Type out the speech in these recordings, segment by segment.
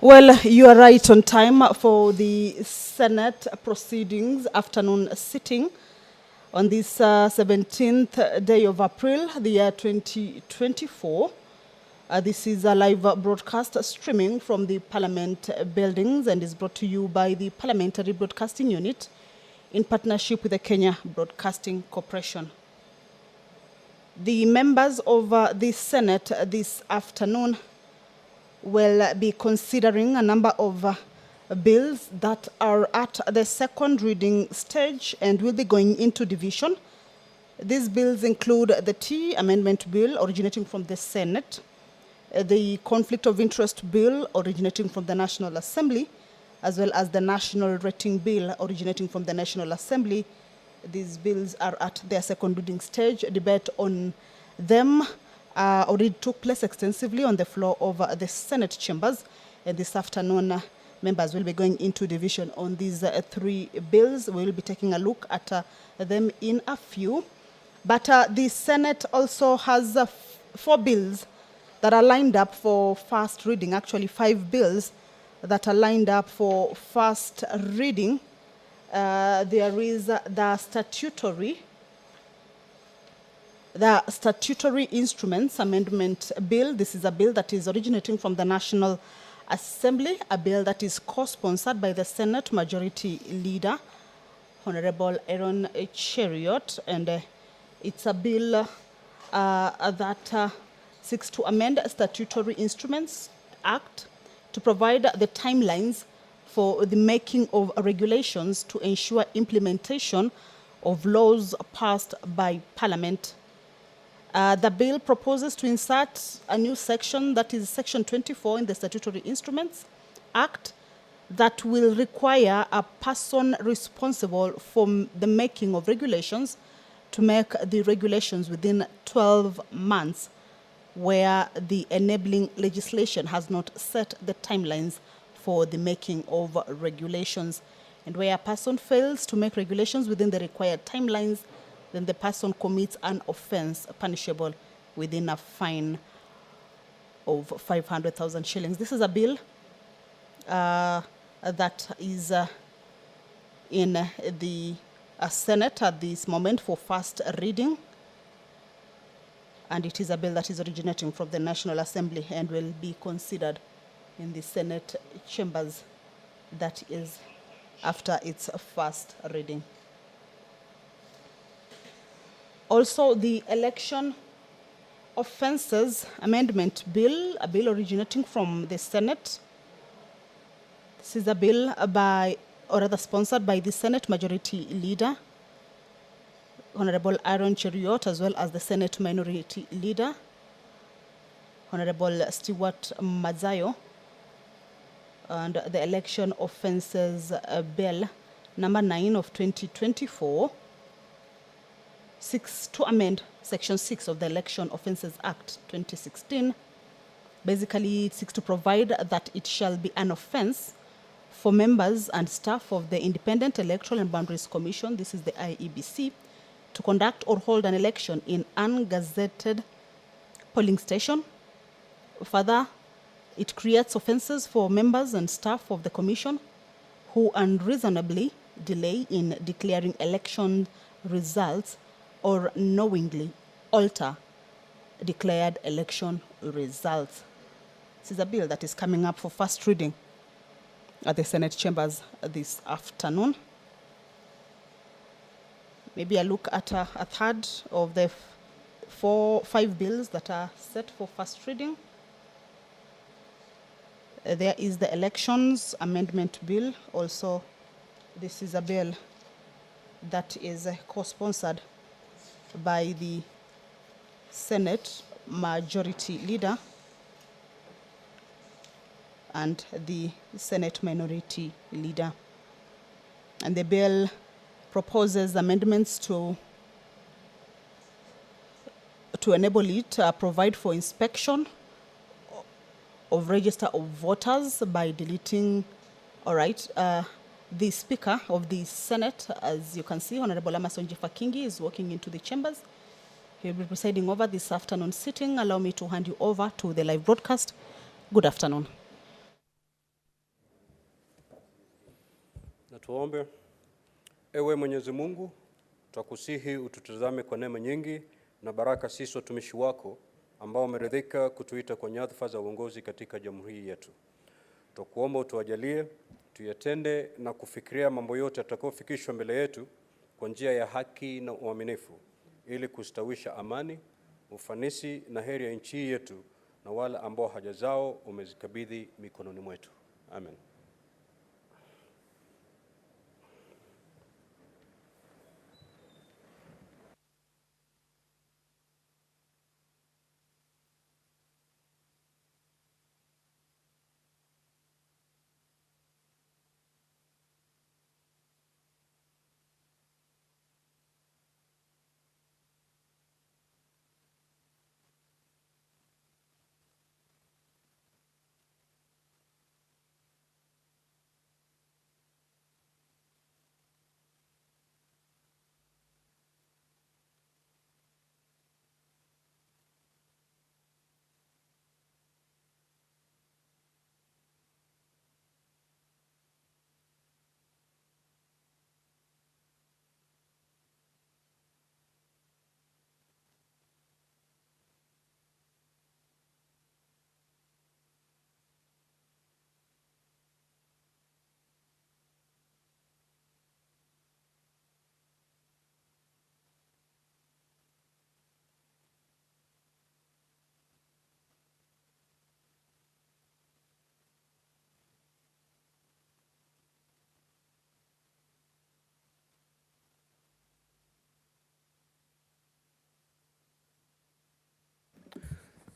Well, you are right on time for the Senate proceedings afternoon sitting on this 17th day of April, the year 2024. This is a live broadcast streaming from the Parliament buildings and is brought to you by the Parliamentary Broadcasting Unit in partnership with the Kenya Broadcasting Corporation. The members of the Senate this afternoon will be considering a number of bills that are at the second reading stage and will be going into division. These bills include the T Amendment Bill originating from the Senate, the Conflict of Interest Bill originating from the National Assembly, as well as the National Rating Bill originating from the National Assembly. These bills are at their second reading stage. A debate on them already took place extensively on the floor of the Senate chambers, and this afternoon members will be going into division on these three bills. We will be taking a look at them in a few. But the Senate also has 4 bills that are lined up for first reading, actually 5 bills that are lined up for first reading. There is the Statutory Instruments Amendment Bill. This is a bill that is originating from the National Assembly, a bill that is co-sponsored by the Senate Majority Leader, Honorable Aaron Cheriot, and it's a bill that seeks to amend Statutory Instruments Act to provide the timelines for the making of regulations to ensure implementation of laws passed by Parliament. The bill proposes to insert a new section, that is Section 24 in the Statutory Instruments Act, that will require a person responsible for the making of regulations to make the regulations within 12 months, where the enabling legislation has not set the timelines for the making of regulations. And where a person fails to make regulations within the required timelines, then the person commits an offense punishable within a fine of 500,000 shillings. This is a bill that is in the Senate at this moment for first reading. And it is a bill that is originating from the National Assembly and will be considered in the Senate chambers, that is after its first reading. Also, the Election Offences Amendment Bill, a bill originating from the Senate. This is a bill sponsored by the Senate Majority Leader, Honorable Aaron Cheriot, as well as the Senate Minority Leader, Honorable Stewart Mazayo, and the Election Offences Bill number 9 of 2024, seeks to amend Section 6 of the Election Offences Act 2016. Basically, it seeks to provide that it shall be an offense for members and staff of the Independent Electoral and Boundaries Commission, this is the IEBC, to conduct or hold an election in ungazetted polling station. Further, it creates offenses for members and staff of the Commission who unreasonably delay in declaring election results or knowingly alter declared election results. This is a bill that is coming up for first reading at the Senate chambers this afternoon. Maybe a look at a third of the 5 bills that are set for first reading. There is the Elections Amendment Bill. Also, this is a bill that is co-sponsored by the Senate Majority Leader and the Senate Minority Leader. And the bill proposes amendments to enable it provide for inspection of register of voters by deleting, the Speaker of the Senate, as you can see, Honorable Amason Jifakingi, is walking into the chambers. He will be presiding over this afternoon sitting. Allow me to hand you over to the live broadcast. Good afternoon. Tuombe. Ewe Mwenyezi Mungu, twakusihi ututazame kwa neema nyingi na baraka sisi watumishi wako ambao umeridhika kutuita kwa nyadhifa za uongozi katika jamhuri yetu. Twakuomba utuajalie tuyatende na kufikiria mambo yote yatakayofikishwa mbele yetu kwa njia ya haki na uaminifu, ili kustawisha amani, ufanisi na heri ya nchi yetu na wale ambao haja zao umezikabidhi mikononi mwetu. Amen.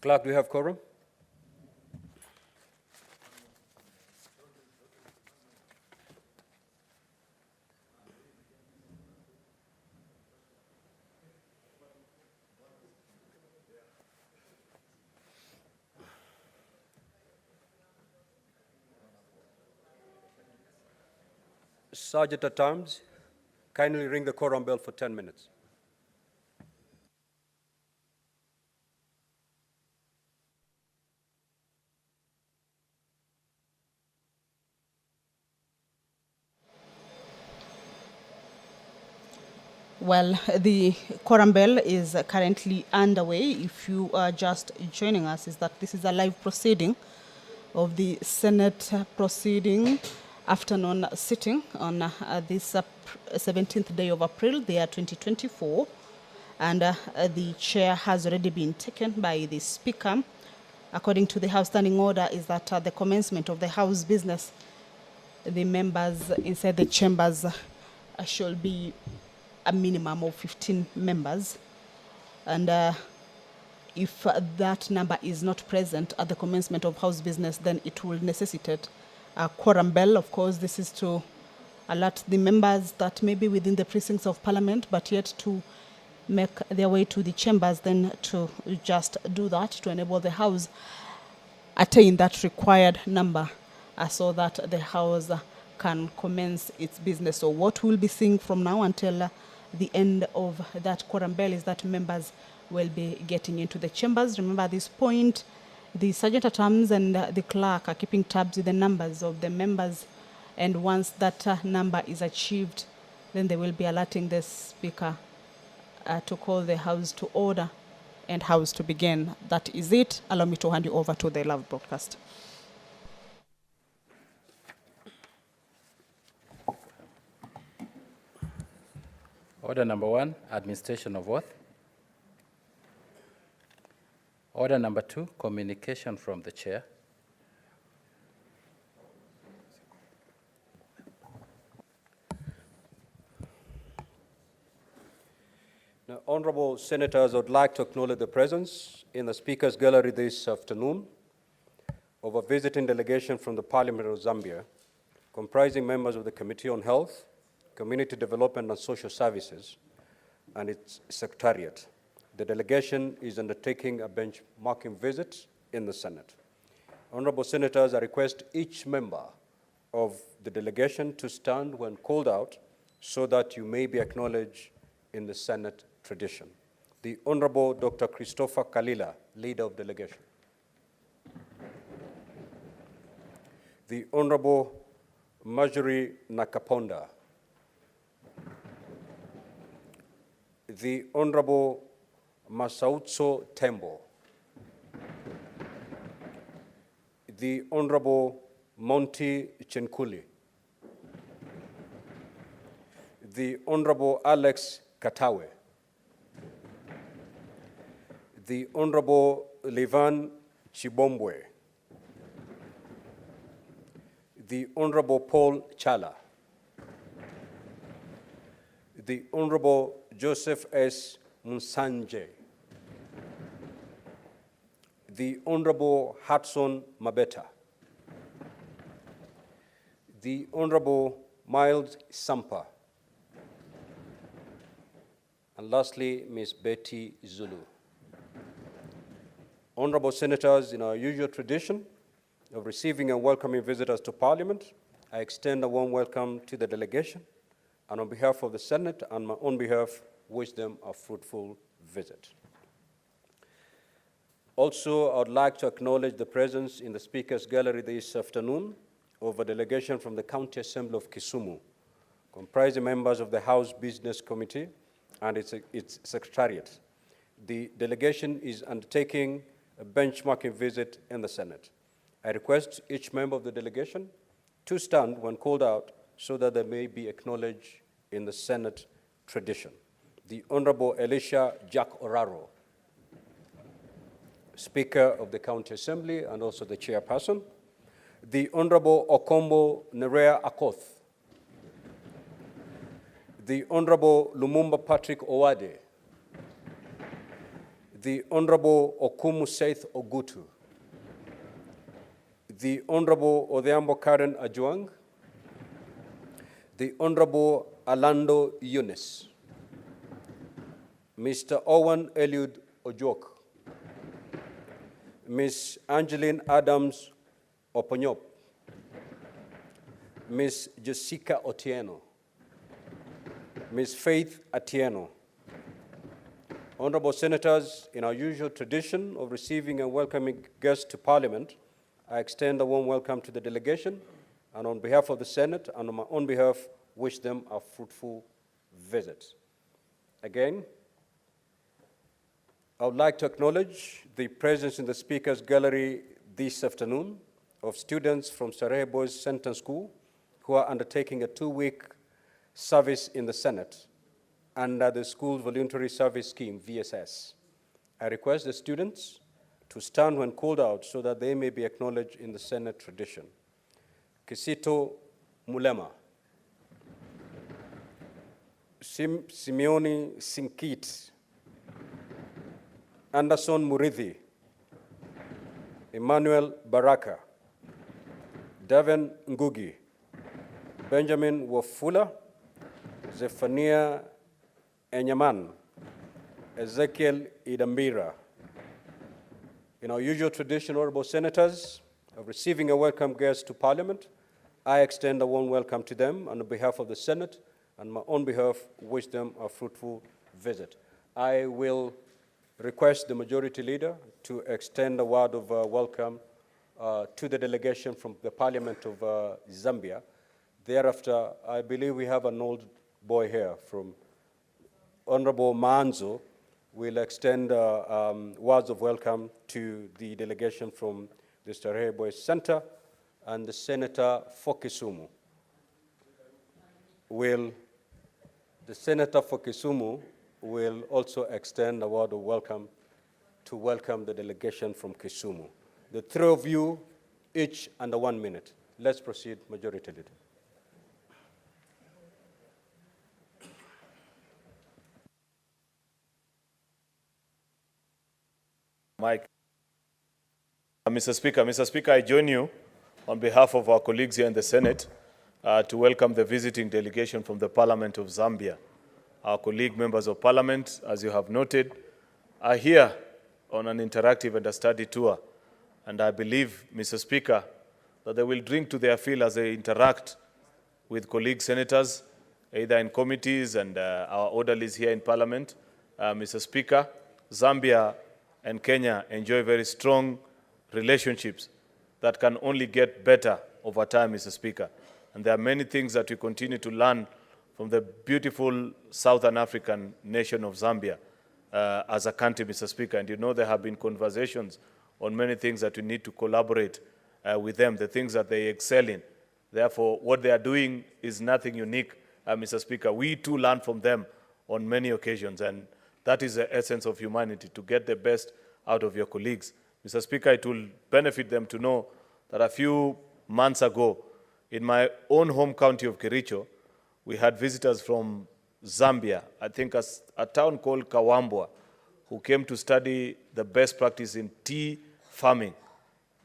Clerk, do we have quorum? Sergeant at Arms, kindly ring the quorum bell for 10 minutes. Well, the quorum bell is currently underway. If you are just joining us, is that this is a live proceeding of the Senate proceeding afternoon sitting on this 17th day of April, the year 2024. And the chair has already been taken by the Speaker. According to the House Standing Order, is that the commencement of the House business, the members inside the chambers shall be a minimum of 15 members. And if that number is not present at the commencement of House business, then it will necessitate a quorum bell. Of course, this is to alert the members that may be within the precincts of Parliament, but yet to make their way to the chambers, then to just do that, to enable the House attain that required number so that the House can commence its business. So what we'll be seeing from now until the end of that quorum bell is that members will be getting into the chambers. Remember, at this point, the Sergeant at Arms and the clerk are keeping tabs with the numbers of the members, and once that number is achieved, then they will be alerting the Speaker to call the House to order and House to begin. That is it. Allow me to hand you over to the live broadcast. Order number 1, administration of oath. Order number 2, communication from the chair. Now, honorable senators, I would like to acknowledge the presence in the Speaker's gallery this afternoon of a visiting delegation from the Parliament of Zambia, comprising members of the Committee on Health, Community Development and Social Services, and its Secretariat. The delegation is undertaking a benchmarking visit in the Senate. Honorable senators, I request each member of the delegation to stand when called out so that you may be acknowledged in the Senate tradition. The Honorable Dr. Christopher Kalila, leader of delegation. The Honorable Marjorie Nakaponda, the Honorable Masautso Tembo, the Honorable Monty Chenkuli, the Honorable Alex Katawe, the Honorable Levan Chibombwe, the Honorable Paul Chala, the Honorable Joseph S. Munsanje, the Honorable Hudson Mabeta, the Honorable Miles Sampa, and lastly, Ms. Betty Zulu. Honorable Senators, in our usual tradition of receiving and welcoming visitors to Parliament, I extend a warm welcome to the delegation, and on behalf of the Senate and my own behalf, wish them a fruitful visit. Also, I would like to acknowledge the presence in the Speaker's Gallery this afternoon of a delegation from the County Assembly of Kisumu, comprising members of the House Business Committee and its Secretariat. The delegation is undertaking a benchmarking visit in the Senate. I request each member of the delegation to stand when called out so that they may be acknowledged in the Senate tradition. The Honorable Elisha Jack Oraro, Speaker of the County Assembly and also the Chairperson. The Honorable Okombo Nerea Akoth, the Honorable Lumumba Patrick Owade, the Honorable Okumu Seith Ogutu, the Honorable Odhiambo Karen Ajuang, the Honorable Alando Yunis, Mr. Owen Eliud Ojok, Ms. Angeline Adams Oponyop, Ms. Jessica Otieno, Ms. Faith Atieno. Honorable Senators, in our usual tradition of receiving and welcoming guests to Parliament, I extend a warm welcome to the delegation, and on behalf of the Senate and on my own behalf, wish them a fruitful visit. Again, I would like to acknowledge the presence in the Speaker's Gallery this afternoon of students from Starehe Boys Center School who are undertaking a 2-week service in the Senate under the School Voluntary Service Scheme, VSS. I request the students to stand when called out so that they may be acknowledged in the Senate tradition. Kisito Mulema, Simeoni Sinkit, Anderson Murithi, Emmanuel Baraka, Davin Ngugi, Benjamin Wafula, Zephania Enyaman, Ezekiel Idambira. In our usual tradition, honorable senators, of receiving a welcome guest to Parliament, I extend a warm welcome to them on behalf of the Senate and my own behalf, wish them a fruitful visit. I will request the Majority Leader to extend a word of welcome to the delegation from the Parliament of Zambia. Thereafter, I believe we have an old boy here from Honorable Manzo. Will extend words of welcome to the delegation from the Starehe Boys Center and the Senator for Kisumu. The Senator for Kisumu will also extend a word of welcome to welcome the delegation from Kisumu. The three of you, each under 1 minute. Let's proceed, Majority Leader. Mike. Mr. Speaker, I join you on behalf of our colleagues here in the Senate to welcome the visiting delegation from the Parliament of Zambia. Our colleague members of Parliament, as you have noted, are here on an interactive and a study tour. And I believe, Mr. Speaker, that they will drink to their fill as they interact with colleague senators, either in committees and our orderlies here in Parliament. Mr. Speaker, Zambia and Kenya enjoy very strong relationships that can only get better over time, Mr. Speaker. And there are many things that we continue to learn from the beautiful Southern African nation of Zambia as a country, Mr. Speaker. And you know there have been conversations on many things that we need to collaborate with them, the things that they excel in. Therefore, what they are doing is nothing unique, Mr. Speaker. We too learn from them on many occasions, and that is the essence of humanity, to get the best out of your colleagues. Mr. Speaker, it will benefit them to know that a few months ago, in my own home county of Kericho, we had visitors from Zambia, I think a town called Kawambwa, who came to study the best practice in tea farming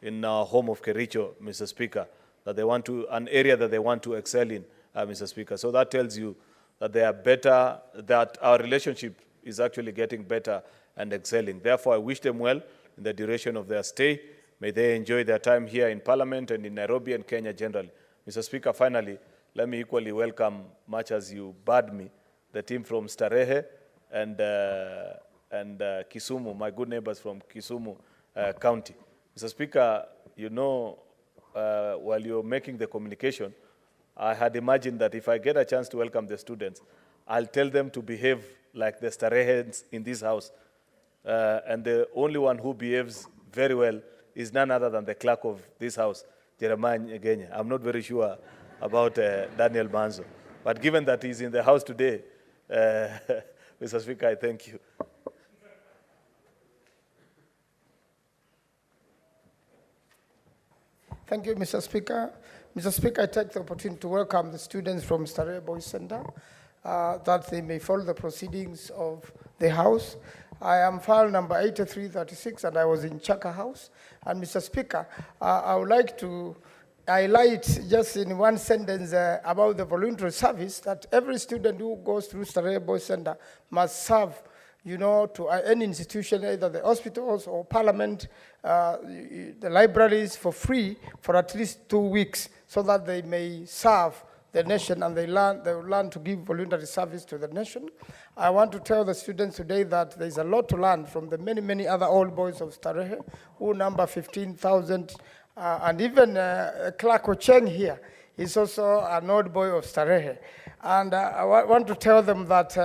in our home of Kericho, Mr. Speaker, that they want to, an area that they want to excel in, Mr. Speaker. So that tells you that they are better, that our relationship is actually getting better and excelling. Therefore, I wish them well in the duration of their stay. May they enjoy their time here in Parliament and in Nairobi and Kenya generally. Mr. Speaker, finally, let me equally welcome, much as you bade me, the team from Starehe and Kisumu, my good neighbors from Kisumu County. Mr. Speaker, you know, while you're making the communication, I had imagined that if I get a chance to welcome the students, I'll tell them to behave like the Starehens in this house. And the only one who behaves very well is none other than the clerk of this house, Jeremiah Nyegenya. I'm not very sure about Daniel Manzo. But given that he's in the house today, Mr. Speaker, I thank you. Thank you, Mr. Speaker. Mr. Speaker, I take the opportunity to welcome the students from Starehe Boys Center, that they may follow the proceedings of the House. I am file number 8336, and I was in Chaka House. And Mr. Speaker, I would like to highlight just in one sentence about the voluntary service, that every student who goes through Starehe Boys Center must serve, you know, to any institution, either the hospitals or Parliament, the libraries, for free for at least 2 weeks, so that they may serve the nation and they will learn to give voluntary service to the nation. I want to tell the students today that there's a lot to learn from the many, many other old boys of Starehe, who number 15,000, and even Clark Ocheng here is also an old boy of Starehe. And I want to tell them that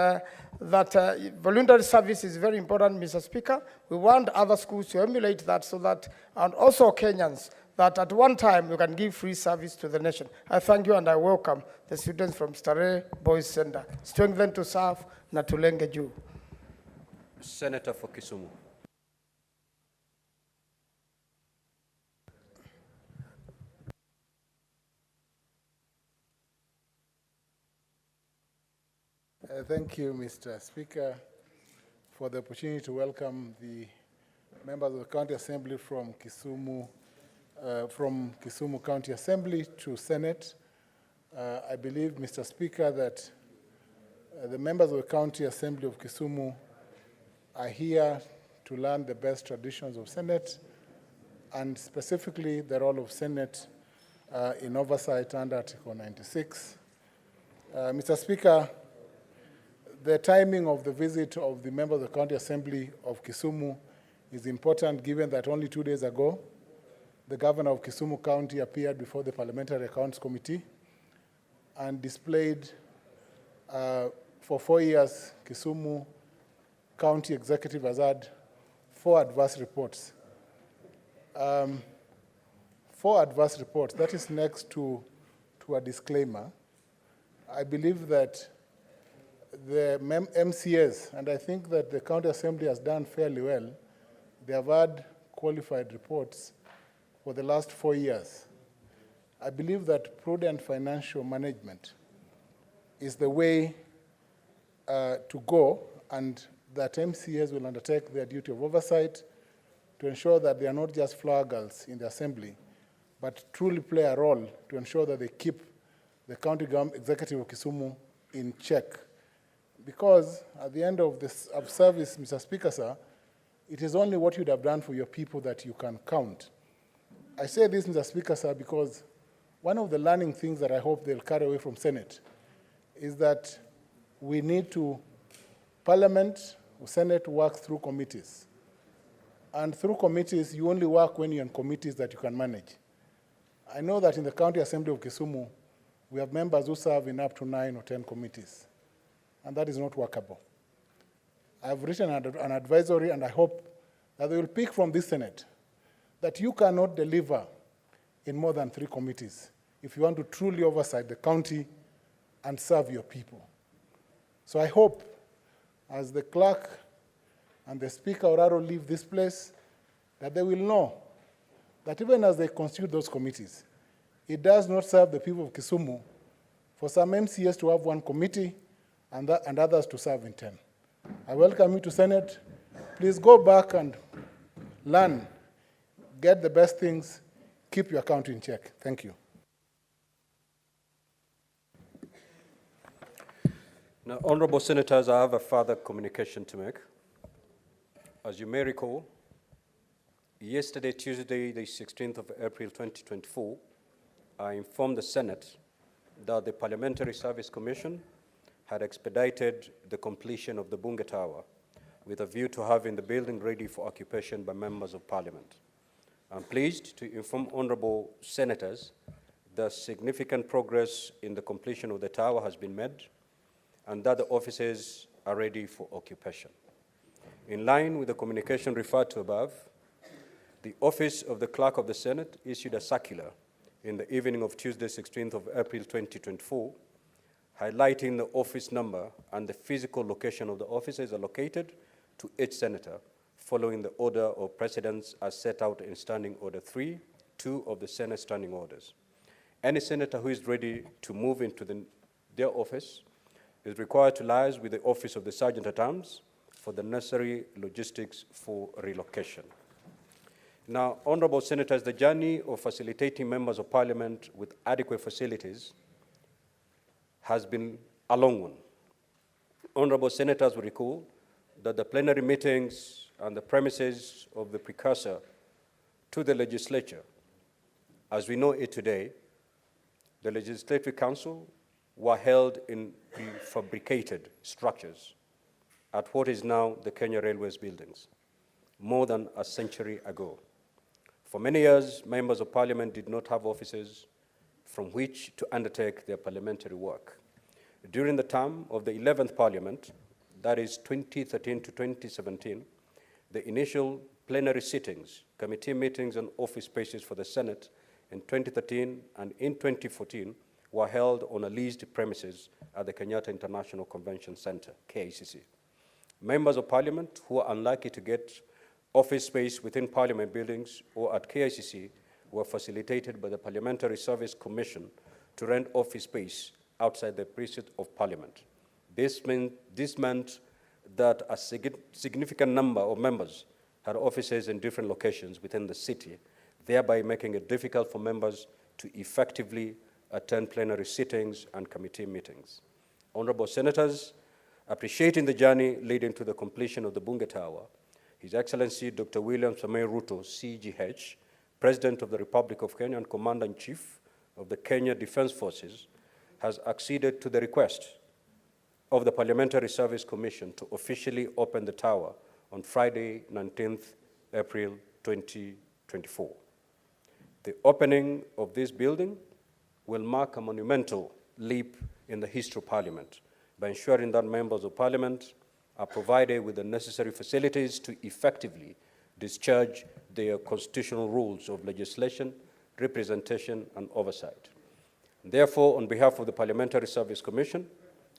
voluntary service is very important, Mr. Speaker. We want other schools to emulate that, so that, and also Kenyans, that at one time we can give free service to the nation. I thank you and I welcome the students from Starehe Boys Center. Strengthen to serve, na tulenge juu. Senator for Kisumu. Thank you, Mr. Speaker, for the opportunity to welcome the members of the County Assembly from Kisumu County Assembly to Senate. I believe, Mr. Speaker, that the members of the County Assembly of Kisumu are here to learn the best traditions of Senate, and specifically the role of Senate in oversight under Article 96. Mr. Speaker, the timing of the visit of the member of the County Assembly of Kisumu is important, given that only 2 days ago, the governor of Kisumu County appeared before the Parliamentary Accounts Committee and displayed, for 4 years, Kisumu County Executive has had 4 adverse reports. 4 adverse reports, that is next to a disclaimer. I believe that the MCAs, and I think that the County Assembly has done fairly well, they have had qualified reports for the last 4 years. I believe that prudent financial management is the way to go, and that MCAs will undertake their duty of oversight to ensure that they are not just flower girls in the Assembly, but truly play a role to ensure that they keep the County Executive of Kisumu in check. Because at the end of this service, Mr. Speaker, sir, it is only what you'd have done for your people that you can count. I say this, Mr. Speaker, sir, because one of the learning things that I hope they'll carry away from Senate is that we need to, Parliament or Senate works through committees. And through committees, you only work when you're in committees that you can manage. I know that in the County Assembly of Kisumu, We have members who serve in up to 9 or 10 committees, and that is not workable. I've written an advisory, and I hope that they will pick from this Senate that you cannot deliver in more than 3 committees if you want to truly oversight the county and serve your people. So I hope, as the clerk and the Speaker Oraro leave this place, that they will know that even as they constitute those committees, it does not serve the people of Kisumu for some MCS to have 1 committee and others to serve in 10. I welcome you to Senate. Please go back and learn, get the best things, keep your county in check. Thank you. Now, honorable senators, I have a further communication to make. As you may recall, yesterday, Tuesday, the 16th of April, 2024, I informed the Senate that the Parliamentary Service Commission had expedited the completion of the Bunge Tower with a view to having the building ready for occupation by members of Parliament. I'm pleased to inform honorable senators that significant progress in the completion of the tower has been made and that the offices are ready for occupation. In line with the communication referred to above, the Office of the Clerk of the Senate issued a circular in the evening of Tuesday, 16th of April, 2024, highlighting the office number and the physical location of the offices allocated to each senator, following the order of precedence as set out in Standing Order 3(2) of the Senate Standing Orders. Any senator who is ready to move into their office is required to liaise with the Office of the Sergeant-at-Arms for the necessary logistics for relocation. Now, honorable senators, the journey of facilitating members of Parliament with adequate facilities has been a long one. Honorable senators will recall that the plenary meetings and the premises of the precursor to the legislature, as we know it today, the Legislative Council, were held in prefabricated structures at what is now the Kenya Railways buildings, more than a century ago. For many years, members of Parliament did not have offices from which to undertake their parliamentary work. During the term of the 11th Parliament, that is 2013 to 2017, the initial plenary sittings, committee meetings, and office spaces for the Senate in 2013 and in 2014 were held on a leased premises at the Kenyatta International Convention Center, KICC. Members of Parliament who are unlikely to get office space within Parliament buildings or at KICC were facilitated by the Parliamentary Service Commission to rent office space outside the precinct of Parliament. This meant that a significant number of members had offices in different locations within the city, thereby making it difficult for members to effectively attend plenary sittings and committee meetings. Honorable senators, appreciating the journey leading to the completion of the Bunge Tower, His Excellency Dr. William Samoei Ruto, CGH, President of the Republic of Kenya and Commander-in-Chief of the Kenya Defense Forces, has acceded to the request of the Parliamentary Service Commission to officially open the tower on Friday, 19th April 2024. The opening of this building will mark a monumental leap in the history of Parliament by ensuring that members of Parliament are provided with the necessary facilities to effectively discharge their constitutional rules of legislation, representation, and oversight. Therefore, on behalf of the Parliamentary Service Commission,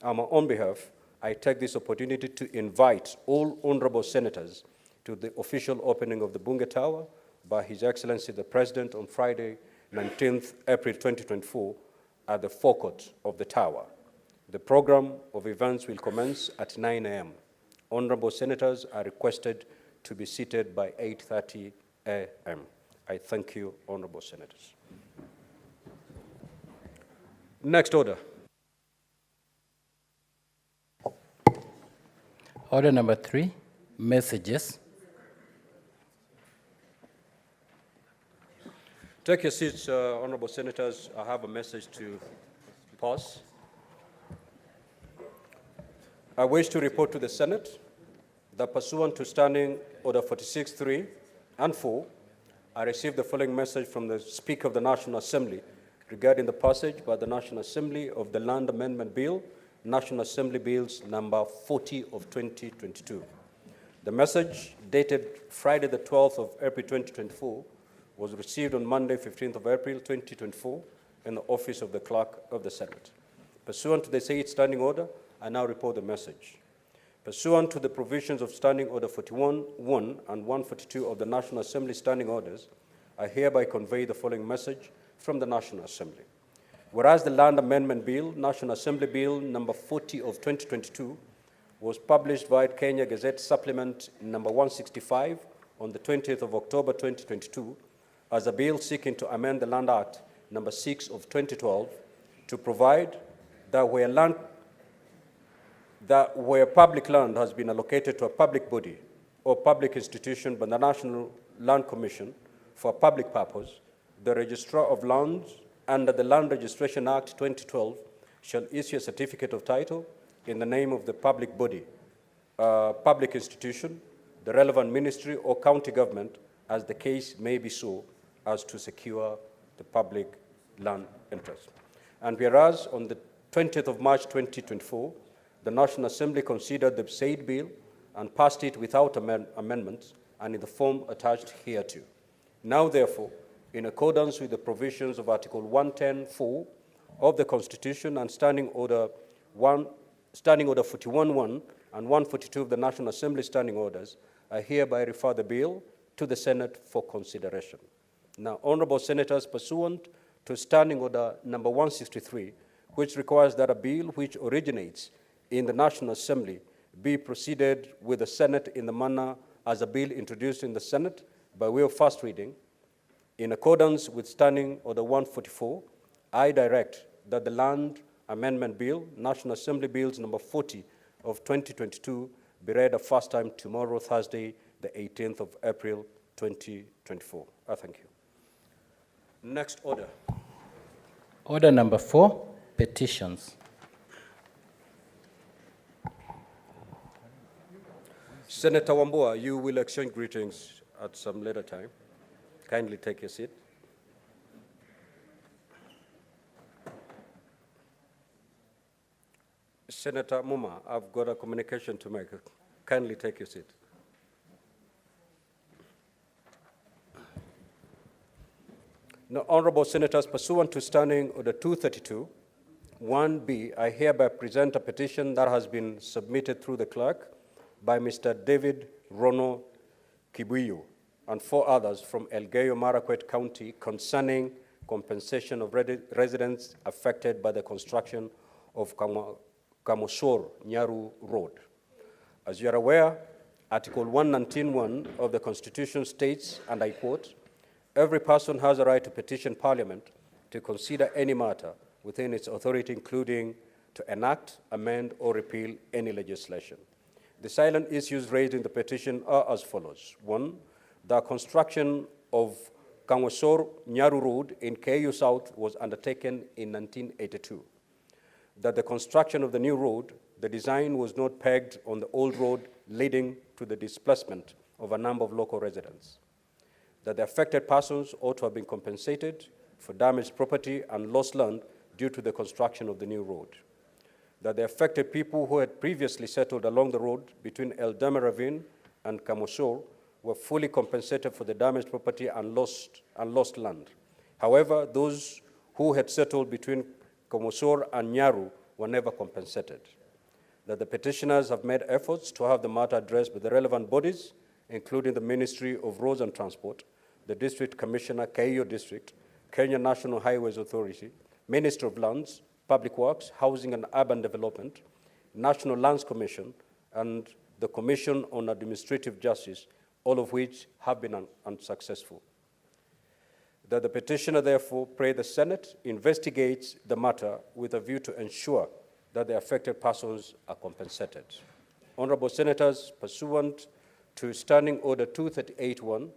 and on my own behalf, I take this opportunity to invite all honorable senators to the official opening of the Bunge Tower by His Excellency the President on Friday, 19th April 2024, at the forecourt of the Tower. The program of events will commence at 9 a.m. Honorable senators are requested to be seated by 8:30 a.m. I thank you, honorable senators. Next order. Order number 3, messages. Take your seats, honorable senators. I have a message to pass. I wish to report to the Senate that pursuant to Standing Order 46(3) and 4, I received the following message from the Speaker of the National Assembly regarding the passage by the National Assembly of the Land Amendment Bill, National Assembly Bills number 40 of 2022. The message, dated Friday the 12th of April 2024, was received on Monday 15th of April 2024 in the office of the Clerk of the Senate. Pursuant to the said standing order, I now report the message. Pursuant to the provisions of Standing Order 41.1 and 142 of the National Assembly Standing Orders, I hereby convey the following message from the National Assembly. Whereas the Land Amendment Bill, National Assembly Bill number 40 of 2022, was published via Kenya Gazette Supplement number 165 on the 20th of October 2022 as a bill seeking to amend the Land Act number 6 of 2012 to provide that where public land has been allocated to a public body or public institution by the National Land Commission for a public purpose, the Registrar of Lands under the Land Registration Act 2012 shall issue a certificate of title in the name of the public body, public institution, the relevant ministry or county government, as the case may be so, as to secure the public land interest. And whereas on the 20th of March 2024, the National Assembly considered the said bill and passed it without amendments and in the form attached hereto. Now, therefore, in accordance with the provisions of Article 110(4) of the Constitution and Standing Order 41.1 and 142 of the National Assembly Standing Orders, I hereby refer the bill to the Senate for consideration. Now, honorable senators, pursuant to Standing Order number 163, which requires that a bill which originates in the National Assembly be proceeded with the Senate in the manner as a bill introduced in the Senate by way of first reading, in accordance with Standing Order 144, I direct that the Land Amendment Bill, National Assembly Bills number 40 of 2022, be read a first time tomorrow, Thursday, the 18th of April, 2024. I thank you. Next order. Order number 4, petitions. Senator Wambua, you will exchange greetings at some later time. Kindly take your seat. Senator Muma, I've got a communication to make. Kindly take your seat. Now, honorable senators, pursuant to Standing Order 232, 1B, I hereby present a petition that has been submitted through the clerk by Mr. David Rono Kibuyu and 4 others from Elgeyo Marakwet County concerning compensation of residents affected by the construction of Kamosor Nyaru Road. As you are aware, Article 119(1) of the Constitution states, and I quote, "Every person has a right to petition Parliament to consider any matter within its authority, including to enact, amend, or repeal any legislation." The salient issues raised in the petition are as follows. 1, the construction of Kamosor Nyaru Road in KU South was undertaken in 1982. That the construction of the new road, the design was not pegged on the old road, leading to the displacement of a number of local residents. That the affected persons ought to have been compensated for damaged property and lost land due to the construction of the new road. That the affected people who had previously settled along the road between El Dame Ravine and Kamosor were fully compensated for the damaged property and lost land. However, those who had settled between Kamosor and Nyaru were never compensated. That the petitioners have made efforts to have the matter addressed by the relevant bodies, including the Ministry of Roads and Transport, the District Commissioner, Keio District, Kenya National Highways Authority, Ministry of Lands, Public Works, Housing and Urban Development, National Lands Commission, and the Commission on Administrative Justice, all of which have been unsuccessful. That the petitioner therefore pray the Senate investigates the matter with a view to ensure that the affected persons are compensated. Honorable Senators, pursuant to Standing Order 238(1),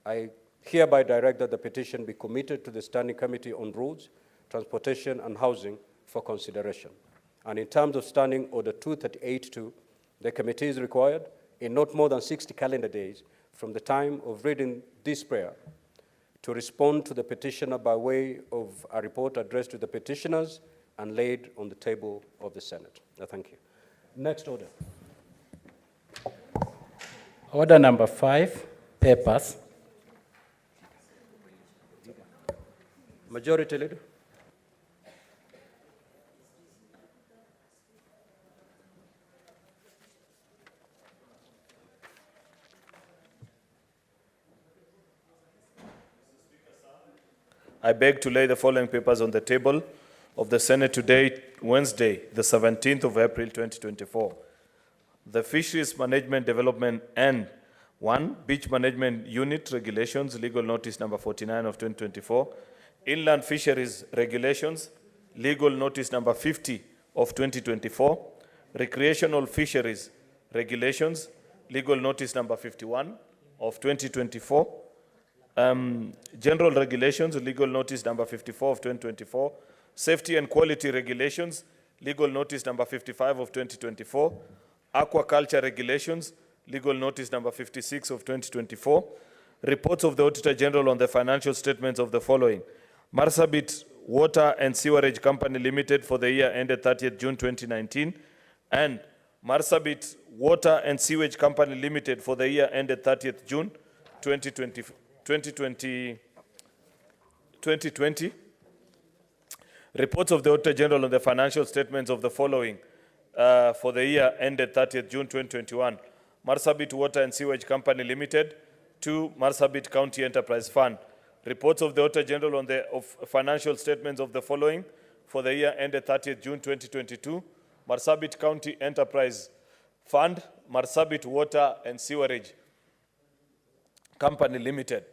I hereby direct that the petition be committed to the Standing Committee on Roads, Transportation and Housing for consideration. And in terms of Standing Order 238(2), the committee is required, in not more than 60 calendar days from the time of reading this prayer, to respond to the petitioner by way of a report addressed to the petitioners and laid on the table of the Senate. Thank you. Next order. Order number 5, papers. Majority Leader. I beg to lay the following papers on the table of the Senate today, Wednesday, the 17th of April, 2024. The Fisheries Management Development and 1. Beach Management Unit Regulations, Legal Notice number 49 of 2024. Inland Fisheries Regulations, Legal Notice number 50 of 2024. Recreational Fisheries Regulations, Legal Notice number 51 of 2024. General Regulations, Legal Notice number 54 of 2024. Safety and Quality Regulations, Legal Notice number 55 of 2024. Aquaculture Regulations, Legal Notice number 56 of 2024. Reports of the Auditor General on the financial statements of the following. Marsabit Water and Sewerage Company Limited for the year ended 30th June 2019 and Marsabit Water and Sewage Company Limited for the year ended 30th June 2020. Reports of the Auditor General on the financial statements of the following for the year ended 30th June 2021. Marsabit Water and Sewage Company Limited. 2. Marsabit County Enterprise Fund. Reports of the Auditor General on the financial statements of the following for the year ended 30th June 2022. Marsabit County Enterprise Fund, Marsabit Water and Sewerage Company Limited.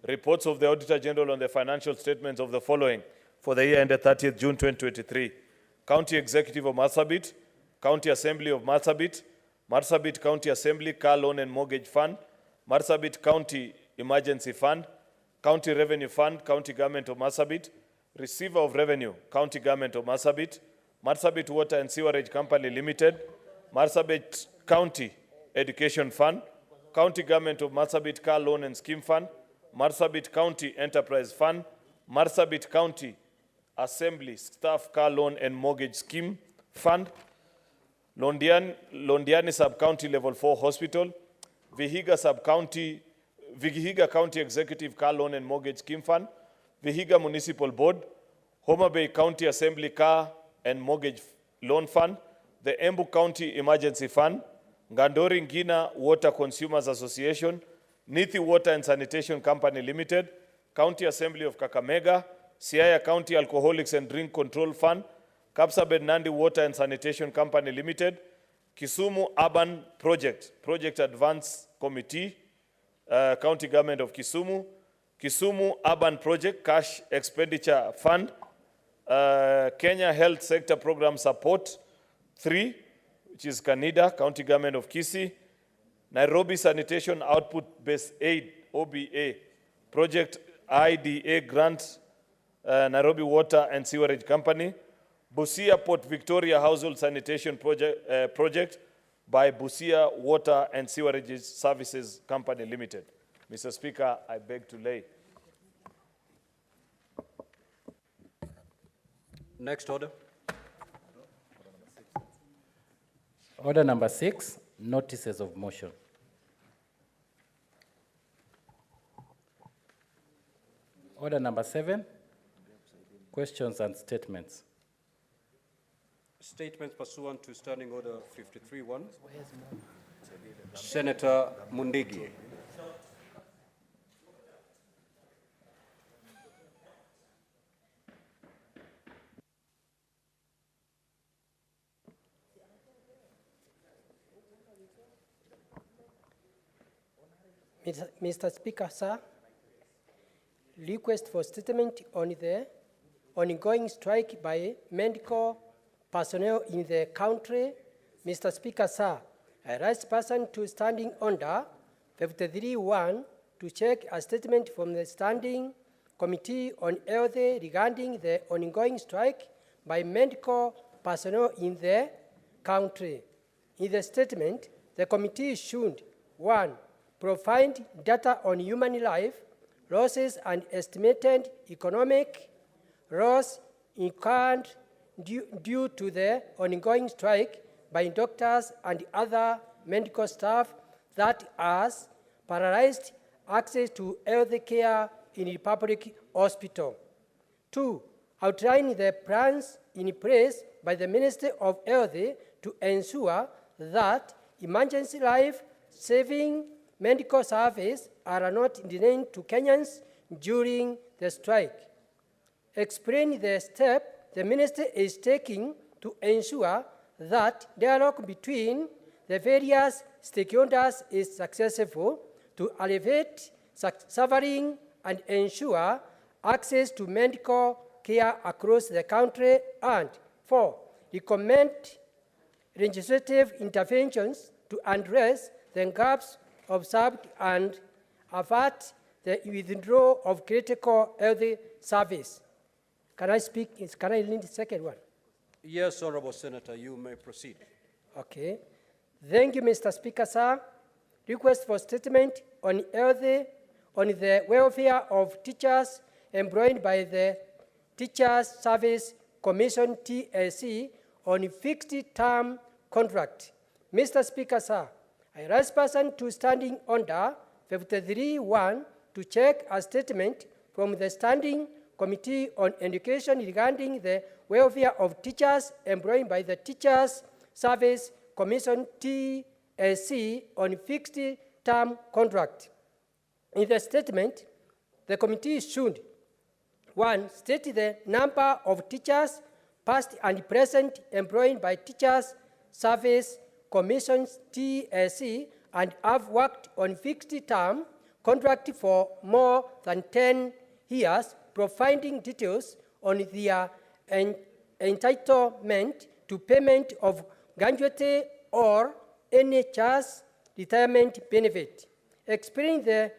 Reports of the Auditor General on the financial statements of the following for the year ended 30th June 2023. County Executive of Marsabit, County Assembly of Marsabit, Marsabit County Assembly Car Loan and Mortgage Fund, Marsabit County Emergency Fund, County Revenue Fund, County Government of Marsabit, Receiver of Revenue, County Government of Marsabit, Marsabit Water and Sewerage Company Limited, Marsabit County Education Fund, County Government of Marsabit Car Loan and Scheme Fund, Marsabit County Enterprise Fund, Marsabit County Assembly Staff Car Loan and Mortgage Scheme Fund, Londiani Sub-County Level 4 Hospital, Vihiga County Executive Car Loan and Mortgage Scheme Fund, Vihiga Municipal Board, Homa Bay County Assembly Car and Mortgage Loan Fund, the Embu County Emergency Fund, Ngandori Ngina Water Consumers Association, Nithi Water and Sanitation Company Limited, County Assembly of Kakamega, Siaya County Alcoholics and Drink Control Fund, Kapsabet Nandi Water and Sanitation Company Limited, Kisumu Urban Project Advance Committee, County Government of Kisumu, Kisumu Urban Project Cash Expenditure Fund, Kenya Health Sector Program Support 3, which is Canida, County Government of Kisii, Nairobi Sanitation Output Based Aid, OBA, Project IDA Grant, Nairobi Water and Sewerage Company, Busia Port Victoria Household Sanitation Project by Busia Water and Sewerage Services Company Limited. Mr. Speaker, I beg to lay. Next order. Order number 6, notices of motion. Order number 7, questions and statements. Statements pursuant to Standing Order 53-1. Senator Mundigi. Mr. Speaker, sir, request for statement on the ongoing strike by medical personnel in the country. Mr. Speaker, sir, I rise person to Standing Order 53-1 to check a statement from the Standing Committee on Health regarding the ongoing strike by medical personnel in the country. In the statement, the committee should, 1, provide data on human life losses and estimated economic loss incurred due to the ongoing strike by doctors and other medical staff that has paralyzed access to health care in the public hospital. 2, outline the plans in place by the Ministry of Health to ensure that emergency life-saving medical services are not delayed to Kenyans during the strike. Explain the step the Ministry is taking to ensure that dialogue between the various stakeholders is successful to alleviate suffering and ensure access to medical care across the country. And 4, recommend legislative interventions to address the gaps observed and avert the withdrawal of critical health service. Can I read the second one? Yes, Honorable Senator, you may proceed. Okay. Thank you, Mr. Speaker, sir. Request for statement on health, on the welfare of teachers employed by the Teachers Service Commission, TSC, on fixed-term contract. Mr. Speaker, sir, I rise person to standing under 53(1) to check a statement from the Standing Committee on Education regarding the welfare of teachers employed by the Teachers Service Commission, TSC, on fixed-term contract. In the statement, the committee should 1, state the number of teachers, past and present, employed by Teachers Service Commissions, TSC, and have worked on fixed-term contract for more than 10 years, providing details on their entitlement to payment of gratuity or NHS retirement benefit. Explaining the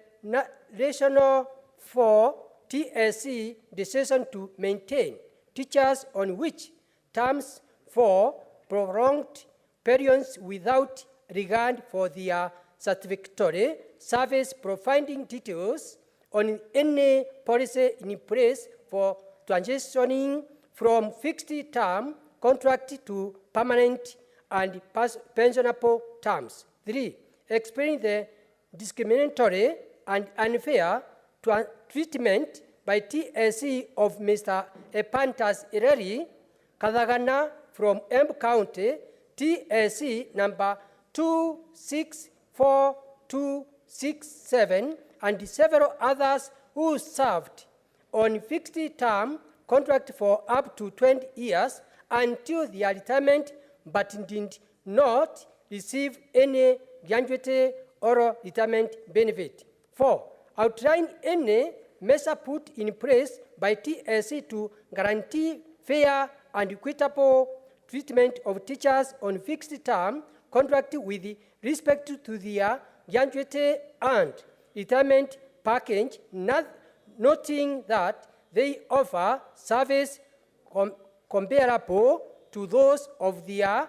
rationale for TSC decision to maintain teachers on which terms for prolonged periods without regard for their satisfactory service, providing details on any policy in place for transitioning from fixed-term contract to permanent and pensionable terms. 3, explain the discriminatory and unfair treatment by TSC of Mr. Epantas Ireri Kadagana from Embu County, TSC number 264267, and several others who served on fixed-term contract for up to 20 years until their retirement, but did not receive any gratuity or retirement benefit. 4, outline any measure put in place by TSC to guarantee fair and equitable treatment of teachers on fixed-term contract with respect to their gratuity and retirement package, noting that they offer service comparable to those of their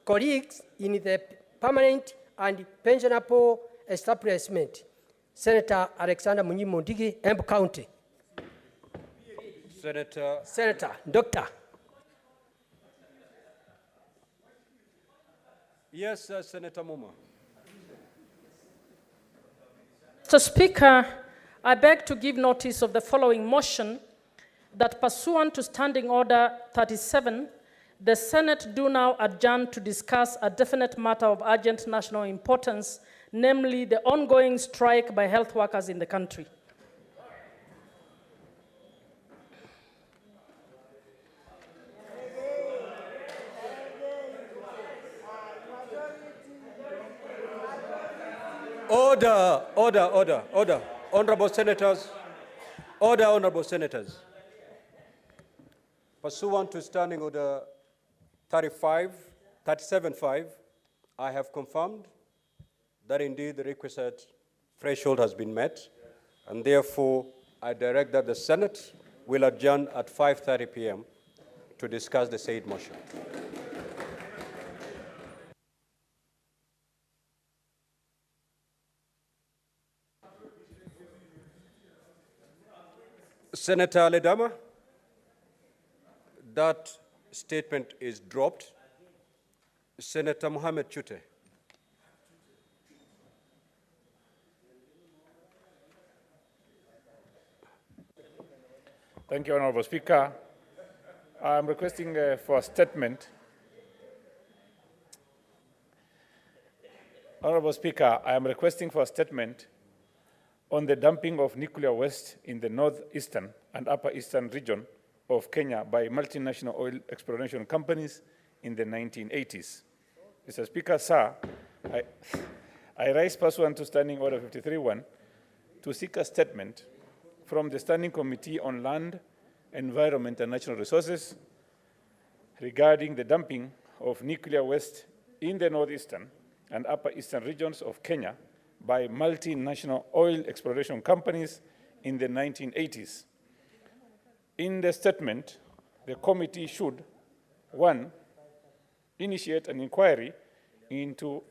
colleagues in the permanent and pensionable establishment. Senator Alexander Munyimondigi, Embu County. Senator, Doctor. Yes, Senator Muma. Mr. Speaker, I beg to give notice of the following motion that pursuant to Standing Order 37, the Senate do now adjourn to discuss a definite matter of urgent national importance, namely the ongoing strike by health workers in the country. Order. Honorable Senators. Order, Honorable Senators. Pursuant to Standing Order 37.5, I have confirmed that indeed the requisite threshold has been met, and therefore I direct that the Senate will adjourn at 5:30 p.m. to discuss the said motion. Senator Ledama, that statement is dropped. Senator Mohamed Chute. Thank you, Honorable Speaker. I'm requesting for a statement. Honorable Speaker, I am requesting for a statement on the dumping of nuclear waste in the northeastern and upper eastern region of Kenya by multinational oil exploration companies in the 1980s. Mr. Speaker, sir, I rise pursuant to Standing Order 53-1 to seek a statement from the Standing Committee on Land, Environment and Natural Resources regarding the dumping of nuclear waste in the northeastern and upper eastern regions of Kenya by multinational oil exploration companies in the 1980s. In the statement, the committee should, 1, initiate an inquiry into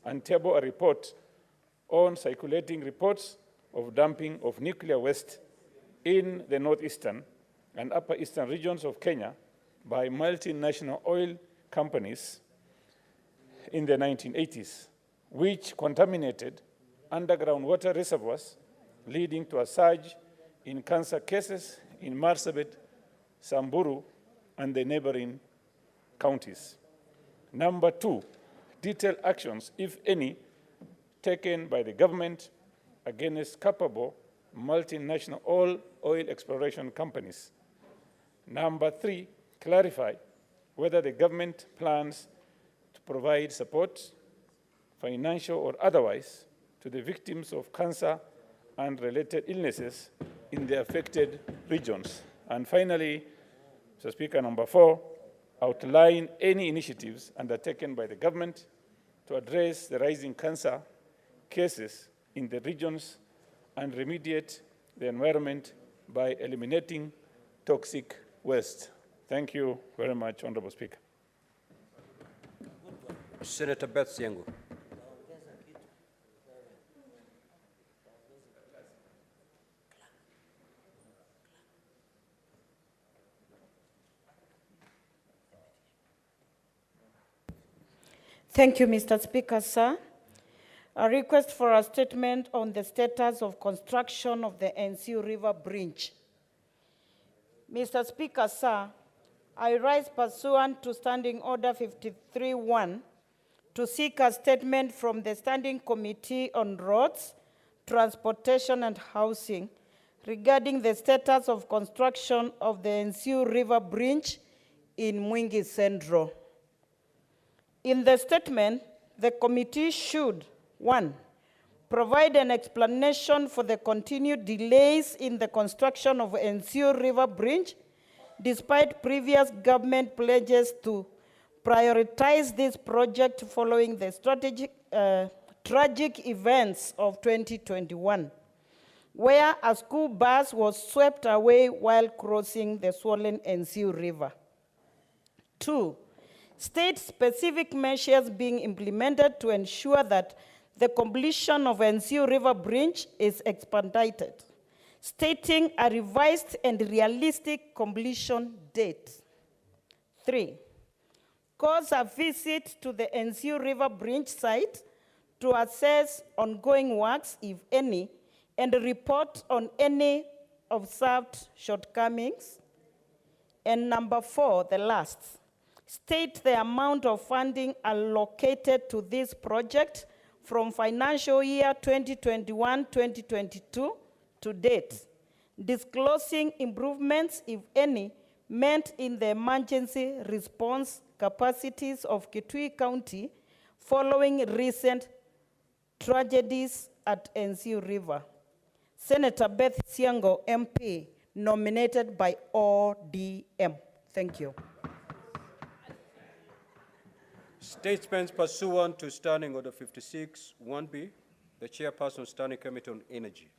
and table a report on circulating reports of dumping of nuclear waste in the northeastern and upper eastern regions of Kenya by multinational oil companies in the 1980s, which contaminated underground water reservoirs, leading to a surge in cancer cases in Marsabit, Samburu, and the neighboring counties. Number 2, detailed actions, if any, taken by the government against culpable multinational oil exploration companies. Number 3, clarify whether the government plans to provide support, financial or otherwise, to the victims of cancer and related illnesses in the affected regions. And finally, Mr. Speaker, number 4, outline any initiatives undertaken by the government to address the rising cancer cases in the regions and remediate the environment by eliminating toxic waste. Thank you very much, Honorable Speaker. Senator Beth Siengo. Thank you, Mr. Speaker, sir. A request for a statement on the status of construction of the NCU River Bridge. Mr. Speaker, sir, I rise pursuant to Standing Order 53-1 to seek a statement from the Standing Committee on Roads, Transportation and Housing regarding the status of construction of the NCU River Bridge in Mwingi Central. In the statement, the committee should, 1, provide an explanation for the continued delays in the construction of NCU River Bridge, despite previous government pledges to prioritize this project following the tragic events of 2021, where a school bus was swept away while crossing the swollen NCU River. 2, state-specific measures being implemented to ensure that the completion of NCU River Bridge is expedited, stating a revised and realistic completion date. 3, cause a visit to the NCU River Bridge site to assess ongoing works, if any, and report on any observed shortcomings. And number 4, the last, state the amount of funding allocated to this project from financial year 2021-2022 to date, disclosing improvements, if any, meant in the emergency response capacities of Kitui County following recent tragedies at NCU River. Senator Beth Siengo, MP, nominated by ODM. Thank you. Statements pursuant to Standing Order 56-1B, the Chairperson, Standing Committee on Energy.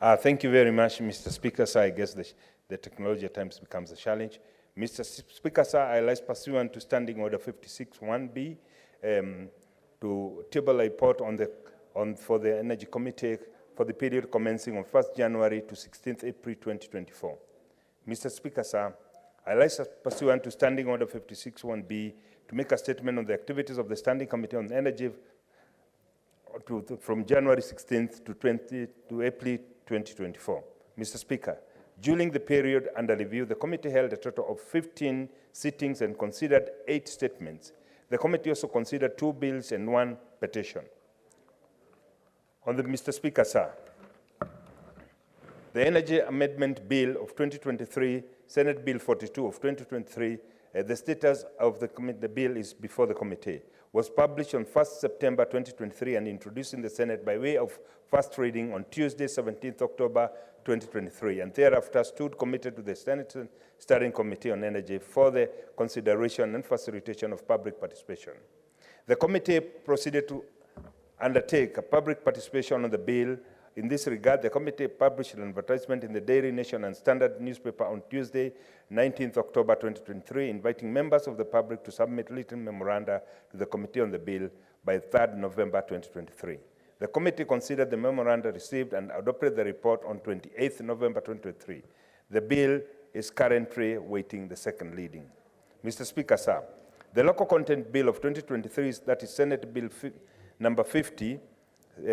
Thank you very much, Mr. Speaker. Sir, I guess the technology at times becomes a challenge. Mr. Speaker, sir, I rise pursuant to Standing Order 56(1)B to table a report for the Energy Committee for the period commencing on 1st January to 16th April 2024. Mr. Speaker, sir, I rise pursuant to Standing Order 56(1)B to make a statement on the activities of the Standing Committee on Energy from January 16th to April 2024. Mr. Speaker, during the period under review, the committee held a total of 15 sittings and considered 8 statements. The committee also considered 2 bills and 1 petition. Mr. Speaker, sir, the Energy Amendment Bill of 2023, Senate Bill 42 of 2023, the status of the bill is before the committee, was published on 1st September 2023 and introduced in the Senate by way of first reading on Tuesday, 17th October 2023, and thereafter stood committed to the Senate Steering Committee on Energy for the consideration and facilitation of public participation. The committee proceeded to undertake a public participation on the bill. In this regard, the committee published an advertisement in the Daily Nation and Standard newspaper on Tuesday, 19th October 2023, inviting members of the public to submit written memoranda to the committee on the bill by 3rd November 2023. The committee considered the memoranda received and adopted the report on 28th November 2023. The bill is currently waiting the second reading. Mr. Speaker, sir, the Local Content Bill of 2023, that is Senate Bill number 50,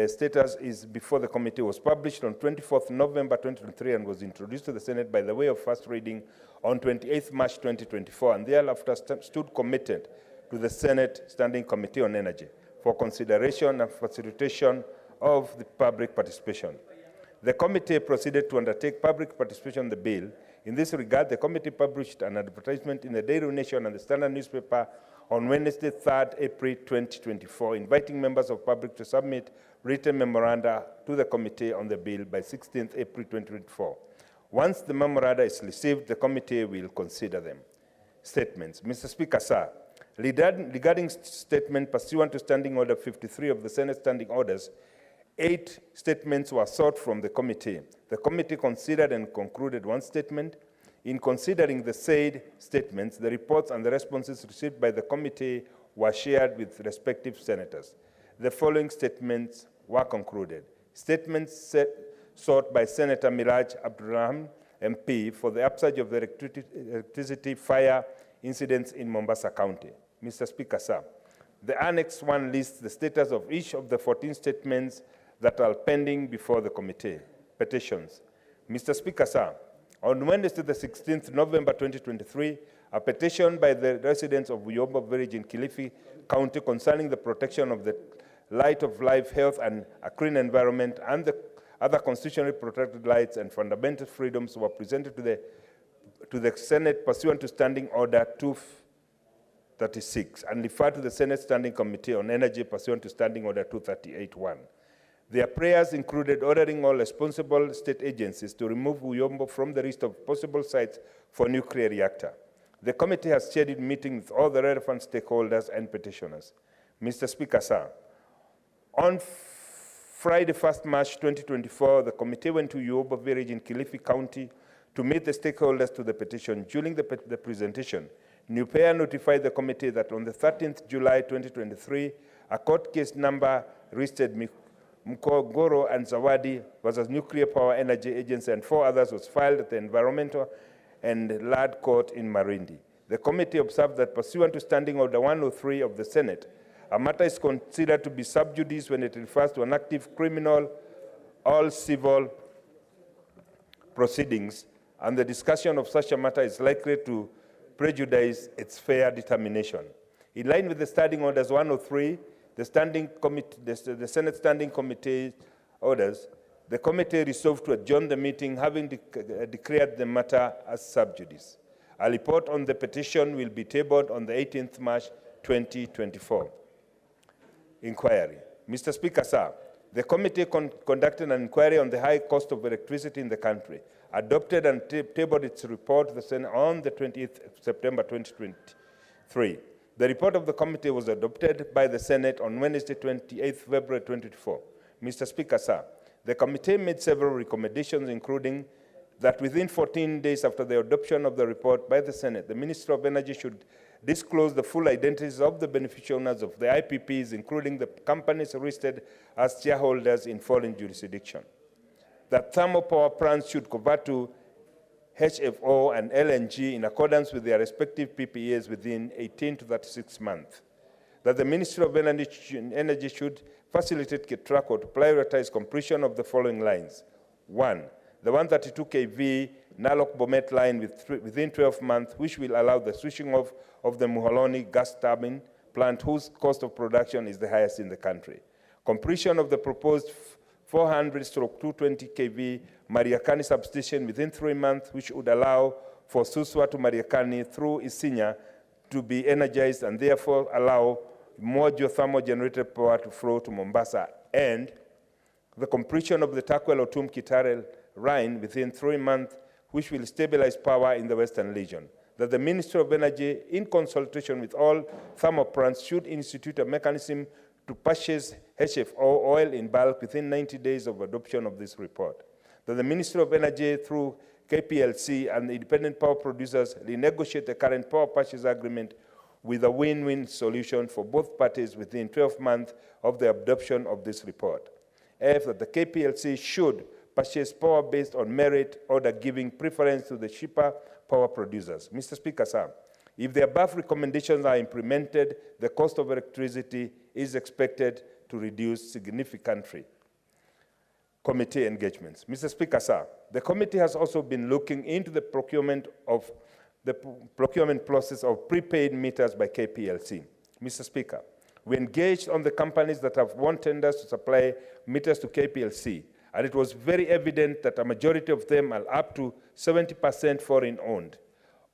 status is before the committee, was published on 24th November 2023 and was introduced to the Senate by the way of first reading on 28th March 2024, and thereafter stood committed to the Senate Standing Committee on Energy for consideration and facilitation of the public participation. The committee proceeded to undertake public participation in the bill. In this regard, the committee published an advertisement in the Daily Nation and the Standard newspaper on Wednesday, 3rd April 2024, inviting members of public to submit written memoranda to the committee on the bill by 16th April 2024. Once the memoranda is received, the committee will consider them. Statements. Mr. Speaker, sir, regarding statement pursuant to Standing Order 53 of the Senate Standing Orders, 8 statements were sought from the committee. The committee considered and concluded 1 statement. In considering the said statements, the reports and the responses received by the committee were shared with respective senators. The following statements were concluded. Statements sought by Senator Miraj Abdurrahman, MP, for the upsurge of the electricity fire incidents in Mombasa County. Mr. Speaker, sir, the Annex 1 lists the status of each of the 14 statements that are pending before the committee. Petitions. Mr. Speaker, sir, on Wednesday, the 16th November 2023, a petition by the residents of Uyombo Village in Kilifi County concerning the protection of the light of life, health, and a clean environment and the other constitutionally protected rights and fundamental freedoms were presented to the Senate pursuant to Standing Order 236 and referred to the Senate Standing Committee on Energy pursuant to Standing Order 238(1). Their prayers included ordering all responsible state agencies to remove Uyombo from the list of possible sites for nuclear reactor. The committee has scheduled meetings with all the relevant stakeholders and petitioners. Mr. Speaker, sir, on Friday, 1st March 2024, the committee went to Uyombo Village in Kilifi County to meet the stakeholders to the petition. During the presentation, NUPEA notified the committee that on the 13th July 2023, a court case number listed Mkogoro and Zawadi versus Nuclear Power Energy Agency and 4 others was filed at the Environmental and Land Court in Marindi. The committee observed that pursuant to Standing Order 103 of the Senate, a matter is considered to be sub judice when it refers to an active criminal or civil proceedings, and the discussion of such a matter is likely to prejudice its fair determination. In line with the Standing Orders 103, the Senate Standing Committee orders, the committee resolved to adjourn the meeting, having declared the matter as sub judice. A report on the petition will be tabled on the 18th March 2024. Inquiry. Mr. Speaker, sir, the committee conducted an inquiry on the high cost of electricity in the country, adopted and tabled its report to the Senate on the 20th September 2023. The report of the committee was adopted by the Senate on Wednesday, 28th February 2024. Mr. Speaker, sir, The committee made several recommendations, including that within 14 days after the adoption of the report by the Senate, the Minister of Energy should disclose the full identities of the beneficial owners of the IPPs, including the companies listed as shareholders in foreign jurisdiction. That thermal power plants should convert to HFO and LNG in accordance with their respective PPAs within 18 to 36 months. That the Ministry of Energy should facilitate KETRACO to prioritize completion of the following lines. 1. The 132 kV Narok-Bomet line within 12 months, which will allow the switching off of the Muholoni gas turbine plant, whose cost of production is the highest in the country. Completion of the proposed 400/220 kV Mariakani substation within 3 months, which would allow for Suswa to Mariakani through Isinya to be energized and therefore allow more geothermal generated power to flow to Mombasa, and the completion of the Takwel-Otum-Kitare line within 3 months, which will stabilize power in the Western region. That the Ministry of Energy, in consultation with all thermal plants, should institute a mechanism to purchase HFO oil in bulk within 90 days of adoption of this report. That the Ministry of Energy, through KPLC and the independent power producers, renegotiate the current power purchase agreement with a win-win solution for both parties within 12 months of the adoption of this report. F, that the KPLC should purchase power based on merit order, giving preference to the cheaper power producers. Mr. Speaker, sir, if the above recommendations are implemented, the cost of electricity is expected to reduce significantly. Committee engagements. Mr. Speaker, sir, the committee has also been looking into the procurement process of prepaid meters by KPLC. Mr. Speaker, we engaged on the companies that have won tenders to supply meters to KPLC, and it was very evident that a majority of them are up to 70% foreign-owned.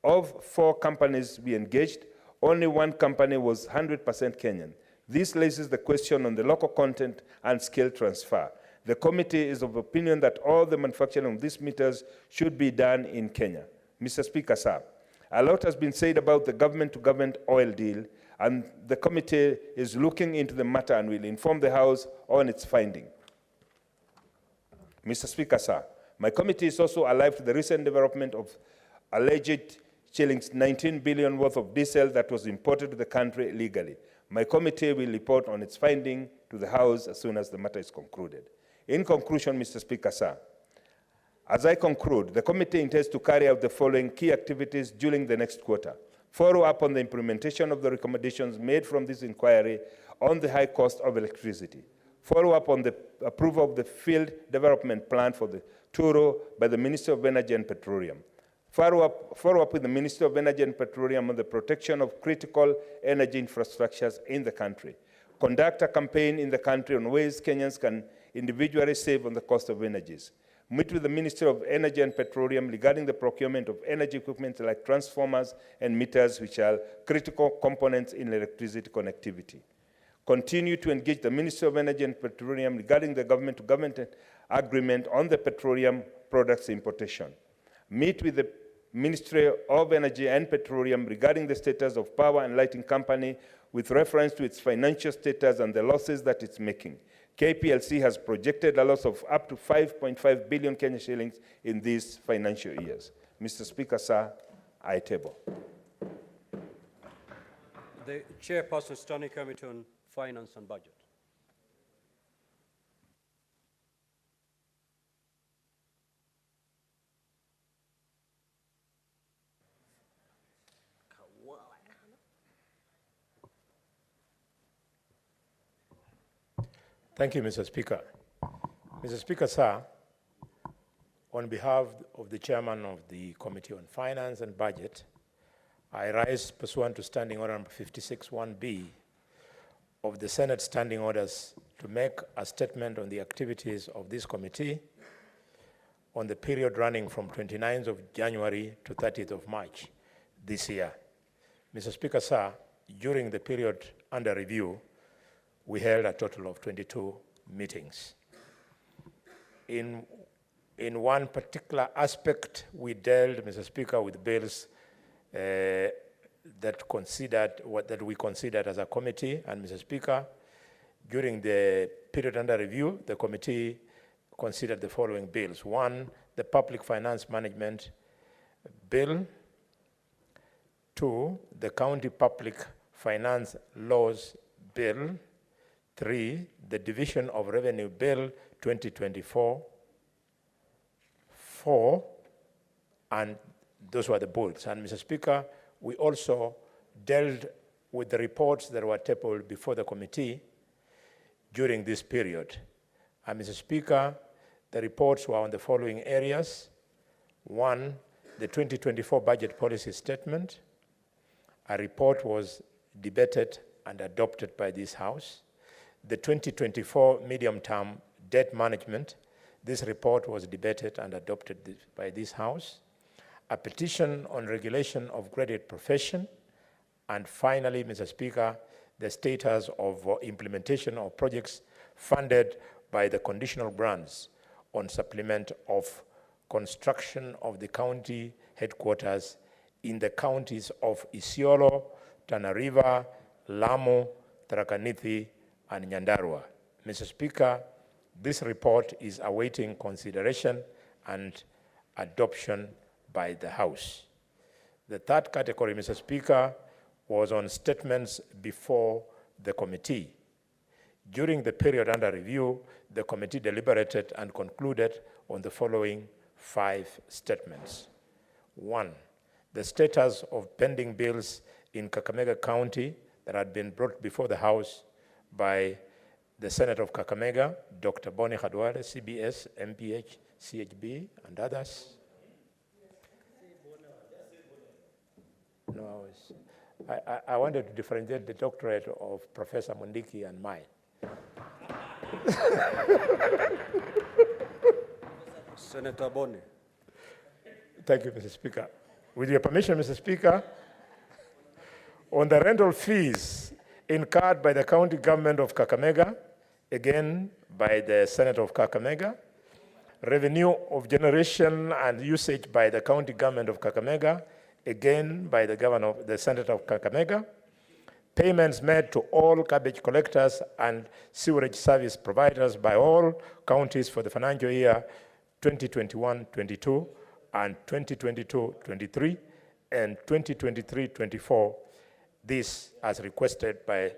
Of 4 companies we engaged, only 1 company was 100% Kenyan. This raises the question on the local content and skill transfer. The committee is of opinion that all the manufacturing of these meters should be done in Kenya. Mr. Speaker, sir, a lot has been said about the government-to-government oil deal, and the committee is looking into the matter and will inform the House on its finding. Mr. Speaker, sir, my committee is also alive to the recent development of alleged shillings 19 billion worth of diesel that was imported to the country illegally. My committee will report on its finding to the House as soon as the matter is concluded. In conclusion, Mr. Speaker, sir, as I conclude, the committee intends to carry out the following key activities during the next quarter. Follow up on the implementation of the recommendations made from this inquiry on the high cost of electricity. Follow up on the approval of the field development plan for the Turo by the Minister of Energy and Petroleum. Follow up with the Minister of Energy and Petroleum on the protection of critical energy infrastructures in the country. Conduct a campaign in the country on ways Kenyans can individually save on the cost of energies. Meet with the Minister of Energy and Petroleum regarding the procurement of energy equipment like transformers and meters, which are critical components in electricity connectivity. Continue to engage the Minister of Energy and Petroleum regarding the government-to-government agreement on the petroleum products importation. Meet with the Ministry of Energy and Petroleum regarding the status of Power and Lighting Company with reference to its financial status and the losses that it's making. KPLC has projected a loss of up to 5.5 billion Kenya shillings in these financial years. Mr. Speaker, sir, I table. The Chairperson, Standing Committee on Finance and Budget. Thank you, Mr. Speaker. Mr. Speaker, sir, on behalf of the Chairman of the Committee on Finance and Budget, I rise pursuant to Standing Order number 56(1)B of the Senate Standing Orders to make a statement on the activities of this committee on the period running from 29th of January to 30th of March this year. Mr. Speaker, sir, during the period under review, we held a total of 22 meetings. In one particular aspect, we dealt, Mr. Speaker, with bills that we considered as a committee. And Mr. Speaker, during the period under review, the committee considered the following bills. One, the Public Finance Management Bill. Two, the County Public Finance Laws Bill. Three, the Division of Revenue Bill 2024. Four, and those were the bills. And Mr. Speaker, we also dealt with the reports that were tabled before the committee during this period. And Mr. Speaker, the reports were on the following areas. One, the 2024 budget policy statement. A report was debated and adopted by this House. The 2024 medium-term debt management. This report was debated and adopted by this House. A petition on regulation of credit profession. And finally, Mr. Speaker, the status of implementation of projects funded by the conditional grants on supplement of construction of the county headquarters in the counties of Isiolo, Tana River, Lamu, Tharaka Nithi, and Nyandarua. Mr. Speaker, this report is awaiting consideration and adoption by the House. The third category, Mr. Speaker, was on statements before the committee. During the period under review, the committee deliberated and concluded on the following 5 statements. 1, the status of pending bills in Kakamega County that had been brought before the House by the Senator of Kakamega, Dr. Boni Khadwale, CBS, MPH, CHB, and others. No, I wanted to differentiate the doctorate of Professor Mundiki and mine. Senator Boni. Thank you, Mr. Speaker. With your permission, Mr. Speaker, on the rental fees incurred by the county government of Kakamega, again by the Senator of Kakamega, revenue of generation and usage by the county government of Kakamega, again by the governor, the Senator of Kakamega, payments made to all garbage collectors and sewerage service providers by all counties for the financial year 2021-22 and 2022-23 and 2023-24, this as requested by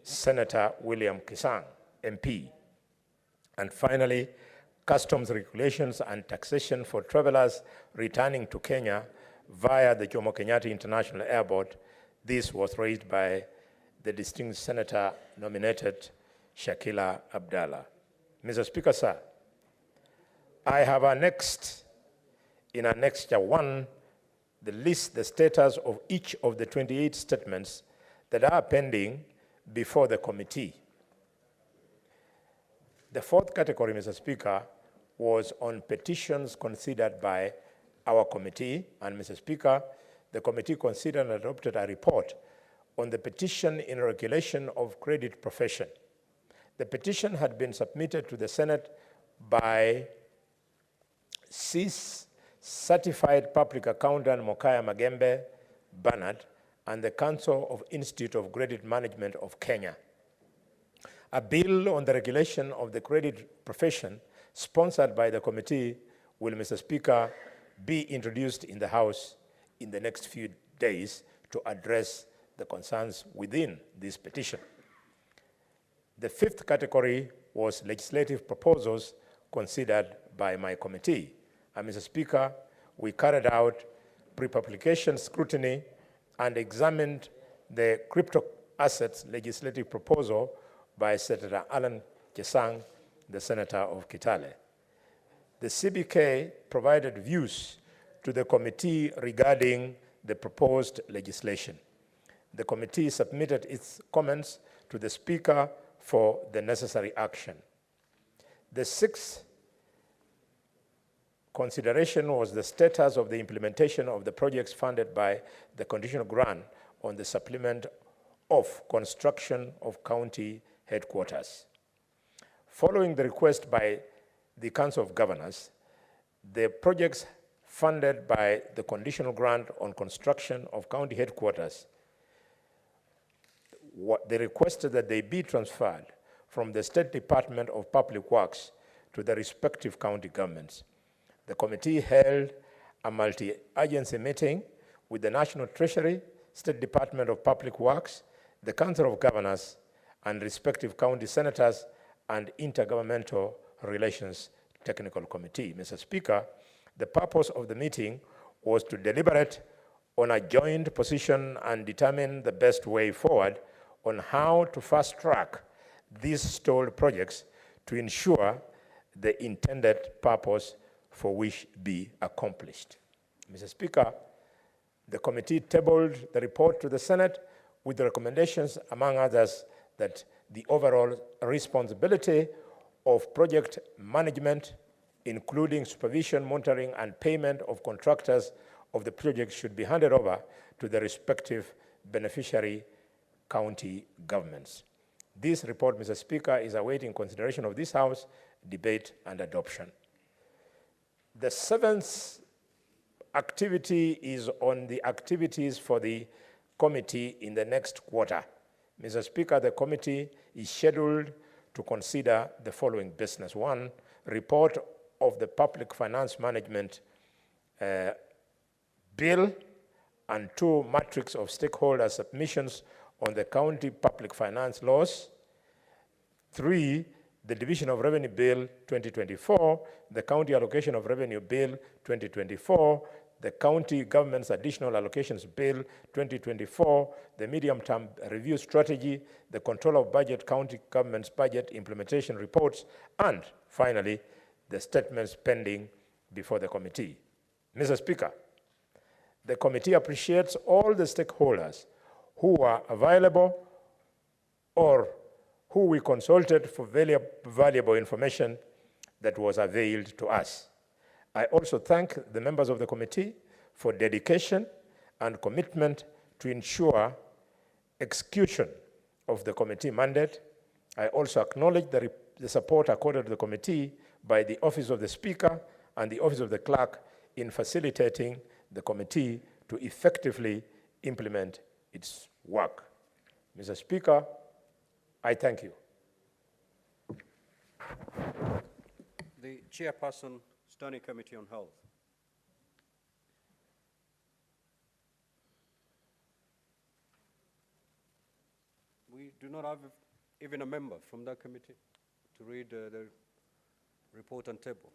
Senator William Kisang, MP. And finally, customs regulations and taxation for travelers returning to Kenya via the Jomo Kenyatta International Airport. This was raised by the distinguished senator nominated Shakila Abdallah. Mr. Speaker, sir, I have annexed in Annexure 1 the status of each of the 28 statements that are pending before the committee. The fourth category, Mr. Speaker, was on petitions considered by our committee. And Mr. Speaker, the committee considered and adopted a report on the petition in regulation of credit profession. The petition had been submitted to the Senate by CIS Certified Public Accountant Mokaya Magembe Bernard and the Council of Institute of Credit Management of Kenya. A bill on the regulation of the credit profession sponsored by the committee will, Mr. Speaker, be introduced in the House in the next few days to address the concerns within this petition. The fifth category was legislative proposals considered by my committee. And Mr. Speaker, we carried out pre-publication scrutiny and examined the crypto assets legislative proposal by Senator Alan Chesang, the Senator of Kitale. The CBK provided views to the committee regarding the proposed legislation. The committee submitted its comments to the Speaker for the necessary action. The sixth consideration was the status of the implementation of the projects funded by the conditional grant on the supplement of construction of county headquarters. Following the request by the Council of Governors, the projects funded by the conditional grant on construction of county headquarters, they requested that they be transferred from the State Department of Public Works to the respective county governments. The committee held a multi-agency meeting with the National Treasury, State Department of Public Works, the Council of Governors, and respective county senators and Intergovernmental Relations Technical Committee. Mr. Speaker, the purpose of the meeting was to deliberate on a joint position and determine the best way forward on how to fast-track these stalled projects to ensure the intended purpose for which be accomplished. Mr. Speaker, the committee tabled the report to the Senate with the recommendations, among others, that the overall responsibility of project management, including supervision, monitoring, and payment of contractors of the project, should be handed over to the respective beneficiary county governments. This report, Mr. Speaker, is awaiting consideration of this House, debate, and adoption. The seventh activity is on the activities for the committee in the next quarter. Mr. Speaker, the committee is scheduled to consider the following business. 1, report of the Public Finance Management Bill, and 2, matrix of stakeholder submissions on the county public finance laws. 3, the Division of Revenue Bill 2024, the County Allocation of Revenue Bill 2024, the County Government's Additional Allocations Bill 2024, the Medium-Term Review Strategy, the Control of Budget, County Government's Budget Implementation Reports, and finally, the statements pending before the committee. Mr. Speaker, the committee appreciates all the stakeholders who are available or who we consulted for valuable information that was availed to us. I also thank the members of the committee for dedication and commitment to ensure execution of the committee mandate. I also acknowledge the support accorded to the committee by the Office of the Speaker and the Office of the Clerk in facilitating the committee to effectively implement its work. Mr. Speaker, I thank you. The Chairperson, Standing Committee on Health. We do not have even a member from that committee to read the report and table.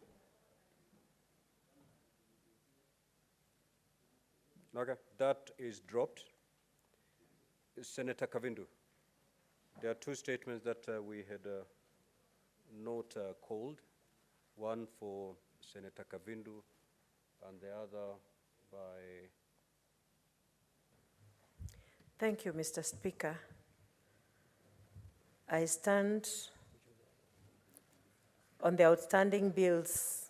Okay, that is dropped. Senator Kavindu, there are 2 statements that we had not called, one for Senator Kavindu and the other by... Thank you, Mr. Speaker. I stand on the outstanding bills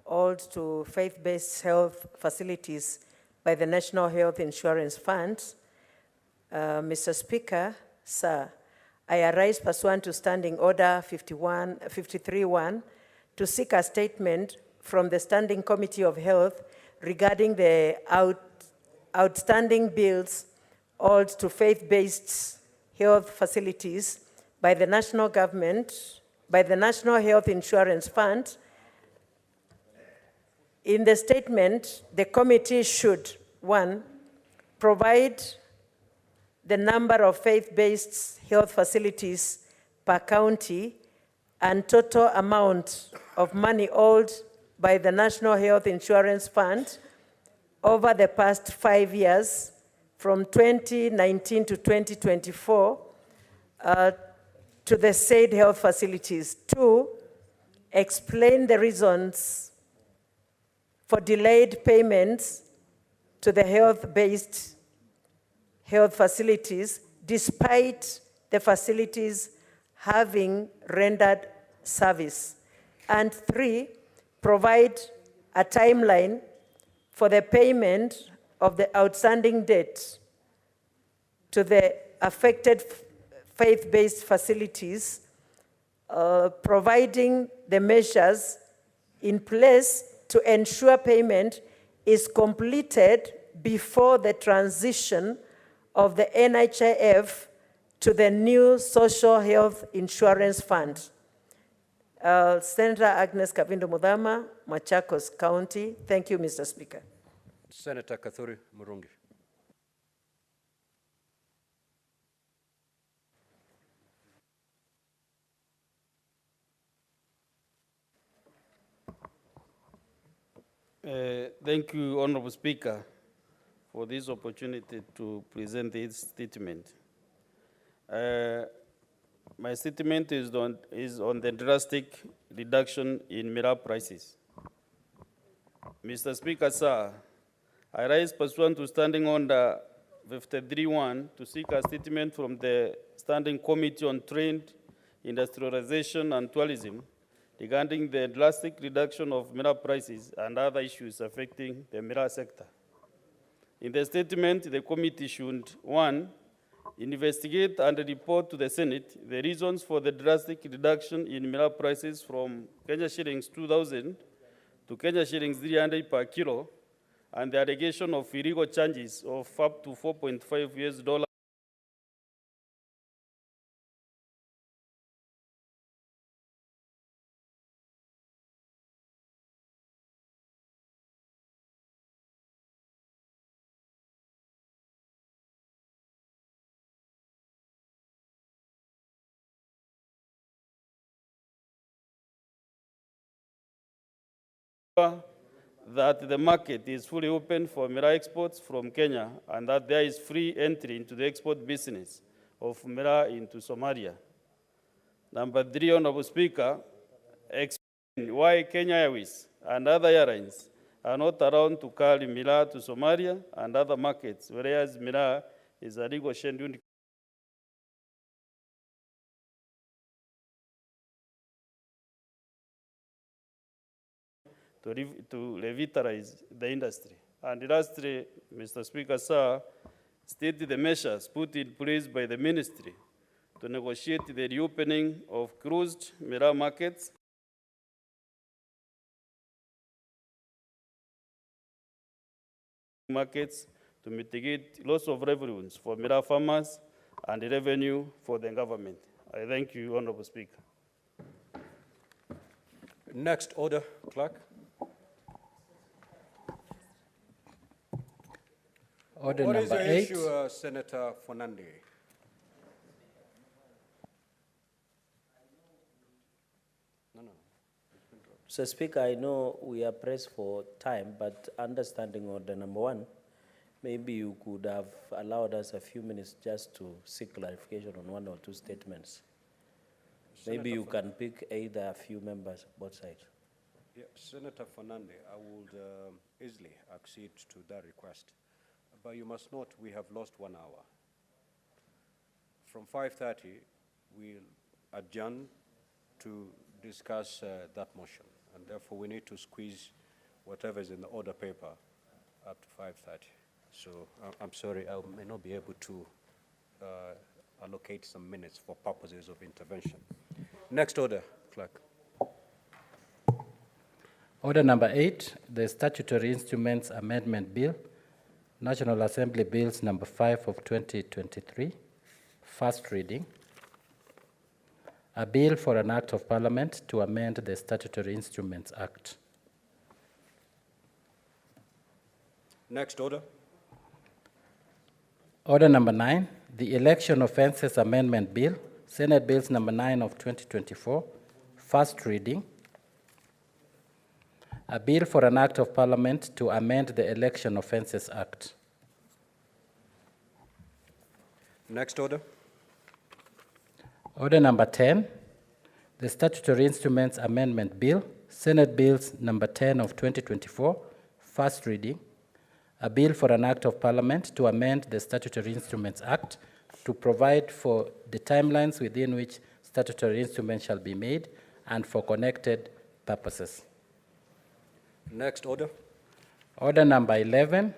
owed to faith-based health facilities by the National Health Insurance Fund. Mr. Speaker, sir, I arise pursuant to Standing Order 53-1 to seek a statement from the Standing Committee of Health regarding the outstanding bills owed to faith-based health facilities by the national government, by the National Health Insurance Fund. In the statement, the committee should, 1, provide the number of faith-based health facilities per county and total amount of money owed by the National Health Insurance Fund over the past 5 years, from 2019 to 2024, to the said health facilities. 2, explain the reasons for delayed payments to the health-based health facilities, despite the facilities having rendered service. And 3, provide a timeline for the payment of the outstanding debt to the affected faith-based facilities, providing the measures in place to ensure payment is completed before the transition of the NHIF to the new Social Health Insurance Fund. Senator Agnes Kavindo Mudhama, Machakos County. Thank you, Mr. Speaker. Senator Kathuri Murungi. Thank you, Honorable Speaker, for this opportunity to present this statement. My statement is on the drastic reduction in mineral prices. Mr. Speaker, sir, I rise pursuant to Standing Order 53-1 to seek a statement from the Standing Committee on Trade, Industrialization and Tourism regarding the drastic reduction of mineral prices and other issues affecting the mineral sector. In the statement, the committee should, 1, investigate and report to the Senate the reasons for the drastic reduction in mineral prices from Kenya shillings 2,000 to Kenya shillings 300 per kilo, and the allegation of illegal charges of up to $4.5 US that the market is fully open for mineral exports from Kenya and that there is free entry into the export business of mineral into Somalia. Number 3, Honorable Speaker, explain why Kenya Airways and other airlines are not around to carry mineral to Somalia and other markets, whereas mineral is a legal scheduled to revitalize the industry. And lastly, Mr. Speaker, sir, state the measures put in place by the ministry to negotiate the reopening of closed mineral markets to mitigate loss of revenues for mineral farmers and revenue for the government. I thank you, Honorable Speaker. Next order, Clerk. Order What is number your 8. issue, Senator Fernande? Mr. Speaker, I know we are pressed for time, but understanding order number 1, maybe you could have allowed us a few minutes just to seek clarification on 1 or 2 statements. Maybe you can pick either a few members, both sides. Yeah, Senator Fernande, I would easily accede to that request. But you must note we have lost 1 hour. From 5:30, we'll adjourn to discuss that motion. And therefore, we need to squeeze whatever is in the order paper up to 5:30. So I'm sorry, I may not be able to allocate some minutes for purposes of intervention. Next order, Clerk. Order number 8, the Statutory Instruments Amendment Bill, National Assembly Bills number 5 of 2023, first reading. A bill for an act of parliament to amend the Statutory Instruments Act. Next order. Order number 9, the Election Offences Amendment Bill, Senate Bills number 9 of 2024, first reading. A bill for an act of parliament to amend the Election Offences Act. Next order. Order number 10, the Statutory Instruments Amendment Bill, Senate Bills number 10 of 2024, first reading. A bill for an act of parliament to amend the Statutory Instruments Act to provide for the timelines within which statutory instruments shall be made and for connected purposes. Next order. Order number 11,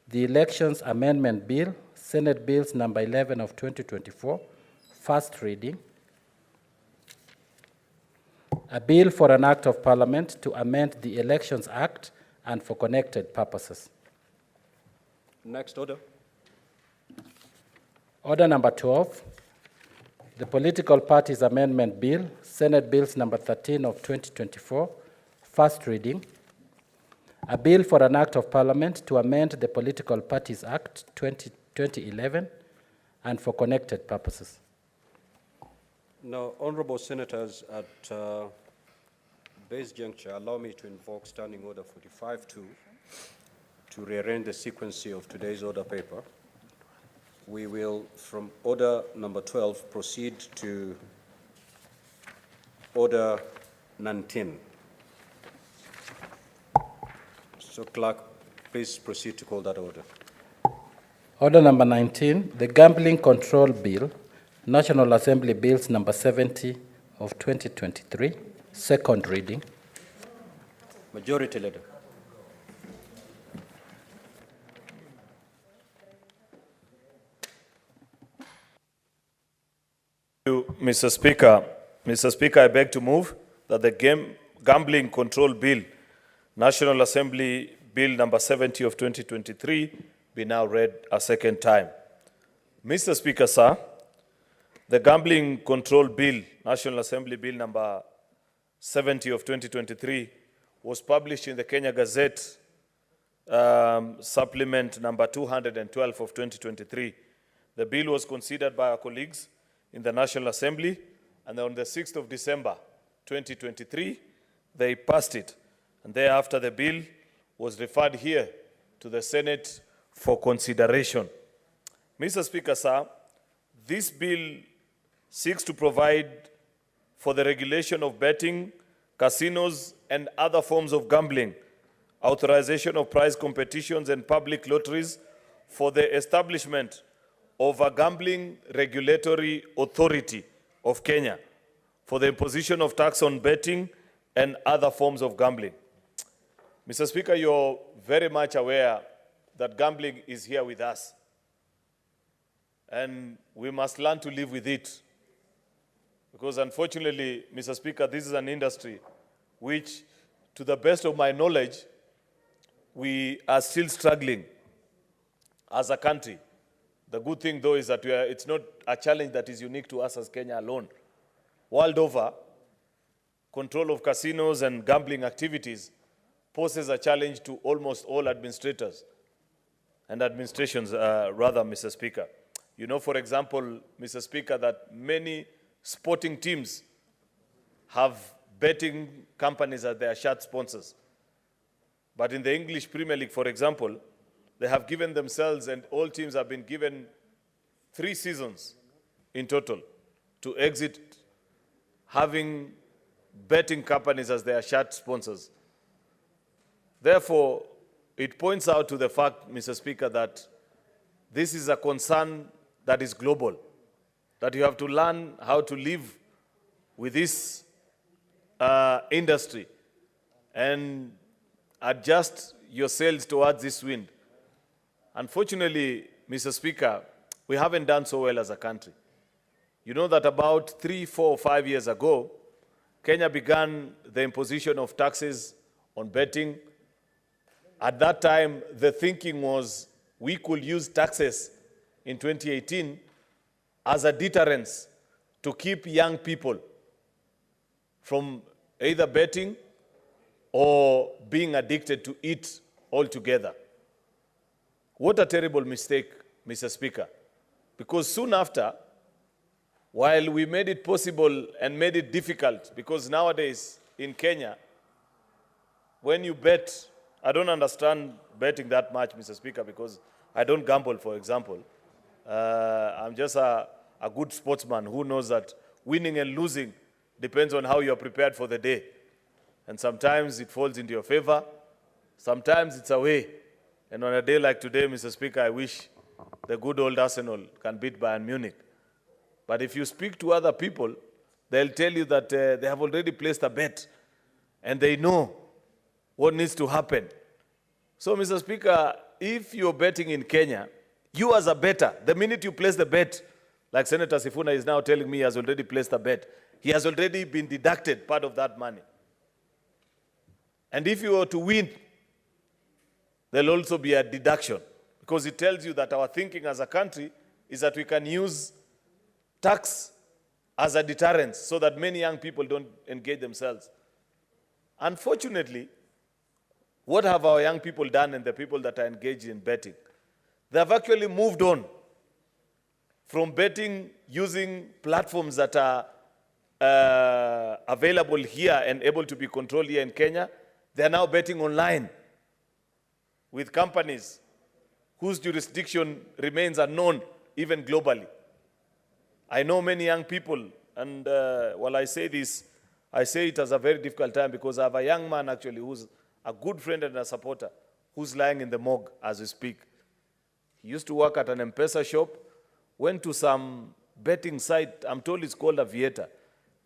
the Elections Amendment Bill, Senate Bills number 11 of 2024, first reading. A bill for an act of parliament to amend the Elections Act and for connected purposes. Next order. Order number 12, The Political Parties Amendment Bill, Senate Bills number 13 of 2024, first reading. A bill for an act of parliament to amend the Political Parties Act 2011 and for connected purposes. Now, honorable senators, at this juncture, allow me to invoke Standing Order 45-2 to rearrange the sequence of today's order paper. We will, from order number 12, proceed to order 19. So, clerk, please proceed to call that order. Order number 19, the Gambling Control Bill, National Assembly Bills number 70 of 2023, second reading. Majority Leader. Mr. Speaker. Mr. Speaker, I beg to move that the Gambling Control Bill, National Assembly Bill number 70 of 2023, be now read a second time. Mr. Speaker, sir, the Gambling Control Bill, National Assembly Bill number 70 of 2023, was published in the Kenya Gazette, supplement number 212 of 2023. The bill was considered by our colleagues in the National Assembly, and on the 6th of December 2023, they passed it. And thereafter, the bill was referred here to the Senate for consideration. Mr. Speaker, sir, this bill seeks to provide for the regulation of betting, casinos, and other forms of gambling, authorization of prize competitions and public lotteries, for the establishment of a gambling regulatory authority of Kenya, for the imposition of tax on betting and other forms of gambling. Mr. Speaker, you're very much aware that gambling is here with us, and we must learn to live with it. Because unfortunately, Mr. Speaker, this is an industry which, to the best of my knowledge, we are still struggling as a country. The good thing, though, is that it's not a challenge that is unique to us as Kenya alone. World over, control of casinos and gambling activities poses a challenge to almost all administrators and administrations, rather, Mr. Speaker. You know, for example, Mr. Speaker, that many sporting teams have betting companies as their shirt sponsors. But in the English Premier League, for example, they have given themselves, and all teams have been given 3 seasons in total to exit having betting companies as their shirt sponsors. Therefore, it points out to the fact, Mr. Speaker, that this is a concern that is global, that you have to learn how to live with this industry and adjust yourselves towards this wind. Unfortunately, Mr. Speaker, we haven't done so well as a country. You know that about 3, 4, 5 years ago, Kenya began the imposition of taxes on betting. At that time, the thinking was we could use taxes in 2018 as a deterrence to keep young people from either betting or being addicted to it altogether. What a terrible mistake, Mr. Speaker. Because soon after, while we made it possible and made it difficult, because nowadays in Kenya, when you bet, I don't understand betting that much, Mr. Speaker, because I don't gamble, for example. I'm just a good sportsman who knows that winning and losing depends on how you're prepared for the day. And sometimes it falls into your favor, sometimes it's away. And on a day like today, Mr. Speaker, I wish the good old Arsenal can beat Bayern Munich. But if you speak to other people, they'll tell you that they have already placed a bet and they know what needs to happen. So, Mr. Speaker, if you're betting in Kenya, you as a bettor, the minute you place the bet, like Senator Sifuna is now telling me he has already placed a bet, he has already been deducted part of that money. And if you were to win, there'll also be a deduction, because it tells you that our thinking as a country is that we can use tax as a deterrent so that many young people don't engage themselves. Unfortunately, what have our young people done and the people that are engaged in betting? They have actually moved on from betting using platforms that are available here and able to be controlled here in Kenya. They are now betting online with companies whose jurisdiction remains unknown even globally. I know many young people, and while I say this, I say it as a very difficult time because I have a young man actually who's a good friend and a supporter who's lying in the morgue as we speak. He used to work at an M-Pesa shop, went to some betting site, I'm told it's called Aviator.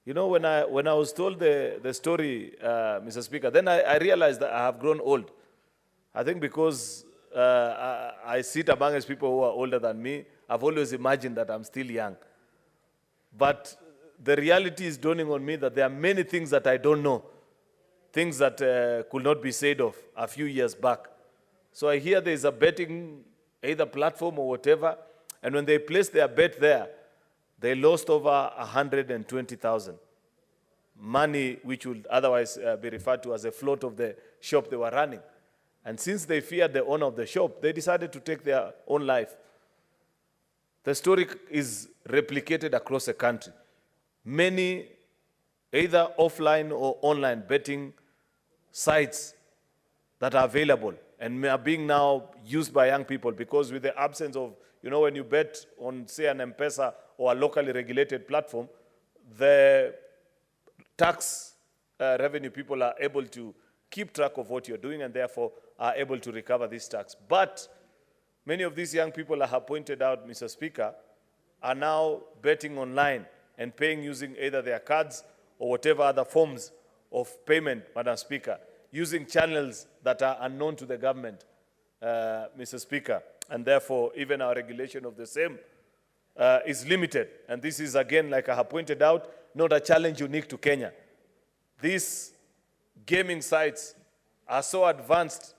You know, when I was told the story, Mr. Speaker, then I realized that I have grown old. I think because I sit amongst people who are older than me, I've always imagined that I'm still young. But the reality is dawning on me that there are many things that I don't know, things that could not be said of a few years back. So I hear there's a betting, either platform or whatever, and when they placed their bet there, they lost over 120,000. Money which would otherwise be referred to as a float of the shop they were running. And since they feared the owner of the shop, they decided to take their own life. The story is replicated across the country. Many, either offline or online betting sites that are available and are being now used by young people because with the absence of, you know, when you bet on, say, an M-Pesa or a locally regulated platform, the tax revenue people are able to keep track of what you're doing and therefore are able to recover this tax. But many of these young people, I have pointed out, Mr. Speaker, are now betting online and paying using either their cards or whatever other forms of payment, Madam Speaker, using channels that are unknown to the government, Mr. Speaker. And therefore, even our regulation of the same is limited. And this is, again, like I have pointed out, not a challenge unique to Kenya. These gaming sites are so advanced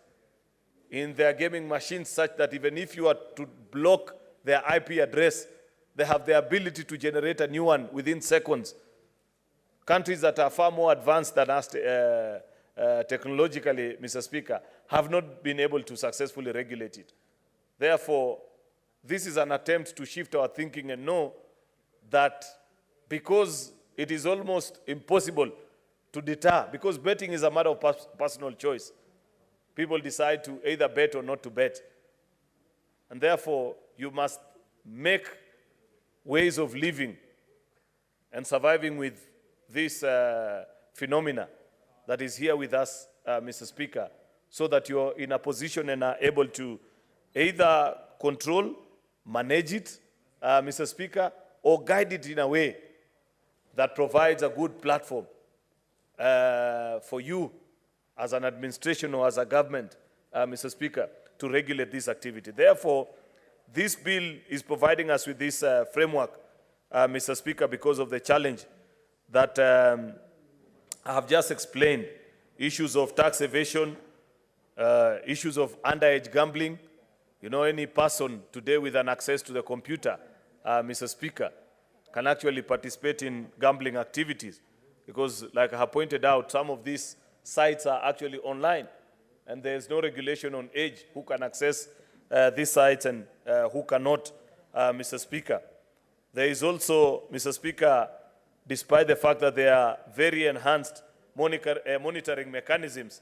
in their gaming machines such that even if you are to block their IP address, they have the ability to generate a new one within seconds. Countries that are far more advanced than us technologically, Mr. Speaker, have not been able to successfully regulate it. Therefore, this is an attempt to shift our thinking and know that because it is almost impossible to deter, because betting is a matter of personal choice. People decide to either bet or not to bet. And therefore, you must make ways of living and surviving with this phenomena that is here with us, Mr. Speaker, so that you're in a position and are able to either control, manage it, Mr. Speaker, or guide it in a way that provides a good platform for you as an administration or as a government, Mr. Speaker, to regulate this activity. Therefore, this bill is providing us with this framework, Mr. Speaker, because of the challenge that I have just explained. Issues of tax evasion, issues of underage gambling. You know, any person today with an access to the computer, Mr. Speaker, can actually participate in gambling activities. Because, like I have pointed out, some of these sites are actually online, and there is no regulation on age, who can access these sites and who cannot, Mr. Speaker. There is also, Mr. Speaker, despite the fact that there are very enhanced monitoring mechanisms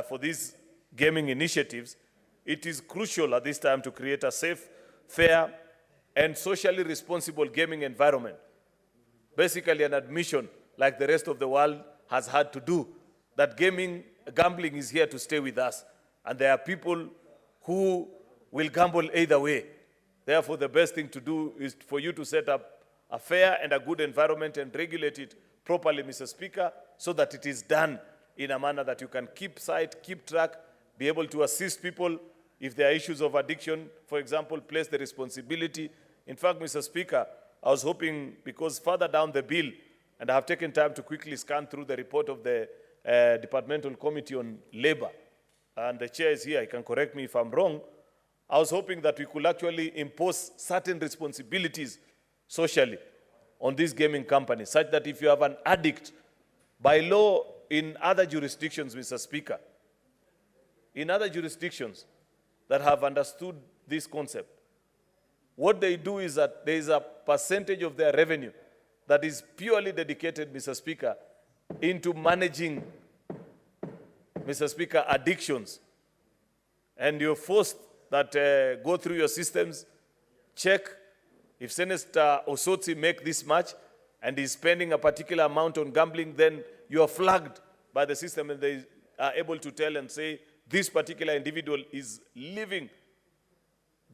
for these gaming initiatives, it is crucial at this time to create a safe, fair, and socially responsible gaming environment. Basically an admission, like the rest of the world has had to do, that gambling is here to stay with us. And there are people who will gamble either way. Therefore, the best thing to do is for you to set up a fair and a good environment and regulate it properly, Mr. Speaker, so that it is done in a manner that you can keep sight, keep track, be able to assist people if there are issues of addiction, for example, place the responsibility. In fact, Mr. Speaker, I was hoping, because further down the bill, and I have taken time to quickly scan through the report of the Departmental Committee on Labor, and the chair is here, he can correct me if I'm wrong. I was hoping that we could actually impose certain responsibilities socially on these gaming companies, such that if you have an addict, by law in other jurisdictions, Mr. Speaker, in other jurisdictions that have understood this concept, what they do is that there is a percentage of their revenue that is purely dedicated, Mr. Speaker, into managing, Mr. Speaker, addictions. And you're forced that go through your systems, check if Senator Osotsi make this much and is spending a particular amount on gambling, then you are flagged by the system and they are able to tell and say this particular individual is living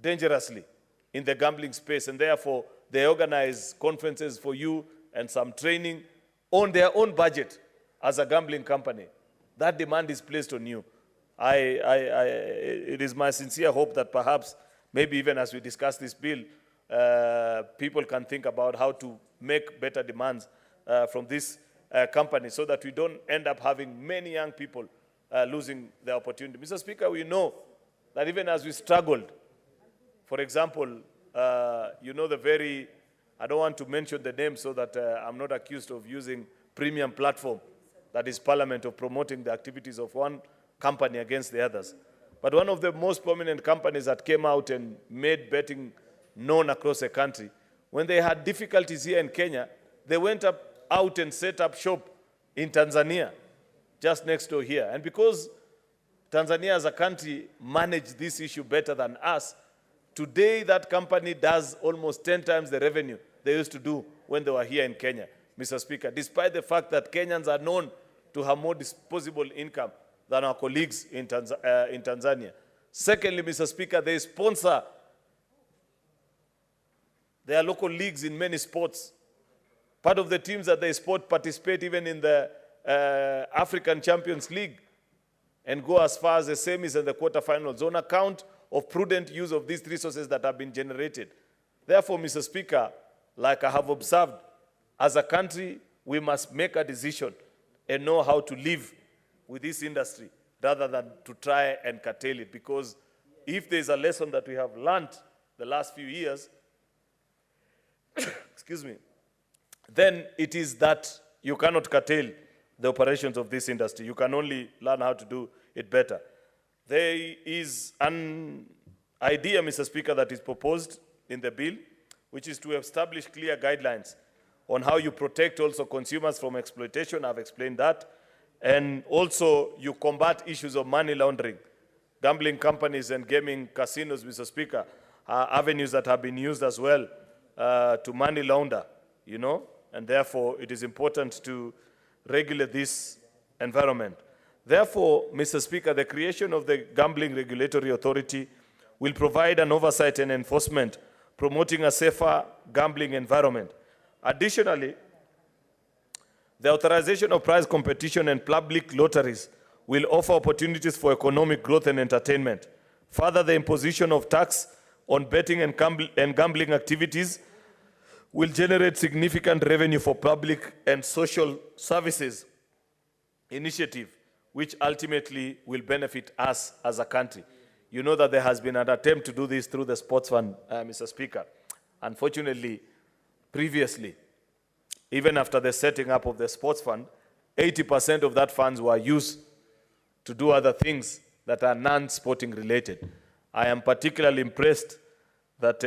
dangerously in the gambling space, and therefore they organize conferences for you and some training on their own budget as a gambling company. That demand is placed on you. It is my sincere hope that perhaps, maybe even as we discuss this bill, people can think about how to make better demands from this company so that we don't end up having many young people losing the opportunity. Mr. Speaker, we know that even as we struggled, for example, you know the very, I don't want to mention the name so that I'm not accused of using premium platform, that is Parliament, of promoting the activities of one company against the others. But one of the most prominent companies that came out and made betting known across the country, when they had difficulties here in Kenya, they went out and set up shop in Tanzania, just next door here. And because Tanzania as a country managed this issue better than us, today that company does almost 10 times the revenue they used to do when they were here in Kenya, Mr. Speaker, despite the fact that Kenyans are known to have more disposable income than our colleagues in Tanzania. Secondly, Mr. Speaker, they sponsor their local leagues in many sports. Part of the teams that they sport participate even in the African Champions League and go as far as the semis and the quarterfinals on account of prudent use of these resources that have been generated. Therefore, Mr. Speaker, like I have observed, as a country, we must make a decision and know how to live with this industry rather than to try and curtail it. Because if there's a lesson that we have learned the last few years, excuse me, then it is that you cannot curtail the operations of this industry. You can only learn how to do it better. There is an idea, Mr. Speaker, that is proposed in the bill, which is to establish clear guidelines on how you protect also consumers from exploitation. I've explained that. And also you combat issues of money laundering. Gambling companies and gaming casinos, Mr. Speaker, are avenues that have been used as well to money launder, you know, and therefore it is important to regulate this environment. Therefore, Mr. Speaker, the creation of the Gambling Regulatory Authority will provide an oversight and enforcement promoting a safer gambling environment. Additionally, the authorization of prize competition and public lotteries will offer opportunities for economic growth and entertainment. Further, the imposition of tax on betting and gambling activities will generate significant revenue for public and social services initiative, which ultimately will benefit us as a country. You know that there has been an attempt to do this through the sports fund, Mr. Speaker. Unfortunately, previously, even after the setting up of the sports fund, 80% of that funds were used to do other things that are non-sporting related. I am particularly impressed that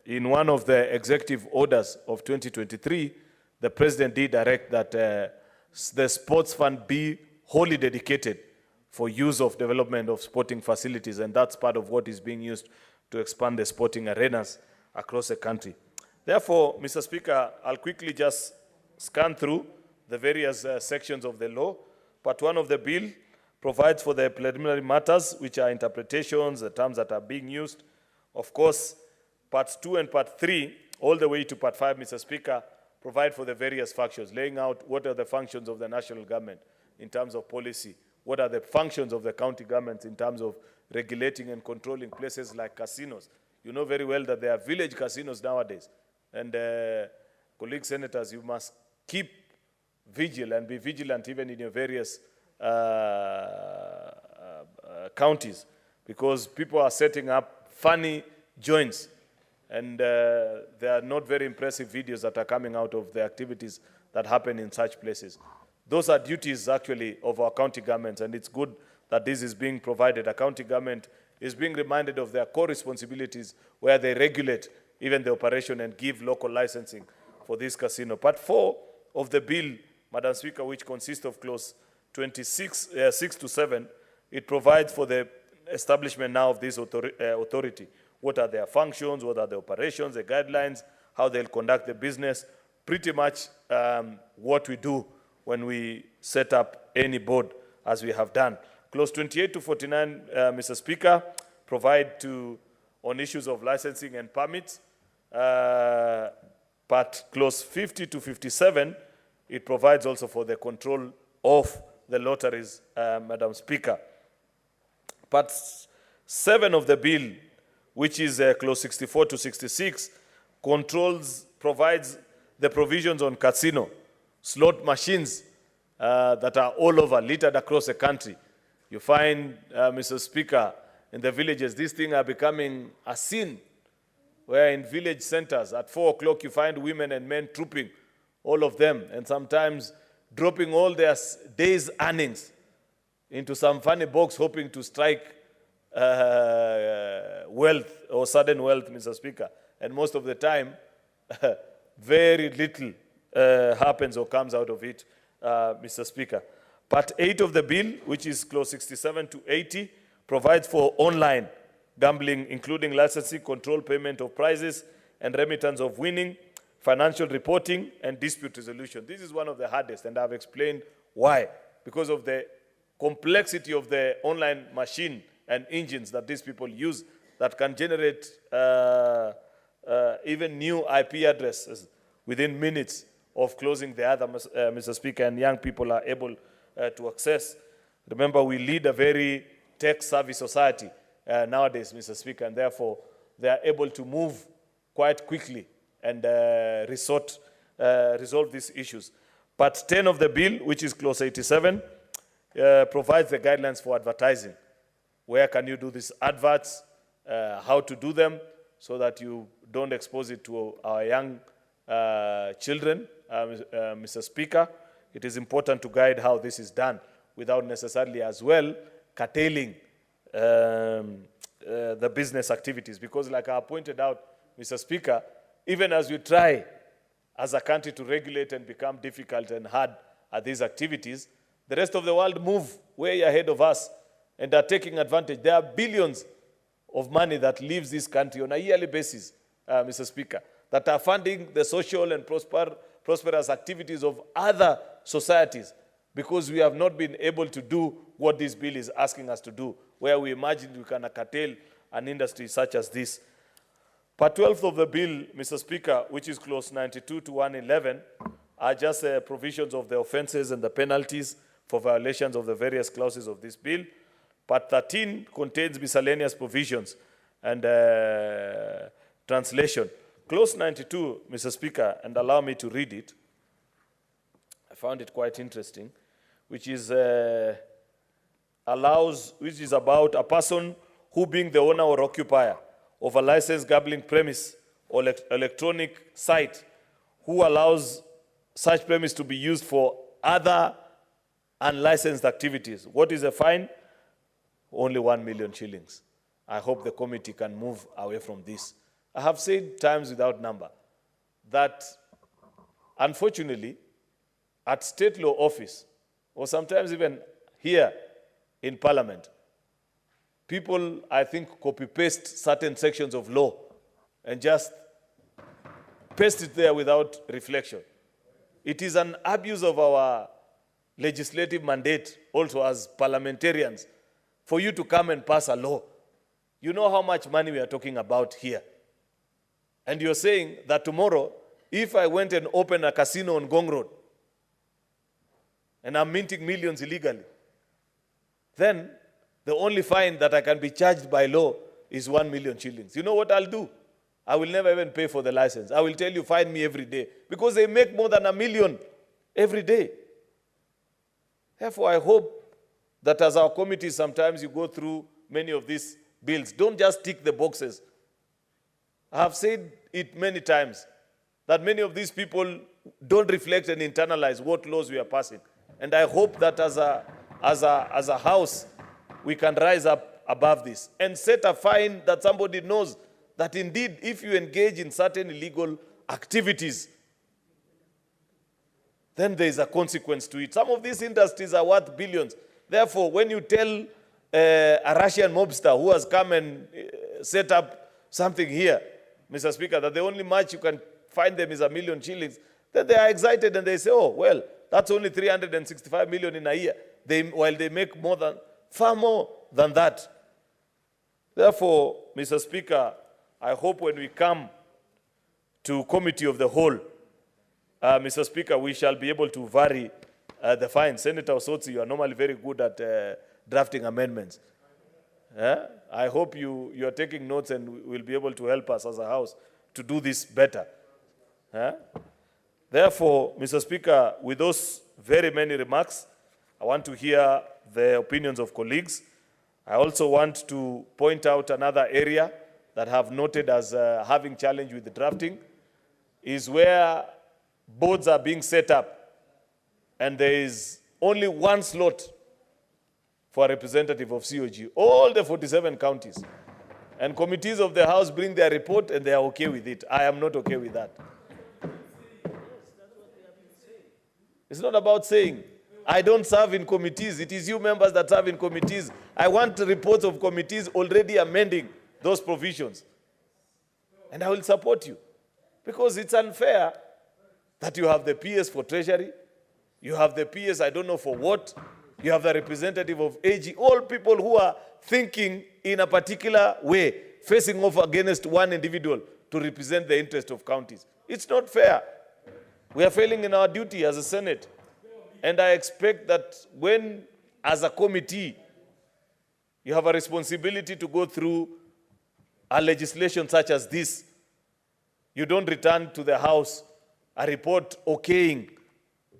in one of the executive orders of 2023, the President did direct that the sports fund be wholly dedicated for use of development of sporting facilities, and that's part of what is being used to expand the sporting arenas across the country. Therefore, Mr. Speaker, I'll quickly just scan through the various sections of the law. Part 1 of the bill provides for the preliminary matters, which are interpretations, the terms that are being used. Of course, Parts 2 and Part 3, all the way to Part 5, Mr. Speaker, provide for the various functions, laying out what are the functions of the national government in terms of policy, what are the functions of the county governments in terms of regulating and controlling places like casinos. You know very well that there are village casinos nowadays. And colleague senators, you must keep vigil and be vigilant even in your various counties, because people are setting up funny joints And there are not very impressive videos that are coming out of the activities that happen in such places. Those are duties actually of our county governments, and it's good that this is being provided. A county government is being reminded of their core responsibilities where they regulate even the operation and give local licensing for this casino. Part 4 of the bill, Madam Speaker, which consists of clause 26, 6 to 7, it provides for the establishment now of this authority. What are their functions, what are the operations, the guidelines, how they'll conduct the business, pretty much what we do when we set up any board, as we have done. Clause 28 to 49, Mr. Speaker, provide on issues of licensing and permits. But clause 50 to 57, it provides also for the control of the lotteries, Madam Speaker. Part 7 of the bill, which is clause 64 to 66, provides the provisions on casino, slot machines that are all over, littered across the country. You find, Mr. Speaker, in the villages, these things are becoming a sin, where in village centers at 4 o'clock you find women and men trooping, all of them, and sometimes dropping all their day's earnings into some funny box, hoping to strike wealth or sudden wealth, Mr. Speaker. And most of the time, very little happens or comes out of it, Mr. Speaker. Part 8 of the bill, which is clause 67 to 80, provides for online gambling, including licensing, control, payment of prizes, and remittance of winning, financial reporting, and dispute resolution. This is one of the hardest, and I've explained why. Because of the complexity of the online machine and engines that these people use that can generate even new IP addresses within minutes of closing the other, Mr. Speaker, and young people are able to access. Remember, we lead a very tech-savvy society nowadays, Mr. Speaker, and therefore they are able to move quite quickly and resolve these issues. Part 10 of the bill, which is clause 87, provides the guidelines for advertising. Where can you do these adverts, how to do them, so that you don't expose it to our young children, Mr. Speaker. It is important to guide how this is done without necessarily as well curtailing the business activities. Because like I pointed out, Mr. Speaker, even as we try as a country to regulate and become difficult and hard at these activities, the rest of the world move way ahead of us and are taking advantage. There are billions of money that leaves this country on a yearly basis, Mr. Speaker, that are funding the social and prosperous activities of other societies, because we have not been able to do what this bill is asking us to do, where we imagine we can curtail an industry such as this. Part 12 of the bill, Mr. Speaker, which is clause 92 to 111, are just provisions of the offenses and the penalties for violations of the various clauses of this bill. Part 13 contains miscellaneous provisions and translation. Clause 92, Mr. Speaker, and allow me to read it. I found it quite interesting, which is about a person who, being the owner or occupier of a licensed gambling premise or electronic site, who allows such premise to be used for other unlicensed activities. What is the fine? Only 1 million shillings. I hope the committee can move away from this. I have said times without number that, unfortunately, at state law office, or sometimes even here in Parliament, people, I think, copy-paste certain sections of law and just paste it there without reflection. It is an abuse of our legislative mandate also as parliamentarians for you to come and pass a law. You know how much money we are talking about here. And you're saying that tomorrow, if I went and opened a casino on Gong Road, and I'm minting millions illegally, then the only fine that I can be charged by law is 1 million shillings. You know what I'll do? I will never even pay for the license. I will tell you, fine me every day, because they make more than 1 million every day. Therefore, I hope that as our committee, sometimes you go through many of these bills, don't just tick the boxes. I have said it many times that many of these people don't reflect and internalize what laws we are passing. And I hope that as a house, we can rise up above this and set a fine that somebody knows that indeed, if you engage in certain illegal activities, then there is a consequence to it. Some of these industries are worth billions. Therefore, when you tell a Russian mobster who has come and set up something here, Mr. Speaker, that the only match you can find them is $1 million shillings, then they are excited and they say, oh, well, that's only 365 million in a year, while they make far more than that. Therefore, Mr. Speaker, I hope when we come to Committee of the Whole, Mr. Speaker, we shall be able to vary the fine. Senator Osotsi, you are normally very good at drafting amendments. I hope you are taking notes and will be able to help us as a House to do this better. Therefore, Mr. Speaker, with those very many remarks, I want to hear the opinions of colleagues. I also want to point out another area that I have noted as having challenge with the drafting, is where boards are being set up and there is only one slot for a representative of COG, all the 47 counties. And committees of the House bring their report and they are okay with it. I am not okay with that. It's not about saying, I don't serve in committees. It is you members that serve in committees. I want reports of committees already amending those provisions. And I will support you. Because it's unfair that you have the PS for Treasury, you have the PS I don't know for what, you have the representative of AG, all people who are thinking in a particular way, facing off against one individual to represent the interest of counties. It's not fair. We are failing in our duty as a Senate. And I expect that when, as a committee, you have a responsibility to go through a legislation such as this, you don't return to the House a report okaying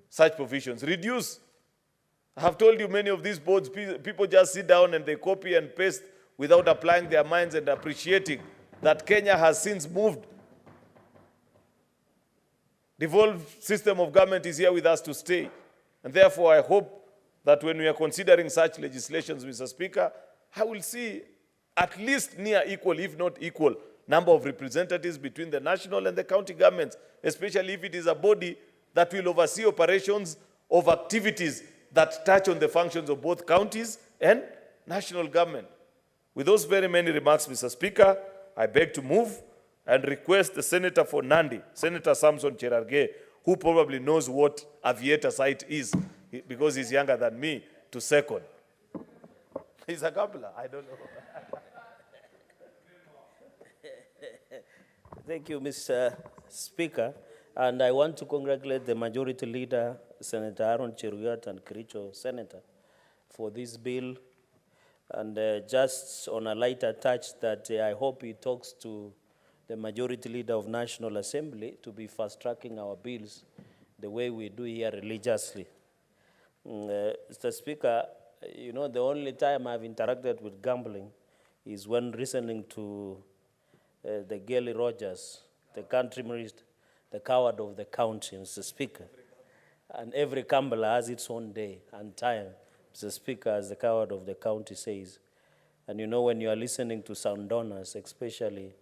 such provisions. Reduce. I have told you many of these boards, people just sit down and they copy and paste without applying their minds and appreciating that Kenya has since moved. Devolved system of government is here with us to stay. And therefore, I hope that when we are considering such legislations, Mr. Speaker, I will see at least near equal, if not equal, number of representatives between the national and the county governments, especially if it is a body that will oversee operations of activities that touch on the functions of both counties and national government. With those very many remarks, Mr. Speaker, I beg to move and request the Senator for Nandi, Senator Samson Cherargei, who probably knows what aviator site is because he's younger than me, to second. He's a gambler, I don't know. Thank you, Mr. Speaker. And I want to congratulate the Majority Leader, Senator Aaron Cheruiyot and Kericho Senator, for this bill. And just on a lighter touch, that I hope he talks to the Majority Leader of National Assembly to be fast-tracking our bills the way we do here religiously. Mr. Speaker, you know, the only time I've interacted with gambling is when listening to the Gayle Rogers, the country priest, the coward of the county, Mr. Speaker. And every gambler has its own day and time, Mr. Speaker, as the coward of the county says. And you know, when you are listening to sound donors, especially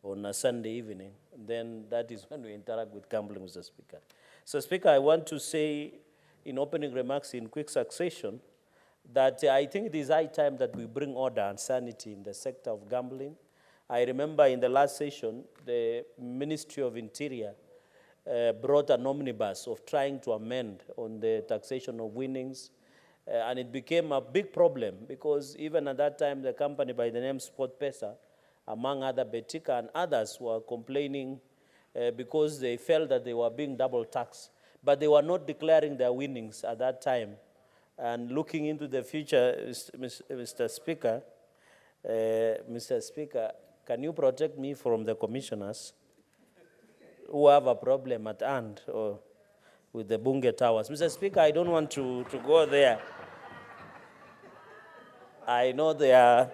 on a Sunday evening, then that is when we interact with gambling, Mr. Speaker. So, Speaker, I want to say in opening remarks in quick succession that I think it is high time that we bring order and sanity in the sector of gambling. I remember in the last session, the Ministry of Interior brought an omnibus of trying to amend on the taxation of winnings, and it became a big problem because even at that time, the company by the name SportPesa, among other Betika and others, were complaining because they felt that they were being double taxed, but they were not declaring their winnings at that time. And looking into the future, Mr. Speaker, can you protect me from the commissioners who have a problem at hand or with the Bunge Towers? Mr. Speaker, I don't want to go there. I know they are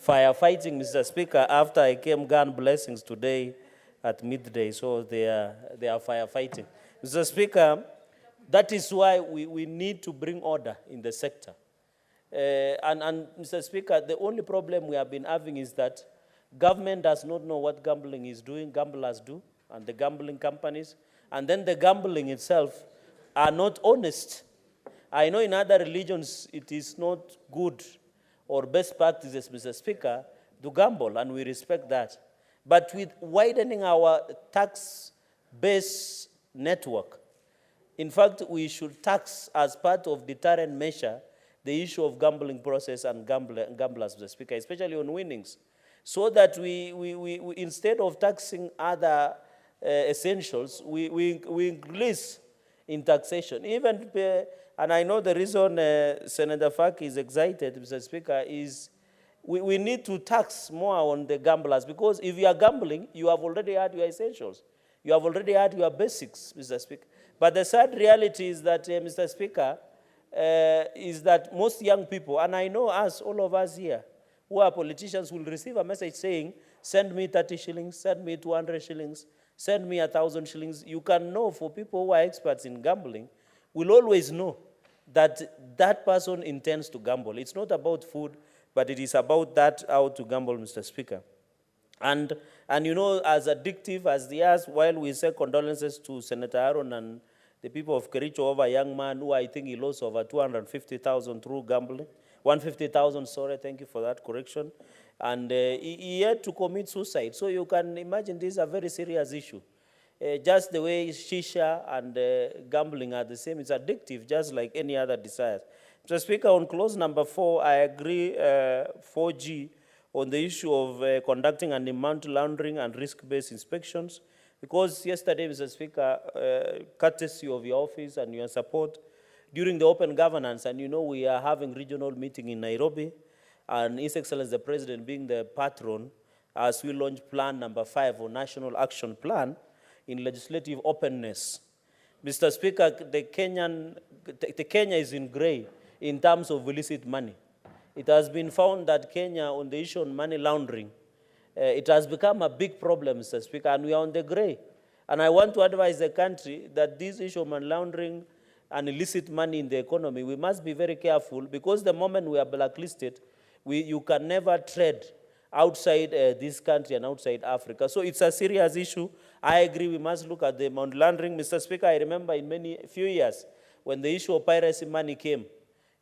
firefighting, Mr. Speaker, after I came gun blessings today at midday, so they are firefighting. Mr. Speaker, that is why we need to bring order in the sector. And Mr. Speaker, the only problem we have been having is that government does not know what gambling is doing, gamblers do, and the gambling companies, and then the gambling itself are not honest. I know in other religions it is not good or best practices, Mr. Speaker, to gamble, and we respect that. But with widening our tax base network, in fact, we should tax as part of deterrent measure the issue of gambling process and gamblers, Mr. Speaker, especially on winnings, so that we instead of taxing other essentials, we increase in taxation. Even, and I know the reason Senator Faki is excited, Mr. Speaker, is we need to tax more on the gamblers, because if you are gambling, you have already had your essentials. You have already had your basics, Mr. Speaker. But the sad reality is that, Mr. Speaker, is that most young people, and I know us, all of us here, who are politicians, will receive a message saying, send me 30 shillings, send me 200 shillings, send me 1,000 shillings. You can know, for people who are experts in gambling, will always know that that person intends to gamble. It's not about food, but it is about that how to gamble, Mr. Speaker. And you know, as addictive as they are, while we say condolences to Senator Aaron and the people of Kericho over a young man who I think he lost over 250,000 through gambling, 150,000, sorry, thank you for that correction. And he had to commit suicide. So you can imagine this is a very serious issue. Just the way shisha and gambling are the same, it's addictive, just like any other desires. Mr. Speaker, on clause number 4, I agree 4G on the issue of conducting anti-money laundering and risk-based inspections, because yesterday, Mr. Speaker, courtesy of your office and your support, during the open governance, and you know we are having regional meeting in Nairobi, and His Excellency the President being the patron, as we launch plan number 5 on National Action Plan in legislative openness. Mr. Speaker, the Kenya is in gray in terms of illicit money. It has been found that Kenya, on the issue of money laundering, it has become a big problem, Mr. Speaker, and we are on the gray. And I want to advise the country that this issue of money laundering and illicit money in the economy, we must be very careful, because the moment we are blacklisted, you can never trade outside this country and outside Africa. So it's a serious issue. I agree we must look at the money laundering. Mr. Speaker, I remember in few years, when the issue of piracy money came,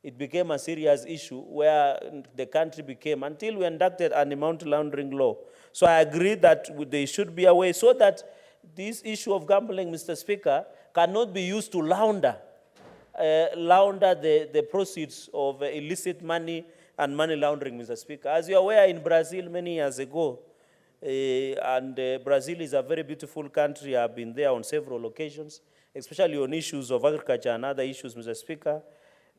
it became a serious issue where the country became, until we enacted an anti-money laundering law. So I agree that there should be a way so that this issue of gambling, Mr. Speaker, cannot be used to launder the proceeds of illicit money and money laundering, Mr. Speaker. As you're aware, in Brazil many years ago, and Brazil is a very beautiful country. I've been there on several occasions, especially on issues of agriculture and other issues, Mr. Speaker.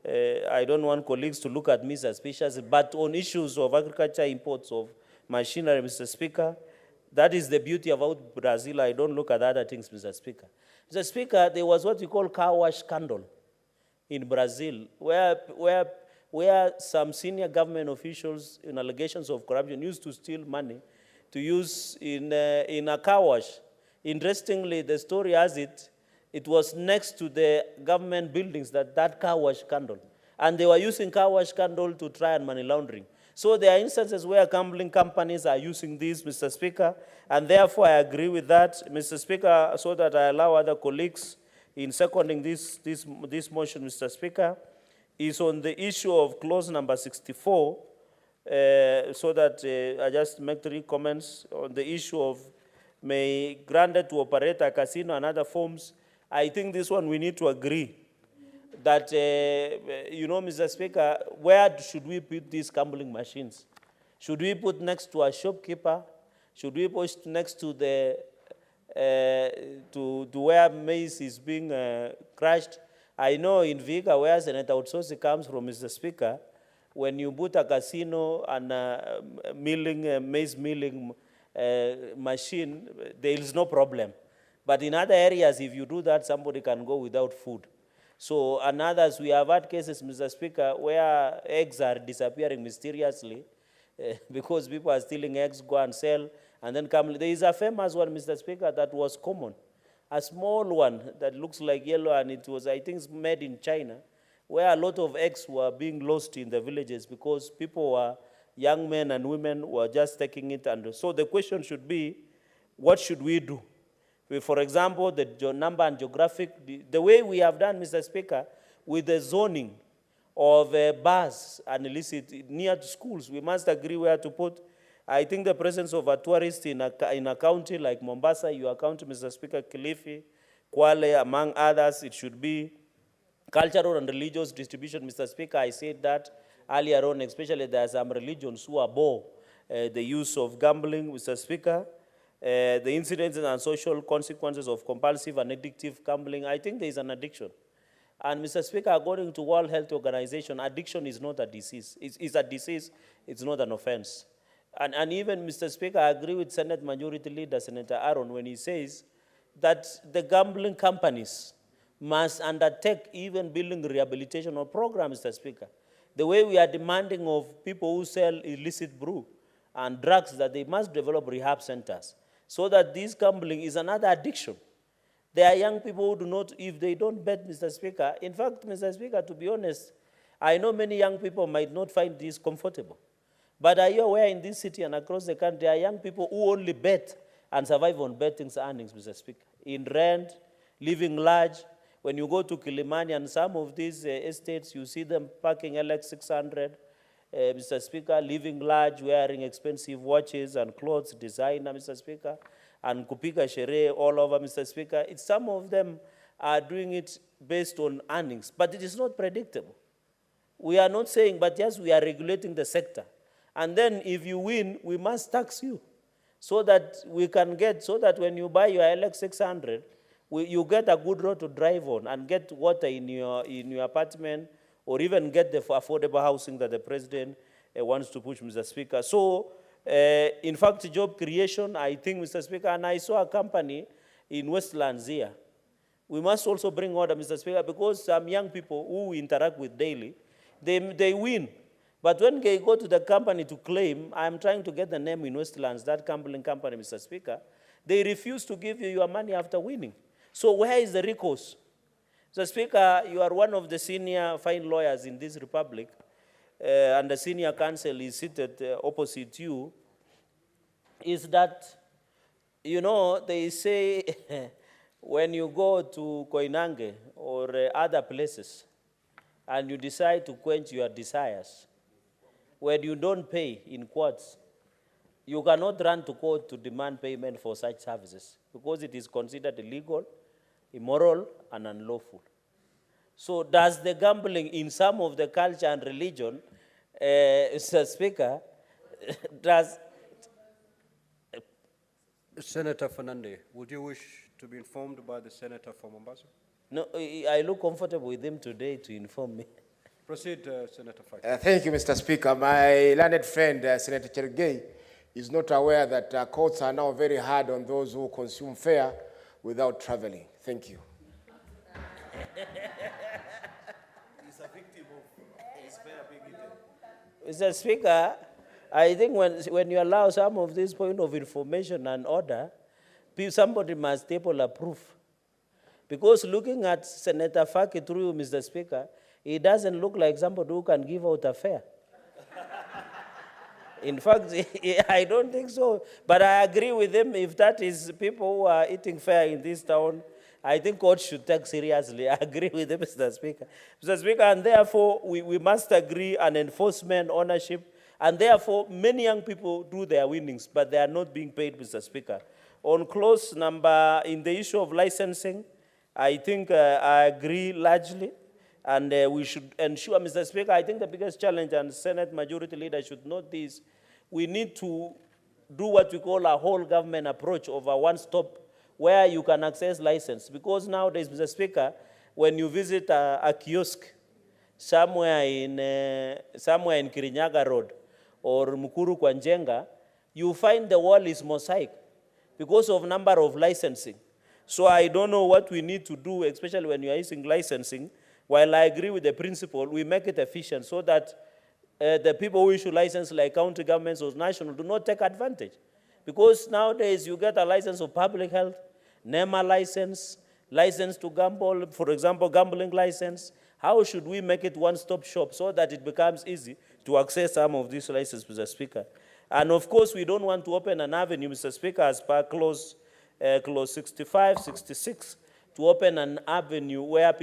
I don't want colleagues to look at me suspiciously, but on issues of agriculture, imports of machinery, Mr. Speaker, that is the beauty about Brazil. I don't look at other things, Mr. Speaker. Mr. Speaker, there was what we call car wash scandal in Brazil, where some senior government officials, in allegations of corruption, used to steal money to use in a car wash. Interestingly, the story has it, it was next to the government buildings that car wash scandal. And they were using car wash scandal to try and money laundering. So there are instances where gambling companies are using this, Mr. Speaker, and therefore I agree with that, Mr. Speaker, so that I allow other colleagues in seconding this motion, Mr. Speaker, is on the issue of clause number 64, so that I just make 3 comments on the issue of may granted to operate a casino and other forms. I think this one we need to agree that, you know, Mr. Speaker, where should we put these gambling machines? Should we put next to a shopkeeper? Should we put next to the, to where maize is being crushed? I know in Viga, where Senator Outsourcing comes from, Mr. Speaker, when you put a casino and a maize milling machine, there is no problem. But in other areas, if you do that, somebody can go without food. So, and others, we have had cases, Mr. Speaker, where eggs are disappearing mysteriously. because people are stealing eggs, go and sell, and then come. There is a famous one, Mr. Speaker, that was common. A small one that looks like yellow, and it was, I think, it's made in China, where a lot of eggs were being lost in the villages because people were, young men and women were just taking it. And so the question should be, what should we do? For example, the number and geographic, the way we have done, Mr. Speaker, with the zoning of bars and illicit near to schools, we must agree where to put. I think the presence of a tourist in a county like Mombasa, your county, Mr. Speaker, Kilifi, Kwale, among others, it should be cultural and religious distribution. Mr. Speaker, I said that earlier on, especially there are some religions who abhor the use of gambling, Mr. Speaker. The incidents and social consequences of compulsive and addictive gambling, I think there is an addiction. And Mr. Speaker, according to World Health Organization, addiction is not a disease. It's a disease, it's not an offense. And even, Mr. Speaker, I agree with Senate Majority Leader, Senator Aaron, when he says that the gambling companies must undertake even building rehabilitation or programs, Mr. Speaker. The way we are demanding of people who sell illicit brew and drugs, that they must develop rehab centers, so that this gambling is another addiction. There are young people who do not, if they don't bet, Mr. Speaker. In fact, Mr. Speaker, to be honest, I know many young people might not find this comfortable. But are you aware in this city and across the country, there are young people who only bet and survive on betting's earnings, Mr. Speaker, in rent, living large. When you go to Kilimani and some of these estates, you see them parking LX600, Mr. Speaker, living large, wearing expensive watches and clothes, designer, Mr. Speaker, and kupika sherehe all over, Mr. Speaker. Some of them are doing it based on earnings, but it is not predictable. We are not saying, but yes, we are regulating the sector. And then if you win, we must tax you so that we can get, so that when you buy your LX600, you get a good road to drive on and get water in your apartment, or even get the affordable housing that the president wants to push, Mr. Speaker. So, in fact, job creation, I think, Mr. Speaker, and I saw a company in Westlands here. We must also bring order, Mr. Speaker, because some young people who we interact with daily, they win. But when they go to the company to claim, I'm trying to get the name in Westlands, that gambling company, Mr. Speaker, they refuse to give you your money after winning. So where is the recourse? Mr. Speaker, you are one of the senior fine lawyers in this republic, and the senior counsel is seated opposite you, is that, you know, they say when you go to Koinange or other places and you decide to quench your desires, when you don't pay in courts, you cannot run to court to demand payment for such services because it is considered illegal, immoral, and unlawful. So does the gambling in some of the culture and religion, Mr. Speaker, does... Senator Fernande, would you wish to be informed by the Senator from Mombasa? No, I look comfortable with him today to inform me. Proceed, Senator Faki. Thank you, Mr. Speaker. My learned friend, Senator Chergey, is not aware that courts are now very hard on those who consume fare without traveling. Thank you. He's a victim of his fare being eaten. Mr. Speaker, I think when you allow some of this point of information and order, somebody must staple a proof. Because looking at Senator Faki through you, Mr. Speaker, he doesn't look like somebody who can give out a fare. In fact, I don't think so. But I agree with him. If that is people who are eating fare in this town, I think court should take seriously. I agree with him, Mr. Speaker. Mr. Speaker, and therefore, we must agree on enforcement, ownership, and therefore, many young people do their winnings, but they are not being paid, Mr. Speaker. On clause number, in the issue of licensing, I think I agree largely. And we should ensure, Mr. Speaker, I think the biggest challenge, and Senate Majority Leader should note this, we need to do what we call a whole government approach of a one-stop where you can access license. Because nowadays, Mr. Speaker, when you visit a kiosk somewhere in Kirinyaga Road or Mukuru Kwanjenga, you find the wall is mosaic because of number of licensing. So I don't know what we need to do, especially when you are using licensing. While I agree with the principle, we make it efficient so that the people who issue license like county governments or national do not take advantage. Because nowadays you get a license of public health, NEMA license, license to gamble, for example, gambling license. How should we make it one-stop shop so that it becomes easy to access some of these licenses, Mr. Speaker? And of course, we don't want to open an avenue, Mr. Speaker, as per clause 65, 66, to open an avenue where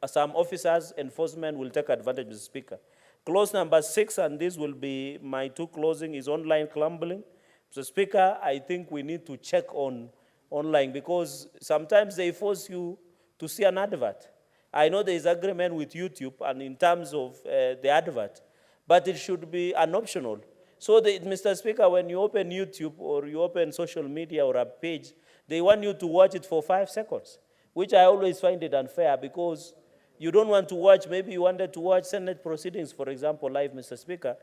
some officers, enforcement will take advantage, Mr. Speaker. Clause number 6, and this will be my two closing, is online gambling. Mr. Speaker, I think we need to check on online because sometimes they force you to see an advert. I know there is agreement with YouTube and in terms of the advert, but it should be an optional. So, Mr. Speaker, when you open YouTube or you open social media or a page, they want you to watch it for 5 seconds, which I always find it unfair because you don't want to watch, maybe you wanted to watch Senate proceedings, for example, live, Mr. Speaker,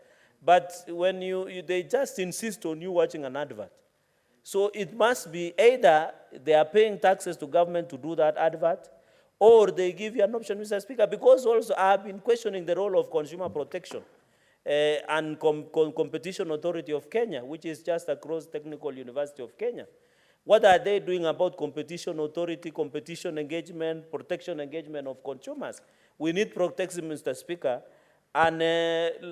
but when they just insist on you watching an advert. So it must be either they are paying taxes to government to do that advert, or they give you an option, Mr. Speaker, because also I have been questioning the role of Consumer Protection and Competition Authority of Kenya, which is just across Technical University of Kenya. What are they doing about competition authority, competition engagement, protection engagement of consumers? We need protection, Mr. Speaker. And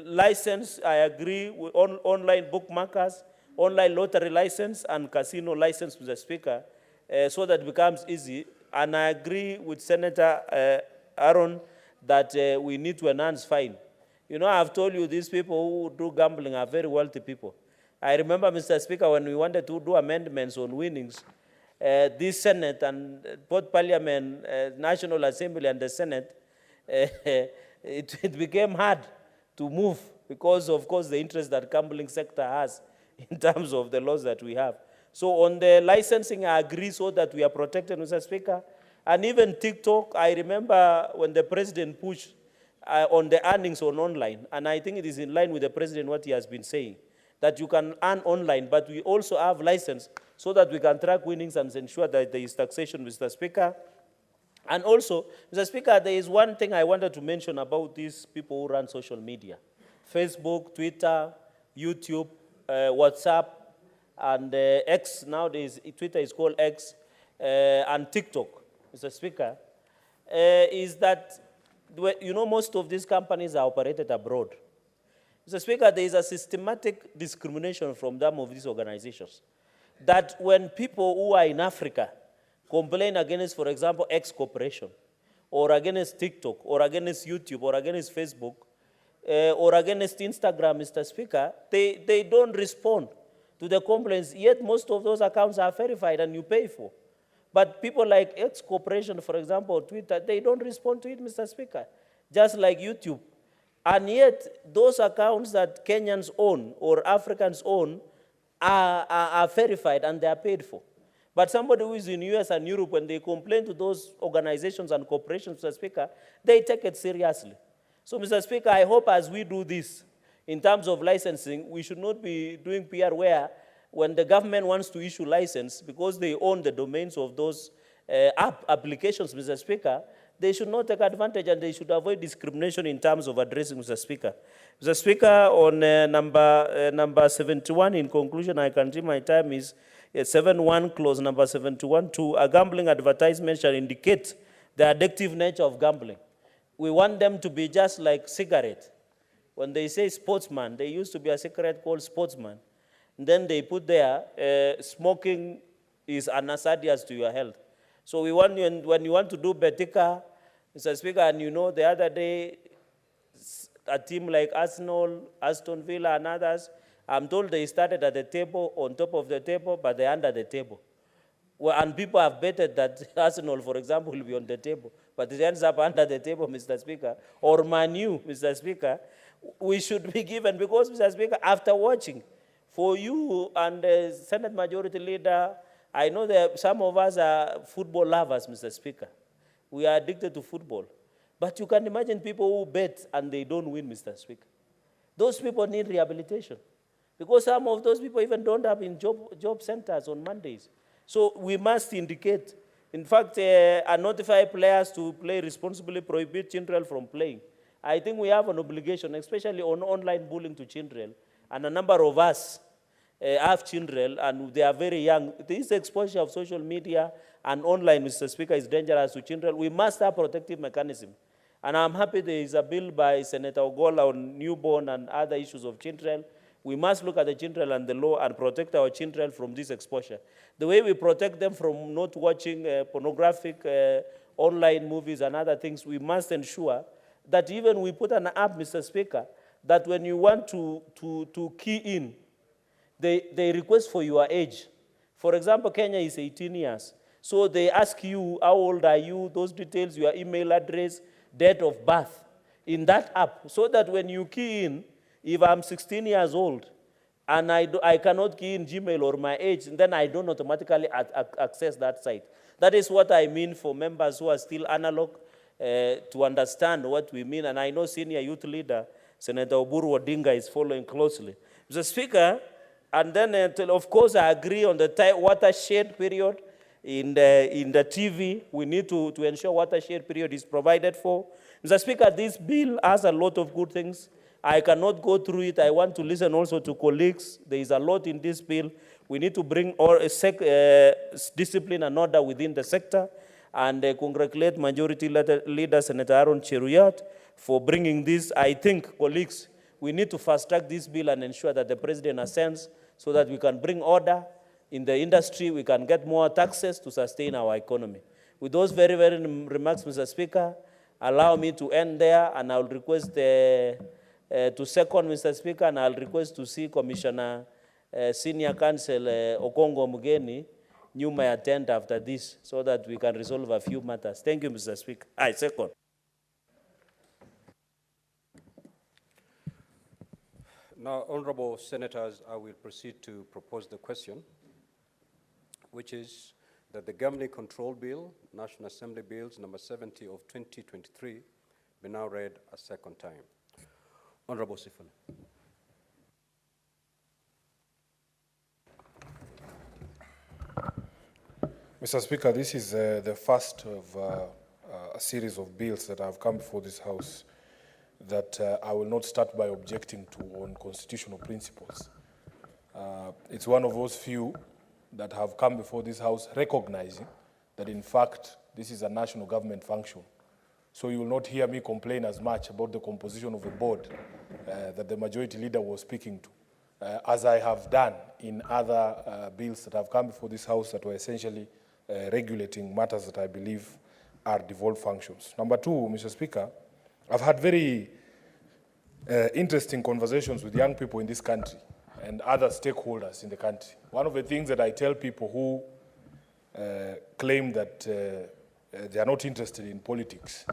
license, I agree, with online bookmakers, online lottery license, and casino license, Mr. Speaker, so that it becomes easy. And I agree with Senator Aaron that we need to enhance fine. You know, I've told you these people who do gambling are very wealthy people. I remember, Mr. Speaker, when we wanted to do amendments on winnings, this Senate and both Parliament, National Assembly and the Senate, it became hard to move because, of course, the interest that gambling sector has in terms of the laws that we have. So on the licensing, I agree so that we are protected, Mr. Speaker. And even TikTok, I remember when the president pushed on the earnings on online, and I think it is in line with the president what he has been saying, that you can earn online, but we also have license so that we can track winnings and ensure that there is taxation, Mr. Speaker. And also, Mr. Speaker, there is one thing I wanted to mention about these people who run social media. Facebook, Twitter, YouTube, WhatsApp, and X, nowadays Twitter is called X, and TikTok, Mr. Speaker, is that, you know, most of these companies are operated abroad. Mr. Speaker, there is a systematic discrimination from some of these organizations that when people who are in Africa complain against, for example, X Corporation, or against TikTok, or against YouTube, or against Facebook, or against Instagram, Mr. Speaker, they don't respond to the complaints, yet most of those accounts are verified and you pay for. But people like X Corporation, for example, Twitter, they don't respond to it, Mr. Speaker, just like YouTube. And yet, those accounts that Kenyans own or Africans own are verified and they are paid for. But somebody who is in US and Europe, when they complain to those organizations and corporations, Mr. Speaker, they take it seriously. So, Mr. Speaker, I hope as we do this, in terms of licensing, we should not be doing PR where when the government wants to issue license, because they own the domains of those applications, Mr. Speaker, they should not take advantage and they should avoid discrimination in terms of addressing, Mr. Speaker. Mr. Speaker, on number 71, in conclusion, I can see my time is 71, clause number 71, to a gambling advertisement shall indicate the addictive nature of gambling. We want them to be just like cigarette. When they say sportsman, there used to be a cigarette called sportsman. And then they put there, smoking is hazardous to your health. So we want you, when you want to do Betika, Mr. Speaker, and you know the other day, a team like Arsenal, Aston Villa, and others, I'm told they started at the table, on top of the table, but they're under the table. Well, and people have betted that Arsenal, for example, will be on the table, but it ends up under the table, Mr. Speaker, or Man U, Mr. Speaker. We should be given, because, Mr. Speaker, after watching, for you and the Senate Majority Leader, I know that some of us are football lovers, Mr. Speaker. We are addicted to football. But you can imagine people who bet and they don't win, Mr. Speaker. Those people need rehabilitation. Because some of those people even don't have in job centers on Mondays. So we must indicate, in fact, notify players to play responsibly, prohibit children from playing. I think we have an obligation, especially on online bullying to children, and a number of us have children, and they are very young. This exposure of social media and online, Mr. Speaker, is dangerous to children. We must have protective mechanism. And I'm happy there is a bill by Senator Ogola on newborn and other issues of children. We must look at the children and the law and protect our children from this exposure. The way we protect them from not watching pornographic online movies and other things, we must ensure that even we put an app, Mr. Speaker, that when you want to key in, they request for your age. For example, Kenya is 18 years. So they ask you, how old are you, those details, your email address, date of birth, in that app, so that when you key in, if I'm 16 years old, and I cannot key in Gmail or my age, then I don't automatically access that site. That is what I mean for members who are still analog, to understand what we mean. And I know senior youth leader, Senator Oburu Odinga, is following closely. Mr. Speaker, and then, of course, I agree on the watershed period. In the TV, we need to ensure watershed period is provided for. Mr. Speaker, this bill has a lot of good things. I cannot go through it. I want to listen also to colleagues. There is a lot in this bill. We need to bring discipline and order within the sector. And congratulate Majority Leader Senator Aaron Cheruyat for bringing this. I think, colleagues, we need to fast-track this bill and ensure that the President assents so that we can bring order in the industry, we can get more taxes to sustain our economy. With those very, very remarks, Mr. Speaker, allow me to end there, and I'll request to second, Mr. Speaker, and I'll request to see Commissioner Senior Counsel Okongo Mugeni, you may attend after this, so that we can resolve a few matters. Thank you, Mr. Speaker. I second. Now, honorable senators, I will proceed to propose the question, which is that the Gambling Control Bill, National Assembly Bills number 70 of 2023, be now read a second time. Honorable Sifuna. Mr. Speaker, this is the first of a series of bills that have come before this House that I will not start by objecting to on constitutional principles. It's one of those few that have come before this House recognizing that, in fact, this is a national government function. So you will not hear me complain as much about the composition of the board that the Majority Leader was speaking to, as I have done in other bills that have come before this House that were essentially regulating matters that I believe are devolved functions. Number two, Mr. Speaker, I've had very interesting conversations with young people in this country and other stakeholders in the country. One of the things that I tell people who claim that they are not interested in politics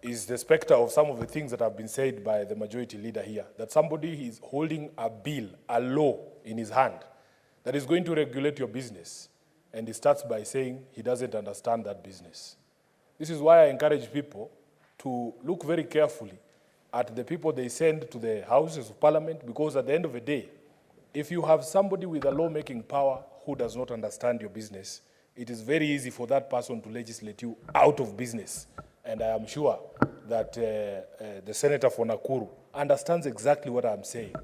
is the specter of some of the things that have been said by the Majority Leader here, that somebody is holding a bill, a law in his hand that is going to regulate your business, and he starts by saying he doesn't understand that business. This is why I encourage people to look very carefully at the people they send to the Houses of Parliament, because at the end of the day, if you have somebody with a lawmaking power who does not understand your business, it is very easy for that person to legislate you out of business. And I am sure that the Senator for Nakuru understands exactly what I'm saying.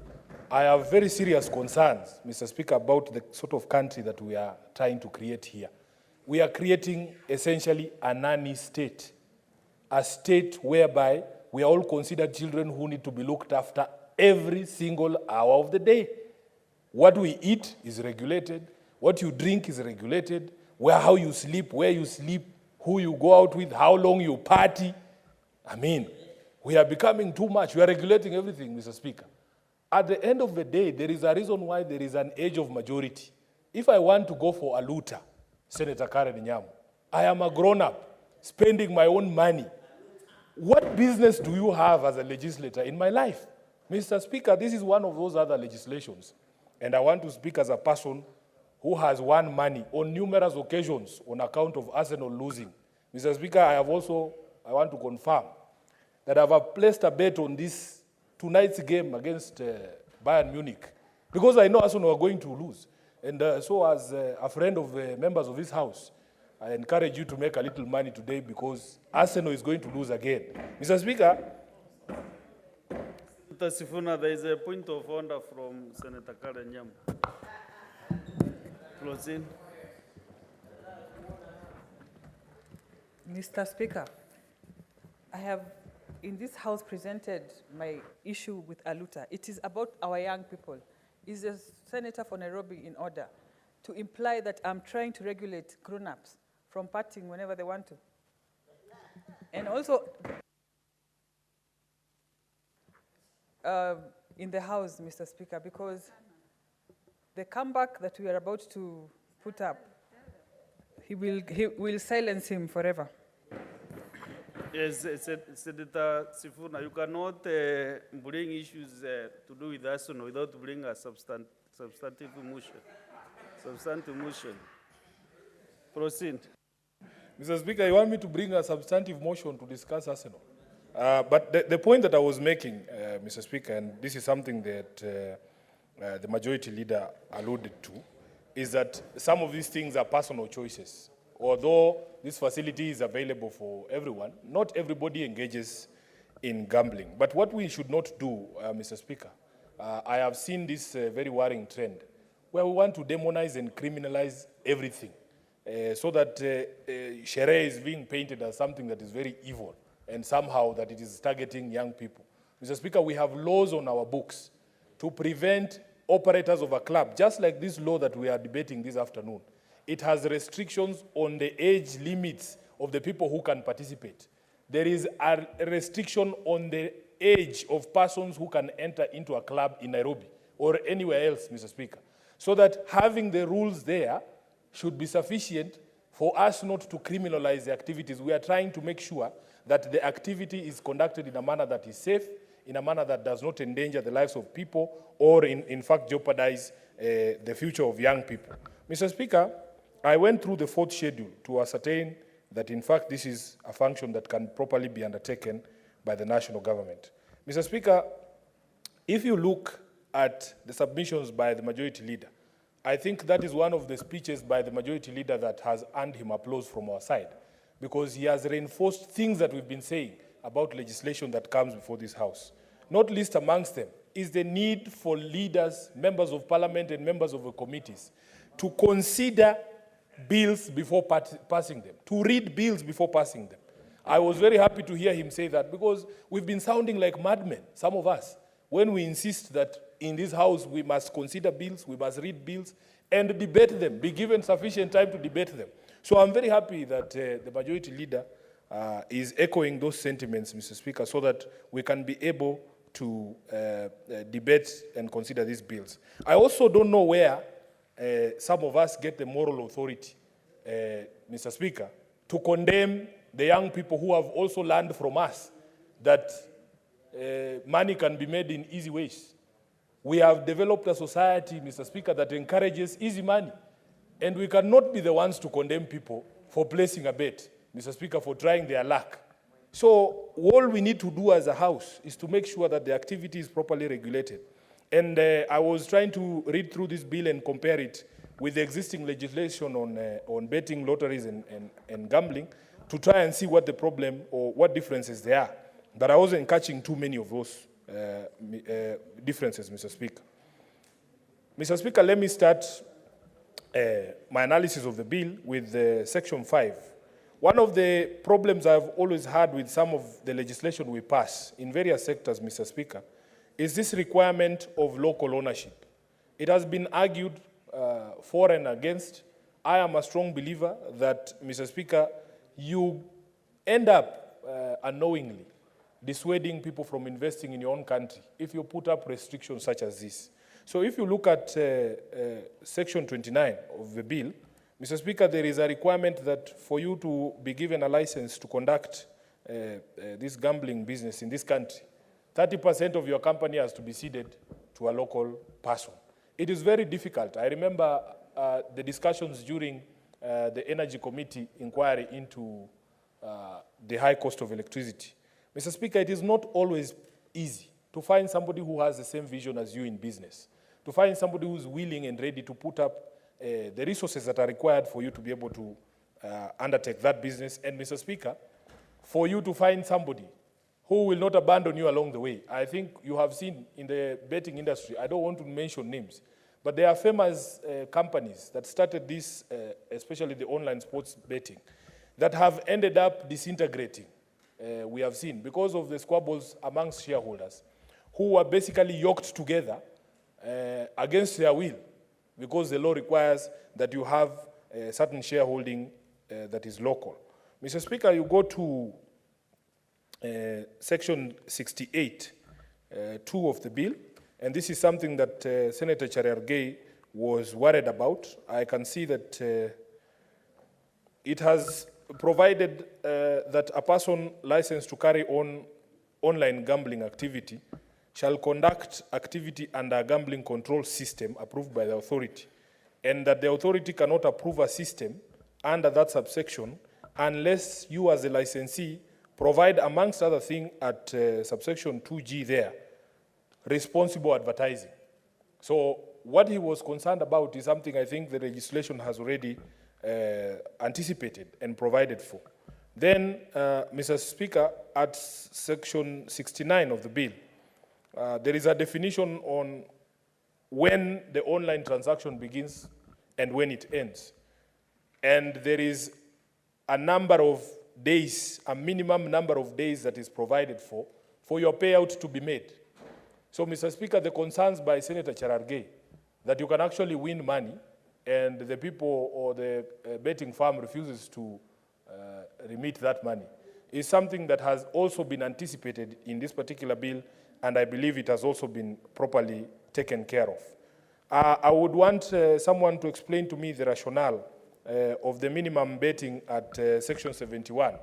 I have very serious concerns, Mr. Speaker, about the sort of country that we are trying to create here. We are creating essentially a nanny state, a state whereby we are all considered children who need to be looked after every single hour of the day. What we eat is regulated. What you drink is regulated. How you sleep, where you sleep, who you go out with, how long you party. I mean, we are becoming too much. We are regulating everything, Mr. Speaker. At the end of the day, there is a reason why there is an age of majority. If I want to go for a looter, Senator Karen Nyamu, I am a grown-up, spending my own money. What business do you have as a legislator in my life? Mr. Speaker, this is one of those other legislations. And I want to speak as a person who has won money on numerous occasions on account of Arsenal losing. Mr. Speaker, I want to confirm that I have placed a bet on this tonight's game against Bayern Munich, because I know Arsenal are going to lose. And so as a friend of the members of this House, I encourage you to make a little money today because Arsenal is going to lose again. Mr. Speaker, Mr. Sifuna, there is a point of order from Senator Karen Nyam. Proceed. Mr. Speaker, I have in this House presented my issue with Aluta. It is about our young people. Is the Senator for Nairobi in order to imply that I'm trying to regulate grown-ups from partying whenever they want to? And also, in the House, Mr. Speaker, because the comeback that we are about to put up, he will silence him forever. Yes, Senator Sifuna, you cannot bring issues to do with Arsenal without bringing a substantive motion. Substantive motion. Proceed. Mr. Speaker, you want me to bring a substantive motion to discuss Arsenal? But the point that I was making, Mr. Speaker, and this is something that the majority leader alluded to, is that some of these things are personal choices. Although this facility is available for everyone, not everybody engages in gambling. But what we should not do, Mr. Speaker, I have seen this very worrying trend where we want to demonize and criminalize everything so that Sherehe is being painted as something that is very evil and somehow that it is targeting young people. Mr. Speaker, we have laws on our books to prevent operators of a club, just like this law that we are debating this afternoon. It has restrictions on the age limits of the people who can participate. There is a restriction on the age of persons who can enter into a club in Nairobi or anywhere else, Mr. Speaker. So that having the rules there should be sufficient for us not to criminalize the activities. We are trying to make sure that the activity is conducted in a manner that is safe, in a manner that does not endanger the lives of people or in fact jeopardize the future of young people. Mr. Speaker, I went through the fourth schedule to ascertain that, in fact, this is a function that can properly be undertaken by the national government. Mr. Speaker, if you look at the submissions by the majority leader, I think that is one of the speeches by the majority leader that has earned him applause from our side, because he has reinforced things that we've been saying about legislation that comes before this House. Not least amongst them is the need for leaders, members of parliament and members of the committees to consider bills before passing them, to read bills before passing them. I was very happy to hear him say that because we've been sounding like madmen, some of us, when we insist that in this House we must consider bills, we must read bills and debate them, be given sufficient time to debate them. So I'm very happy that the majority leader is echoing those sentiments, Mr. Speaker, so that we can be able to debate and consider these bills. I also don't know where some of us get the moral authority, Mr. Speaker, to condemn the young people who have also learned from us that money can be made in easy ways. We have developed a society, Mr. Speaker, that encourages easy money. And we cannot be the ones to condemn people for placing a bet, Mr. Speaker, for trying their luck. So all we need to do as a House is to make sure that the activity is properly regulated. And I was trying to read through this bill and compare it with the existing legislation on betting, lotteries, and gambling to try and see what the problem or what differences there are. But I wasn't catching too many of those differences, Mr. Speaker. Mr. Speaker, let me start my analysis of the bill with Section 5. One of the problems I've always had with some of the legislation we pass in various sectors, Mr. Speaker, is this requirement of local ownership. It has been argued for and against. I am a strong believer that, Mr. Speaker, you end up unknowingly dissuading people from investing in your own country if you put up restrictions such as this. So if you look at Section 29 of the bill, Mr. Speaker, there is a requirement that for you to be given a license to conduct this gambling business in this country, 30% of your company has to be ceded to a local person. It is very difficult. I remember the discussions during the Energy Committee inquiry into the high cost of electricity. Mr. Speaker, it is not always easy to find somebody who has the same vision as you in business, to find somebody who's willing and ready to put up the resources that are required for you to be able to undertake that business. And Mr. Speaker, for you to find somebody who will not abandon you along the way. I think you have seen in the betting industry, I don't want to mention names, but there are famous companies that started this, especially the online sports betting, that have ended up disintegrating. We have seen because of the squabbles amongst shareholders who were basically yoked together against their will, because the law requires that you have a certain shareholding that is local. Mr. Speaker, you go to Section 68, 2 of the bill, and this is something that Senator Cherargei was worried about. I can see that it has provided that a person licensed to carry on online gambling activity shall conduct activity under a gambling control system approved by the authority, and that the authority cannot approve a system under that subsection unless you as a licensee provide, amongst other things, at subsection 2G there, responsible advertising. So what he was concerned about is something I think the legislation has already anticipated and provided for. Then, Mr. Speaker, at section 69 of the bill, there is a definition on when the online transaction begins and when it ends. And there is a number of days, a minimum number of days that is provided for your payout to be made. So, Mr. Speaker, the concerns by Senator Cherargei that you can actually win money and the people or the betting firm refuses to remit that money is something that has also been anticipated in this particular bill, and I believe it has also been properly taken care of. I would want someone to explain to me the rationale of the minimum betting at Section 71,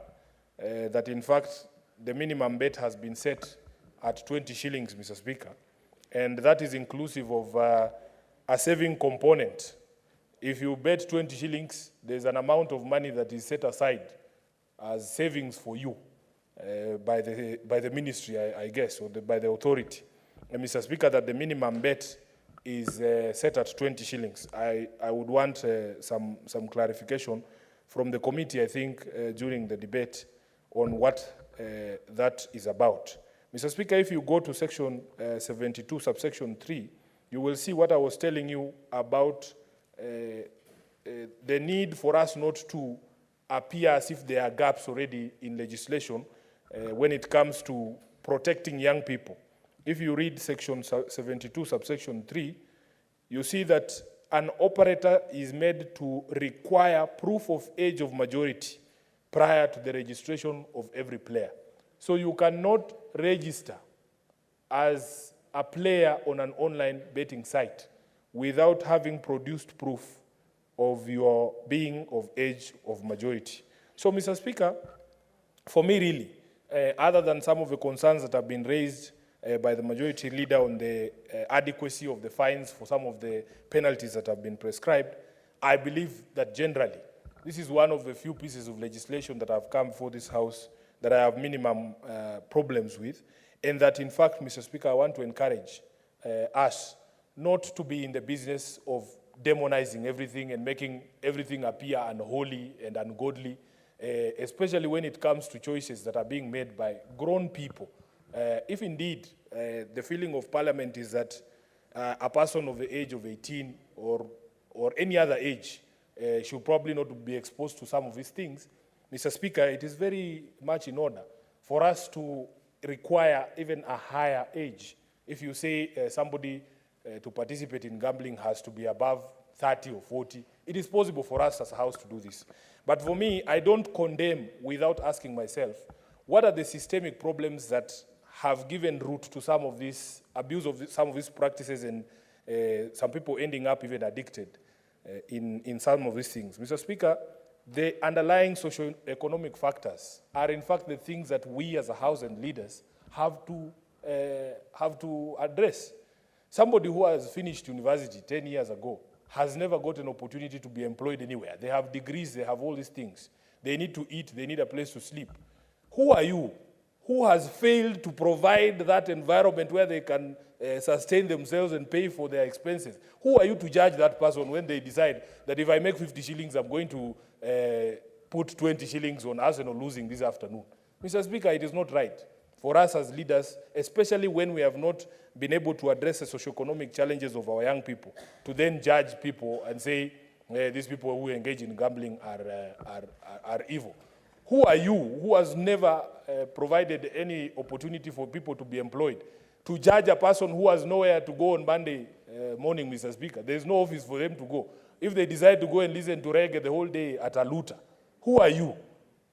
that in fact the minimum bet has been set at 20 shillings, Mr. Speaker, and that is inclusive of a saving component. If you bet 20 shillings, there's an amount of money that is set aside as savings for you by the ministry, I guess, or by the authority. And Mr. Speaker, that the minimum bet is set at 20 shillings. I would want some clarification from the committee, I think, during the debate on what that is about. Mr. Speaker, if you go to section 72, subsection 3, you will see what I was telling you about the need for us not to appear as if there are gaps already in legislation when it comes to protecting young people. If you read section 72, subsection 3, you see that an operator is made to require proof of age of majority prior to the registration of every player. So you cannot register as a player on an online betting site without having produced proof of your being of age of majority. So, Mr. Speaker, for me really, other than some of the concerns that have been raised by the majority leader on the adequacy of the fines for some of the penalties that have been prescribed, I believe that generally, this is one of the few pieces of legislation that have come before this House that I have minimum problems with, and that in fact, Mr. Speaker, I want to encourage us not to be in the business of demonizing everything and making everything appear unholy and ungodly, especially when it comes to choices that are being made by grown people. If indeed the feeling of Parliament is that a person of the age of 18 or any other age should probably not be exposed to some of these things, Mr. Speaker, it is very much in order for us to require even a higher age. If you say somebody to participate in gambling has to be above 30 or 40, it is possible for us as a House to do this. But for me, I don't condemn without asking myself, what are the systemic problems that have given root to some of this abuse of some of these practices and some people ending up even addicted in some of these things? Mr. Speaker, the underlying socio-economic factors are in fact the things that we as a House and leaders have to address. Somebody who has finished university 10 years ago has never got an opportunity to be employed anywhere. They have degrees, they have all these things. They need to eat, they need a place to sleep. Who are you? Who has failed to provide that environment where they can sustain themselves and pay for their expenses? Who are you to judge that person when they decide that if I make 50 shillings, I'm going to put 20 shillings on Arsenal losing this afternoon. Mr. Speaker, it is not right for us as leaders, especially when we have not been able to address the socioeconomic challenges of our young people, to then judge people and say, these people who engage in gambling are evil. Who are you, who has never provided any opportunity for people to be employed, to judge a person who has nowhere to go on Monday morning, Mr. Speaker? There is no office for them to go. If they decide to go and listen to reggae the whole day at Aluta, who are you?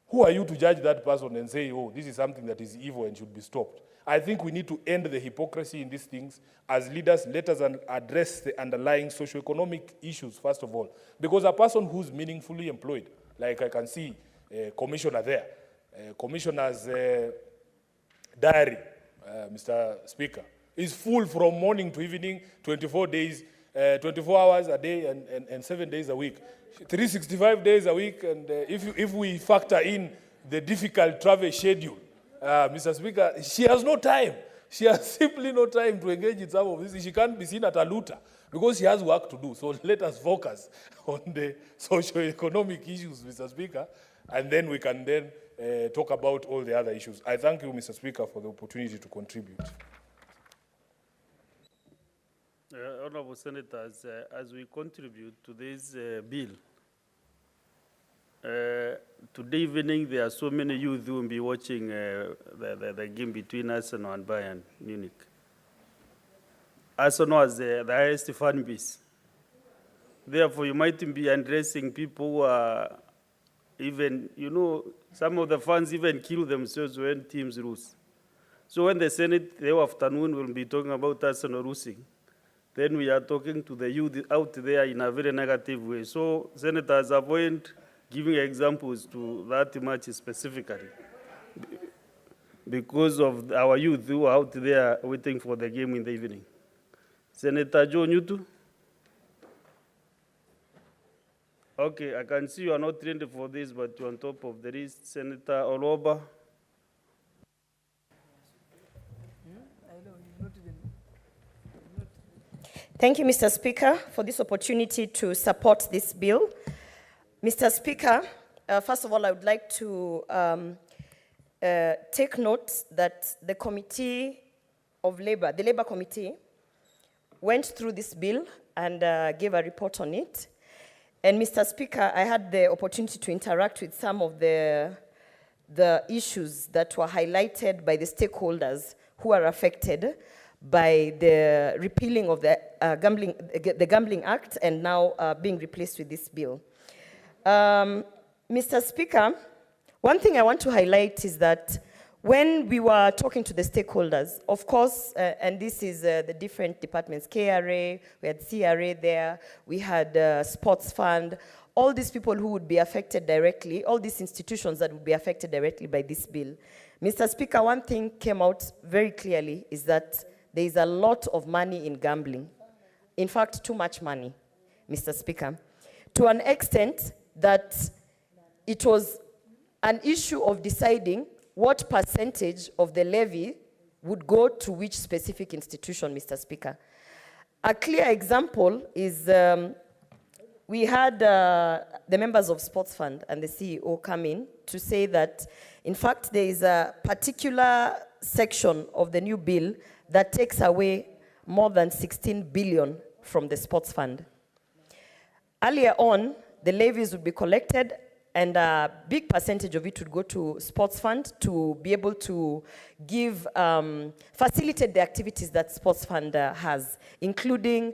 Who are you to judge that person and say, oh, this is something that is evil and should be stopped? I think we need to end the hypocrisy in these things. As leaders, let us address the underlying socioeconomic issues, first of all. Because a person who's meaningfully employed, like I can see Commissioner there, Commissioner's diary, Mr. Speaker, is full from morning to evening, 24 hours a day and 7 days a week. 365 days a week, and if we factor in the difficult travel schedule, Mr. Speaker, she has no time. She has simply no time to engage in some of this. She can't be seen at Aluta because she has work to do. So let us focus on the socio-economic issues, Mr. Speaker, and then we can then talk about all the other issues. I thank you, Mr. Speaker, for the opportunity to contribute. Honorable Senators, as we contribute to this bill, today evening there are so many youth who will be watching the game between Arsenal and Bayern Munich. Arsenal has the highest fan base. Therefore, you might be addressing people who are even, some of the fans even kill themselves when teams lose. So when the Senate the afternoon will be talking about Arsenal losing, then we are talking to the youth out there in a very negative way. So senators, avoid giving examples to that match specifically because of our youth who are out there waiting for the game in the evening. Senator Joe Nyutu. Okay, I can see you are not trained for this, but you're on top of the list. Senator Oloba. Thank you, Mr. Speaker, for this opportunity to support this bill. Mr. Speaker, first of all, I would like to take note that the Committee of Labor, the Labor Committee, went through this bill and gave a report on it. And Mr. Speaker, I had the opportunity to interact with some of the issues that were highlighted by the stakeholders who are affected by the repealing of the Gambling Act and now being replaced with this bill. Mr. Speaker, one thing I want to highlight is that when we were talking to the stakeholders, of course, and this is the different departments, KRA, we had CRA there, we had Sports Fund, all these people who would be affected directly, all these institutions that would be affected directly by this bill. Mr. Speaker, one thing came out very clearly is that there is a lot of money in gambling. In fact, too much money, Mr. Speaker, to an extent that it was an issue of deciding what percentage of the levy would go to which specific institution, Mr. Speaker. A clear example is we had the members of Sports Fund and the CEO come in to say that, in fact, there is a particular section of the new bill that takes away more than 16 billion from the Sports Fund. Earlier on, the levies would be collected and a big percentage of it would go to Sports Fund to be able to give, facilitate the activities that Sports Fund has, including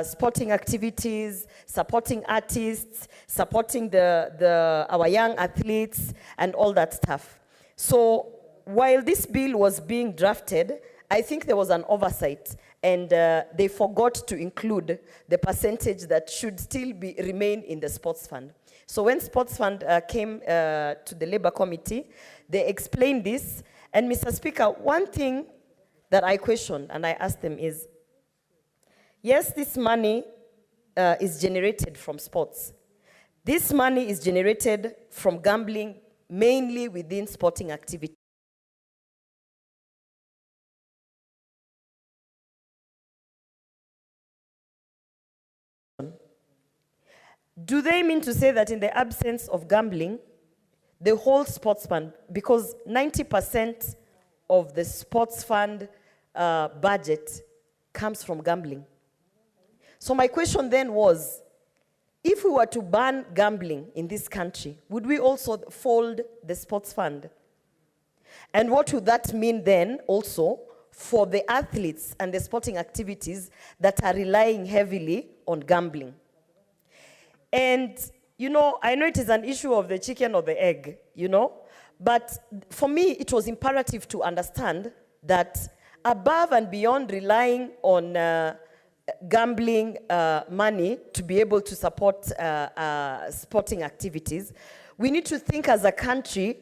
sporting activities, supporting artists, supporting our young athletes, and all that stuff. So while this bill was being drafted, I think there was an oversight, and they forgot to include the percentage that should still remain in the Sports Fund. So when Sports Fund came to the Labor Committee, they explained this. And Mr. Speaker, one thing that I questioned and I asked them is, yes, this money is generated from sports. This money is generated from gambling, mainly within sporting activity. Do they mean to say that in the absence of gambling, the whole sports fund, because 90% of the sports fund budget comes from gambling? So my question then was, if we were to ban gambling in this country, would we also fold the sports fund? And what would that mean then also for the athletes and the sporting activities that are relying heavily on gambling? And, you know, I know it is an issue of the chicken or the egg, you know, but for me, it was imperative to understand that above and beyond relying on gambling money to be able to support sporting activities, we need to think as a country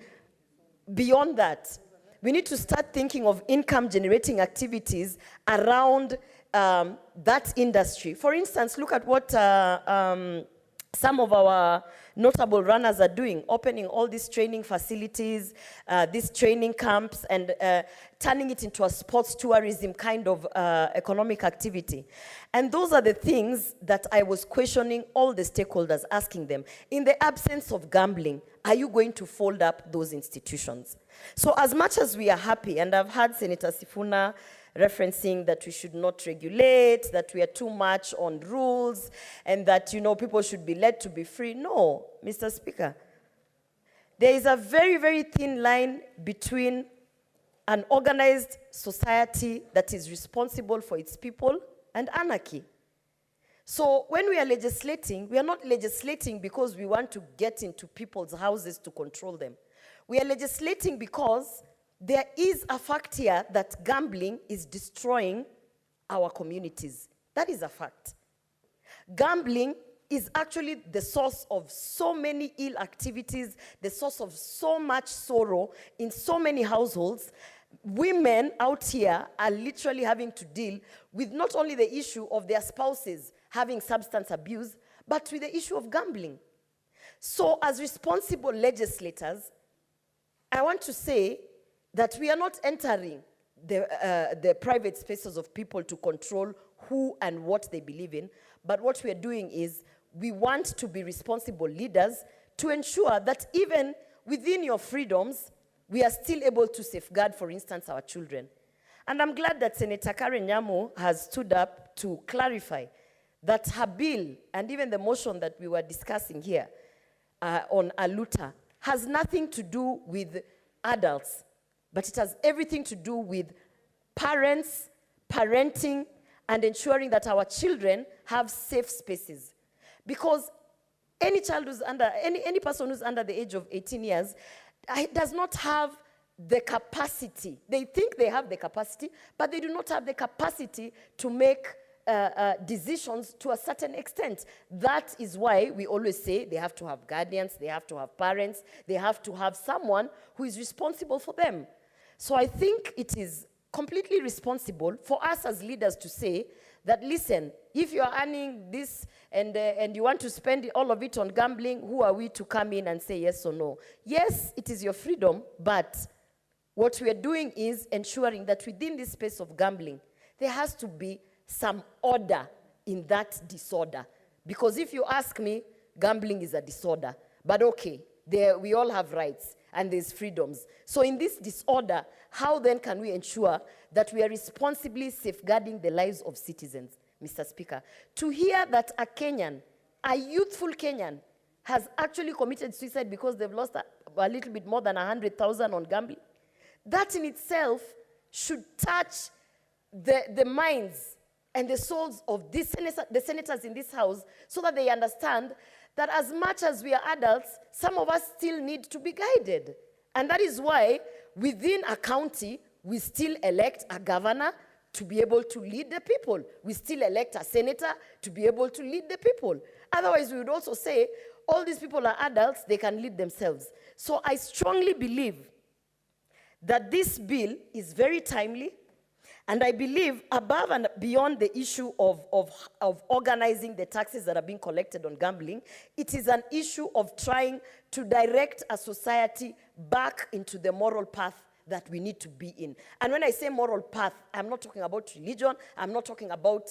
beyond that. We need to start thinking of income-generating activities around that industry. For instance, look at what some of our notable runners are doing, opening all these training facilities, these training camps, and turning it into a sports tourism kind of economic activity. And those are the things that I was questioning all the stakeholders, asking them, in the absence of gambling, are you going to fold up those institutions? So as much as we are happy, and I've heard Senator Sifuna referencing that we should not regulate, that we are too much on rules, and that, you know, people should be led to be free. No, Mr. Speaker. There is a very, very thin line between an organized society that is responsible for its people and anarchy. So when we are legislating, we are not legislating because we want to get into people's houses to control them. We are legislating because there is a fact here that gambling is destroying our communities. That is a fact. Gambling is actually the source of so many ill activities, the source of so much sorrow in so many households. Women out here are literally having to deal with not only the issue of their spouses having substance abuse, but with the issue of gambling. So as responsible legislators, I want to say that we are not entering the private spaces of people to control who and what they believe in, but what we are doing is we want to be responsible leaders to ensure that even within your freedoms, we are still able to safeguard, for instance, our children. And I'm glad that Senator Karen Nyamu has stood up to clarify that her bill and even the motion that we were discussing here on Aluta has nothing to do with adults, but it has everything to do with parents, parenting, and ensuring that our children have safe spaces. Because any child who's under, any person who's under the age of 18 years does not have the capacity. They think they have the capacity, but they do not have the capacity to make decisions to a certain extent. That is why we always say they have to have guardians, they have to have parents, they have to have someone who is responsible for them. So I think it is completely responsible for us as leaders to say that, listen, if you're earning this and you want to spend all of it on gambling, who are we to come in and say yes or no? Yes, it is your freedom, but what we are doing is ensuring that within this space of gambling, there has to be some order in that disorder. Because if you ask me, gambling is a disorder. But okay, we all have rights and there's freedoms. So in this disorder, how then can we ensure that we are responsibly safeguarding the lives of citizens, Mr. Speaker? To hear that a Kenyan, a youthful Kenyan, has actually committed suicide because they've lost a little bit more than 100,000 on gambling, that in itself should touch the minds and the souls of the senators in this house, so that they understand that as much as we are adults, some of us still need to be guided. And that is why within a county, we still elect a governor to be able to lead the people. We still elect a senator to be able to lead the people. Otherwise, we would also say, all these people are adults, they can lead themselves. So I strongly believe that this bill is very timely. And I believe above and beyond the issue of organizing the taxes that are being collected on gambling, it is an issue of trying to direct a society back into the moral path that we need to be in. And when I say moral path, I'm not talking about religion, I'm not talking about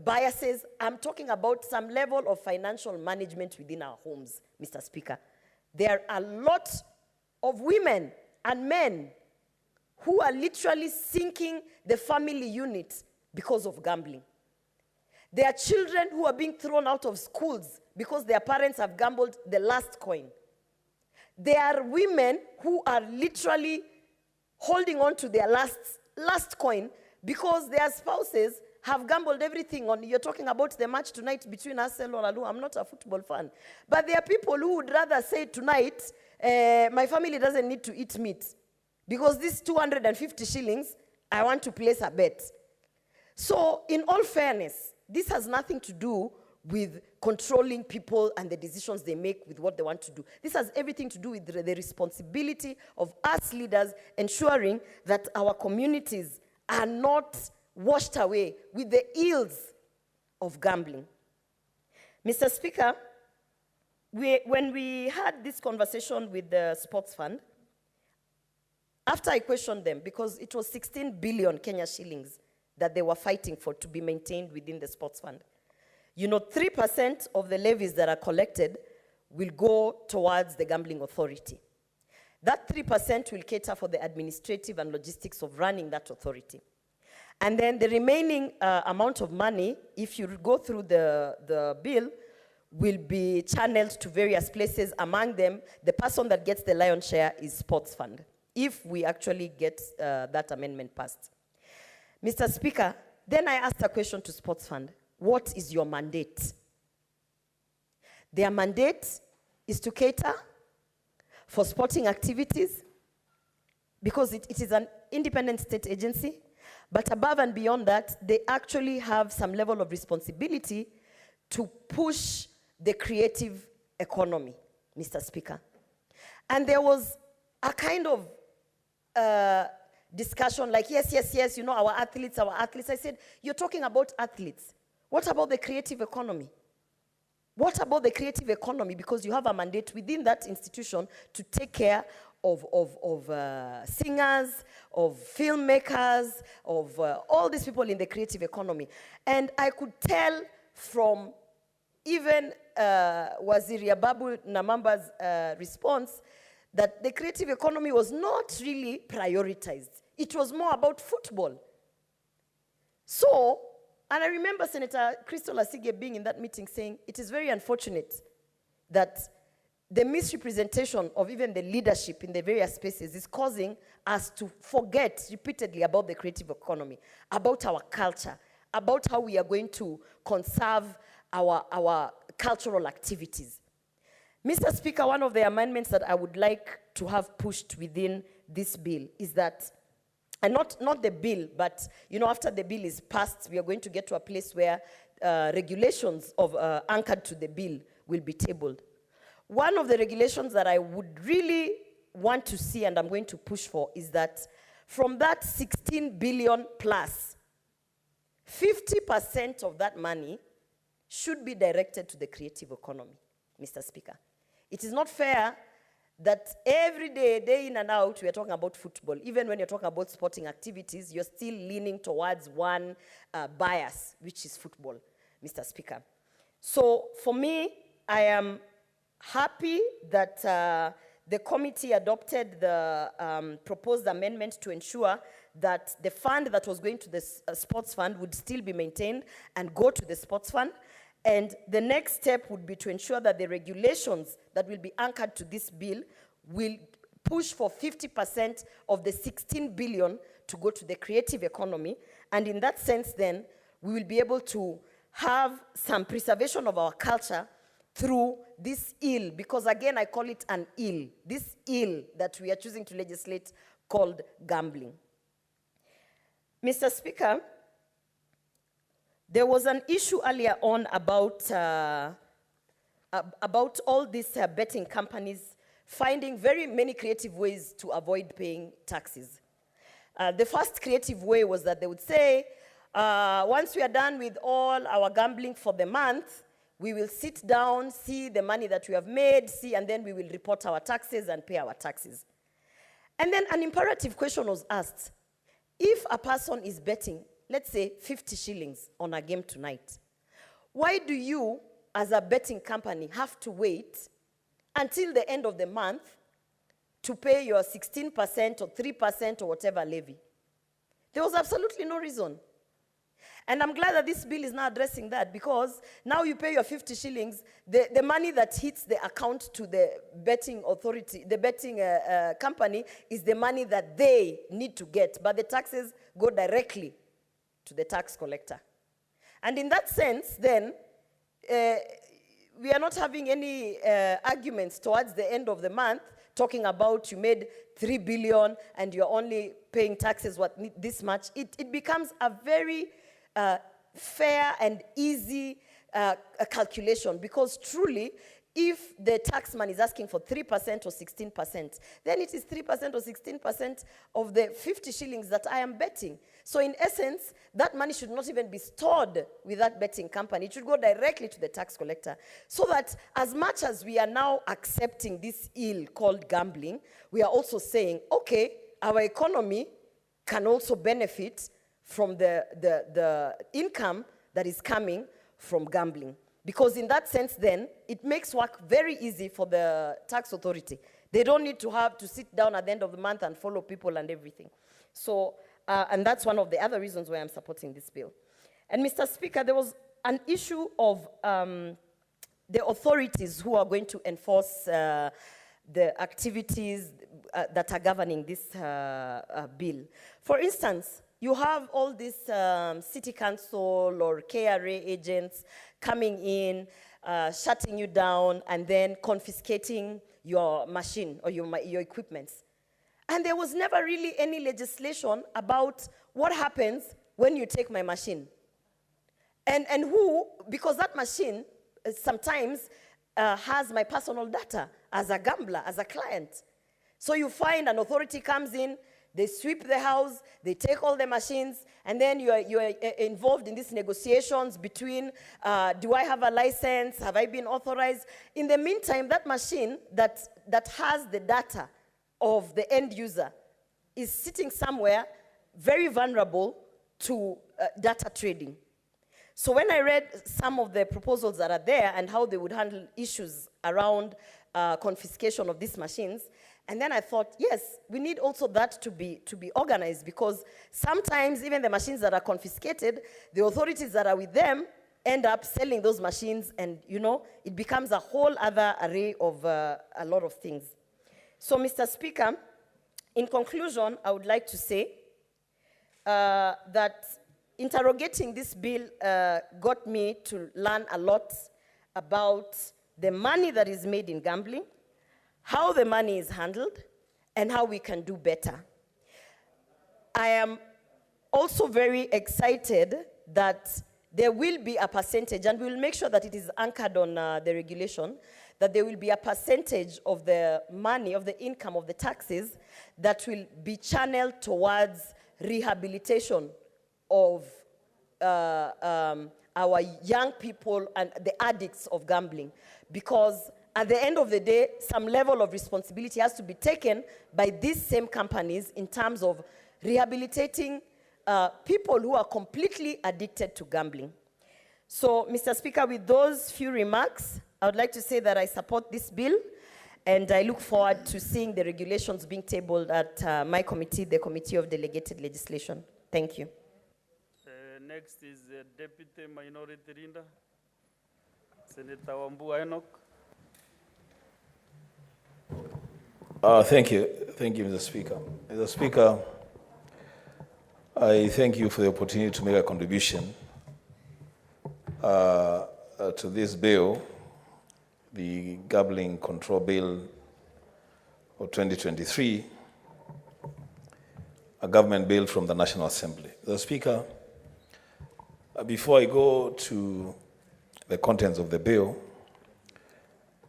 biases. I'm talking about some level of financial management within our homes, Mr. Speaker. There are a lot of women and men who are literally sinking the family unit because of gambling. There are children who are being thrown out of schools because their parents have gambled the last coin. There are women who are literally holding on to their last coin because their spouses have gambled everything on. You're talking about the match tonight between Arsenal and Alu. I'm not a football fan. But there are people who would rather say tonight, my family doesn't need to eat meat because these 250 shillings, I want to place a bet. So in all fairness, this has nothing to do with controlling people and the decisions they make with what they want to do. This has everything to do with the responsibility of us leaders ensuring that our communities are not washed away with the ills of gambling. Mr. Speaker, when we had this conversation with the Sports Fund, after I questioned them, because it was 16 billion Kenya shillings that they were fighting for to be maintained within the Sports Fund. You know, 3% of the levies that are collected will go towards the Gambling Authority. That 3% will cater for the administrative and logistics of running that authority. And then the remaining amount of money, if you go through the bill, will be channeled to various places. Among them, the person that gets the lion's share is Sports Fund, if we actually get that amendment passed. Mr. Speaker, then I asked a question to Sports Fund. What is your mandate? Their mandate is to cater for sporting activities because it is an independent state agency, but above and beyond that, they actually have some level of responsibility to push the creative economy, Mr. Speaker. And there was a kind of discussion like, yes, you know, our athletes. I said, you're talking about athletes. What about the creative economy? What about the creative economy? Because you have a mandate within that institution to take care of singers, of filmmakers, of all these people in the creative economy. And I could tell from even Waziri Ababu Namamba's response that the creative economy was not really prioritized. It was more about football. So, and I remember Senator Crystal Asige being in that meeting saying, it is very unfortunate that the misrepresentation of even the leadership in the various spaces is causing us to forget repeatedly about the creative economy, about our culture, about how we are going to conserve our cultural activities. Mr. Speaker, one of the amendments that I would like to have pushed within this bill is that, and not the bill, but you know, after the bill is passed, we are going to get to a place where regulations of anchored to the bill will be tabled. One of the regulations that I would really want to see and I'm going to push for is that from that 16 billion plus, 50% of that money should be directed to the creative economy, Mr. Speaker. It is not fair that every day, day in and out, we are talking about football. Even when you're talking about sporting activities, you're still leaning towards one bias, which is football, Mr. Speaker. So for me, I am happy that the committee adopted the proposed amendment to ensure that the fund that was going to the sports fund would still be maintained and go to the sports fund. And the next step would be to ensure that the regulations that will be anchored to this bill will push for 50% of the 16 billion to go to the creative economy. And in that sense, then, we will be able to have some preservation of our culture through this ill, because again, I call it an ill, this ill that we are choosing to legislate called gambling. Mr. Speaker, there was an issue earlier on about all these betting companies finding very many creative ways to avoid paying taxes. The first creative way was that they would say, once we are done with all our gambling for the month, we will sit down, see the money that we have made, and then we will report our taxes and pay our taxes. And then an imperative question was asked. If a person is betting let's say 50 shillings on a game tonight, why do you, as a betting company, have to wait until the end of the month to pay your 16% or 3% or whatever levy? There was absolutely no reason. And I'm glad that this bill is now addressing that, because now you pay your 50 shillings, the money that hits the account to the betting authority, the betting company, is the money that they need to get, but the taxes go directly to the tax collector. And in that sense, then, we are not having any arguments towards the end of the month talking about you made 3 billion and you're only paying taxes this much. It becomes a very fair and easy calculation, because truly, if the taxman is asking for 3% or 16%, then it is 3% or 16% of the 50 shillings that I am betting. So in essence, that money should not even be stored with that betting company. It should go directly to the tax collector. So that as much as we are now accepting this ill called gambling, we are also saying, okay, our economy can also benefit from the income that is coming from gambling. Because in that sense, then, it makes work very easy for the tax authority. They don't need to have to sit down at the end of the month and follow people and everything. So, and that's one of the other reasons why I'm supporting this bill. And Mr. Speaker, there was an issue of the authorities who are going to enforce the activities that are governing this bill. For instance, you have all these city council or KRA agents coming in, shutting you down, and then confiscating your machine or your equipments. And there was never really any legislation about what happens when you take my machine. And who, because that machine sometimes has my personal data as a gambler, as a client. So you find an authority comes in, they sweep the house, they take all the machines, and then you are involved in these negotiations between, do I have a license, have I been authorized? In the meantime, that machine that has the data of the end user is sitting somewhere very vulnerable to data trading. So when I read some of the proposals that are there and how they would handle issues around confiscation of these machines, and then I thought, yes, we need also that to be organized, because sometimes even the machines that are confiscated, the authorities that are with them end up selling those machines, and it becomes a whole other array of a lot of things. So, Mr. Speaker, in conclusion, I would like to say that interrogating this bill got me to learn a lot about the money that is made in gambling, how the money is handled, and how we can do better. I am also very excited that there will be a percentage, and we will make sure that it is anchored on the regulation, that there will be a percentage of the money, of the income, of the taxes, that will be channeled towards rehabilitation of our young people and the addicts of gambling. Because at the end of the day, some level of responsibility has to be taken by these same companies in terms of rehabilitating people who are completely addicted to gambling. So, Mr. Speaker, with those few remarks, I would like to say that I support this bill, and I look forward to seeing the regulations being tabled at my committee, the Committee of Delegated Legislation. Thank you. Next is Deputy Minority Leader, Senator Wambua Enoch. Thank you, Mr. Speaker. Mr. Speaker, I thank you for the opportunity to make a contribution to this bill, the Gambling Control Bill of 2023, a government bill from the National Assembly. Mr. Speaker, before I go to the contents of the bill,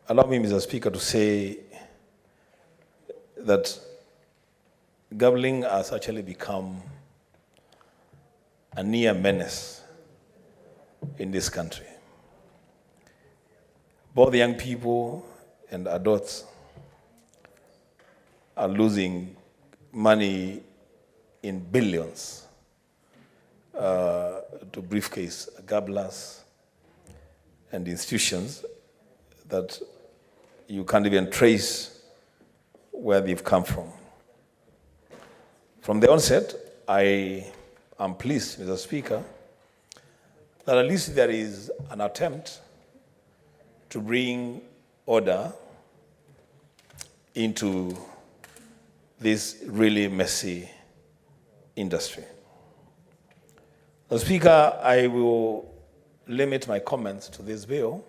allow me, Mr. Speaker, to say that gambling has actually become a near menace in this country. Both young people and adults are losing money in billions to briefcase gabblers and institutions that you can't even trace where they've come from. From the onset, I am pleased, Mr. Speaker, that at least there is an attempt to bring order into this really messy industry. Mr. Speaker, I will limit my comments to this bill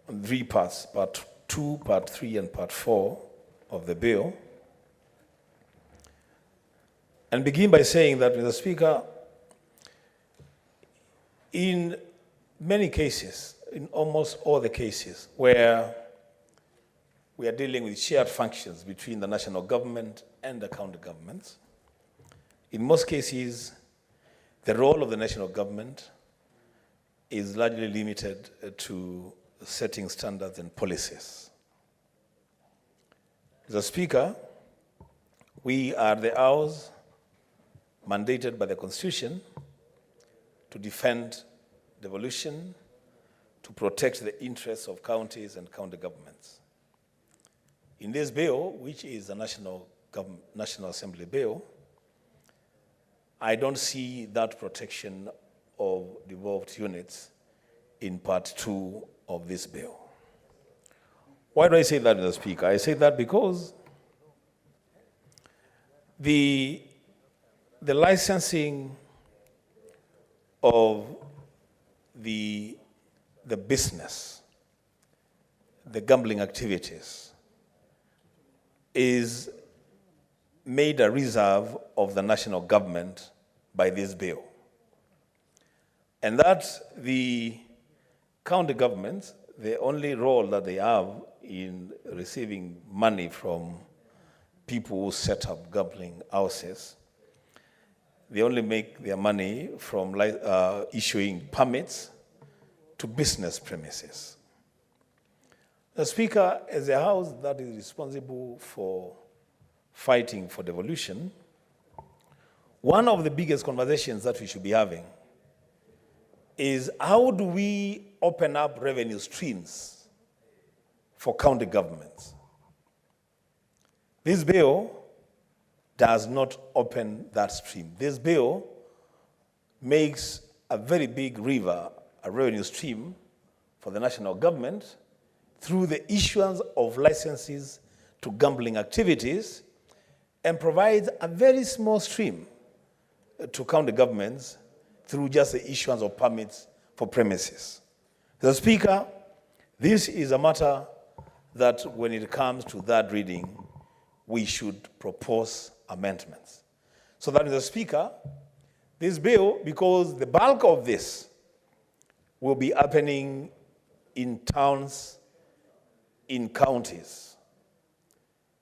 on 3 parts, Part 2, Part 3, and Part 4 of the bill. And begin by saying that, Mr. Speaker, in many cases, in almost all the cases where we are dealing with shared functions between the national government and the county governments, in most cases, the role of the national government is largely limited to setting standards and policies. Mr. Speaker, we are the house mandated by the Constitution to defend devolution, to protect the interests of counties and county governments. In this bill, which is a National Assembly bill, I don't see that protection of devolved units in Part 2 of this bill. Why do I say that, Mr. Speaker? I say that because the licensing of the business, the gambling activities, is made a reserve of the national government by this bill. And that the county governments, the only role that they have in receiving money from people who set up gambling houses, they only make their money from issuing permits to business premises. The Speaker, as a house that is responsible for fighting for devolution, one of the biggest conversations that we should be having is how do we open up revenue streams for county governments? This bill does not open that stream. This bill makes a very big river, a revenue stream for the national government through the issuance of licenses to gambling activities and provides a very small stream to county governments through just the issuance of permits for premises. The Speaker, this is a matter that when it comes to that reading, we should propose amendments. So that, Mr. Speaker, this bill, because the bulk of this will be happening in towns, in counties.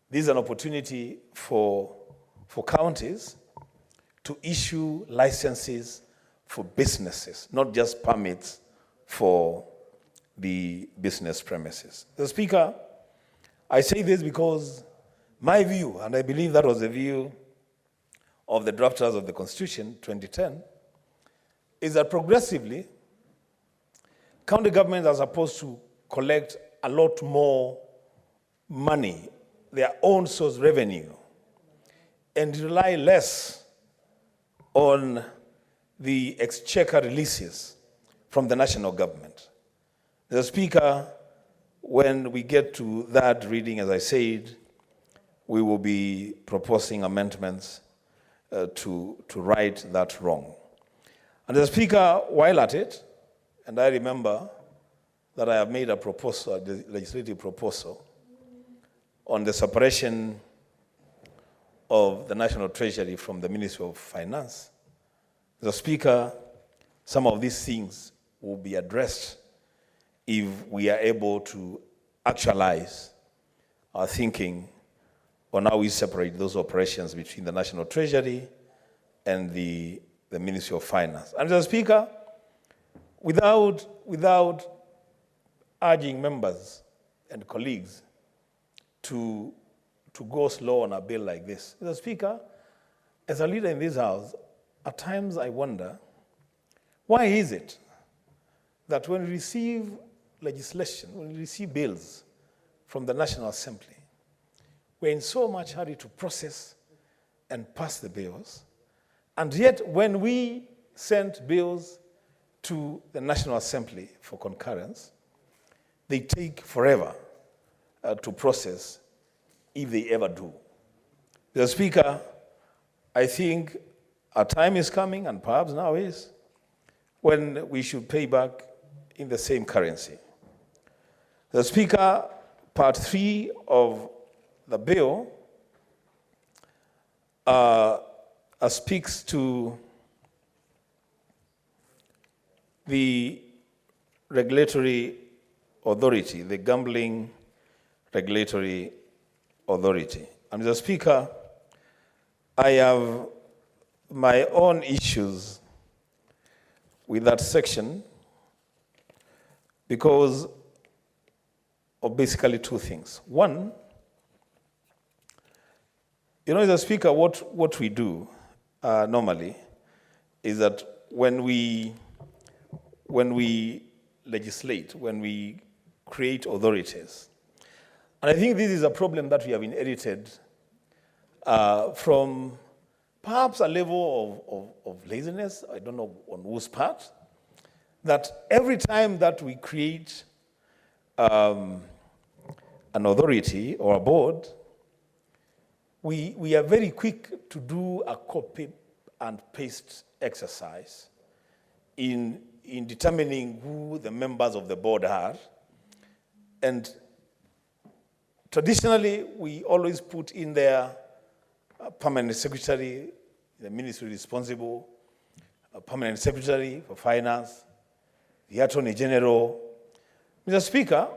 This is an opportunity for counties to issue licenses for businesses, not just permits for the business premises. The Speaker, I say this because my view, and I believe that was the view of the drafters of the Constitution 2010, is that progressively, county governments are supposed to collect a lot more money, their own source revenue, and rely less on the exchequer releases from the national government. The Speaker, when we get to that reading, as I said, we will be proposing amendments to right that wrong. And the Speaker, while at it, and I remember that I have made a proposal, a legislative proposal, on the separation of the National Treasury from the Ministry of Finance. The Speaker, some of these things will be addressed if we are able to actualize our thinking on how we separate those operations between the National Treasury and the Ministry of Finance. And the Speaker, without urging members and colleagues to go slow on a bill like this, the Speaker, as a leader in this House, at times I wonder, why is it that when we receive legislation, when we receive bills from the National Assembly, we're in so much hurry to process and pass the bills, and yet when we send bills to the National Assembly for concurrence, they take forever to process, if they ever do. Mr. Speaker, I think a time is coming, and perhaps now is, when we should pay back in the same currency. The Speaker, Part 3 of the bill speaks to the regulatory authority, the Gambling Regulatory Authority. And Mr. Speaker, I have my own issues with that section because of basically two things. One, you know, Mr. Speaker, what we do normally is that when we legislate, when we create authorities, and I think this is a problem that we have inherited from perhaps a level of laziness, I don't know on whose part, that every time that we create an authority or a board, we are very quick to do a copy and paste exercise in determining who the members of the board are. And traditionally, we always put in there a permanent secretary, the ministry responsible, a permanent secretary for finance, the attorney general. Mr. Speaker,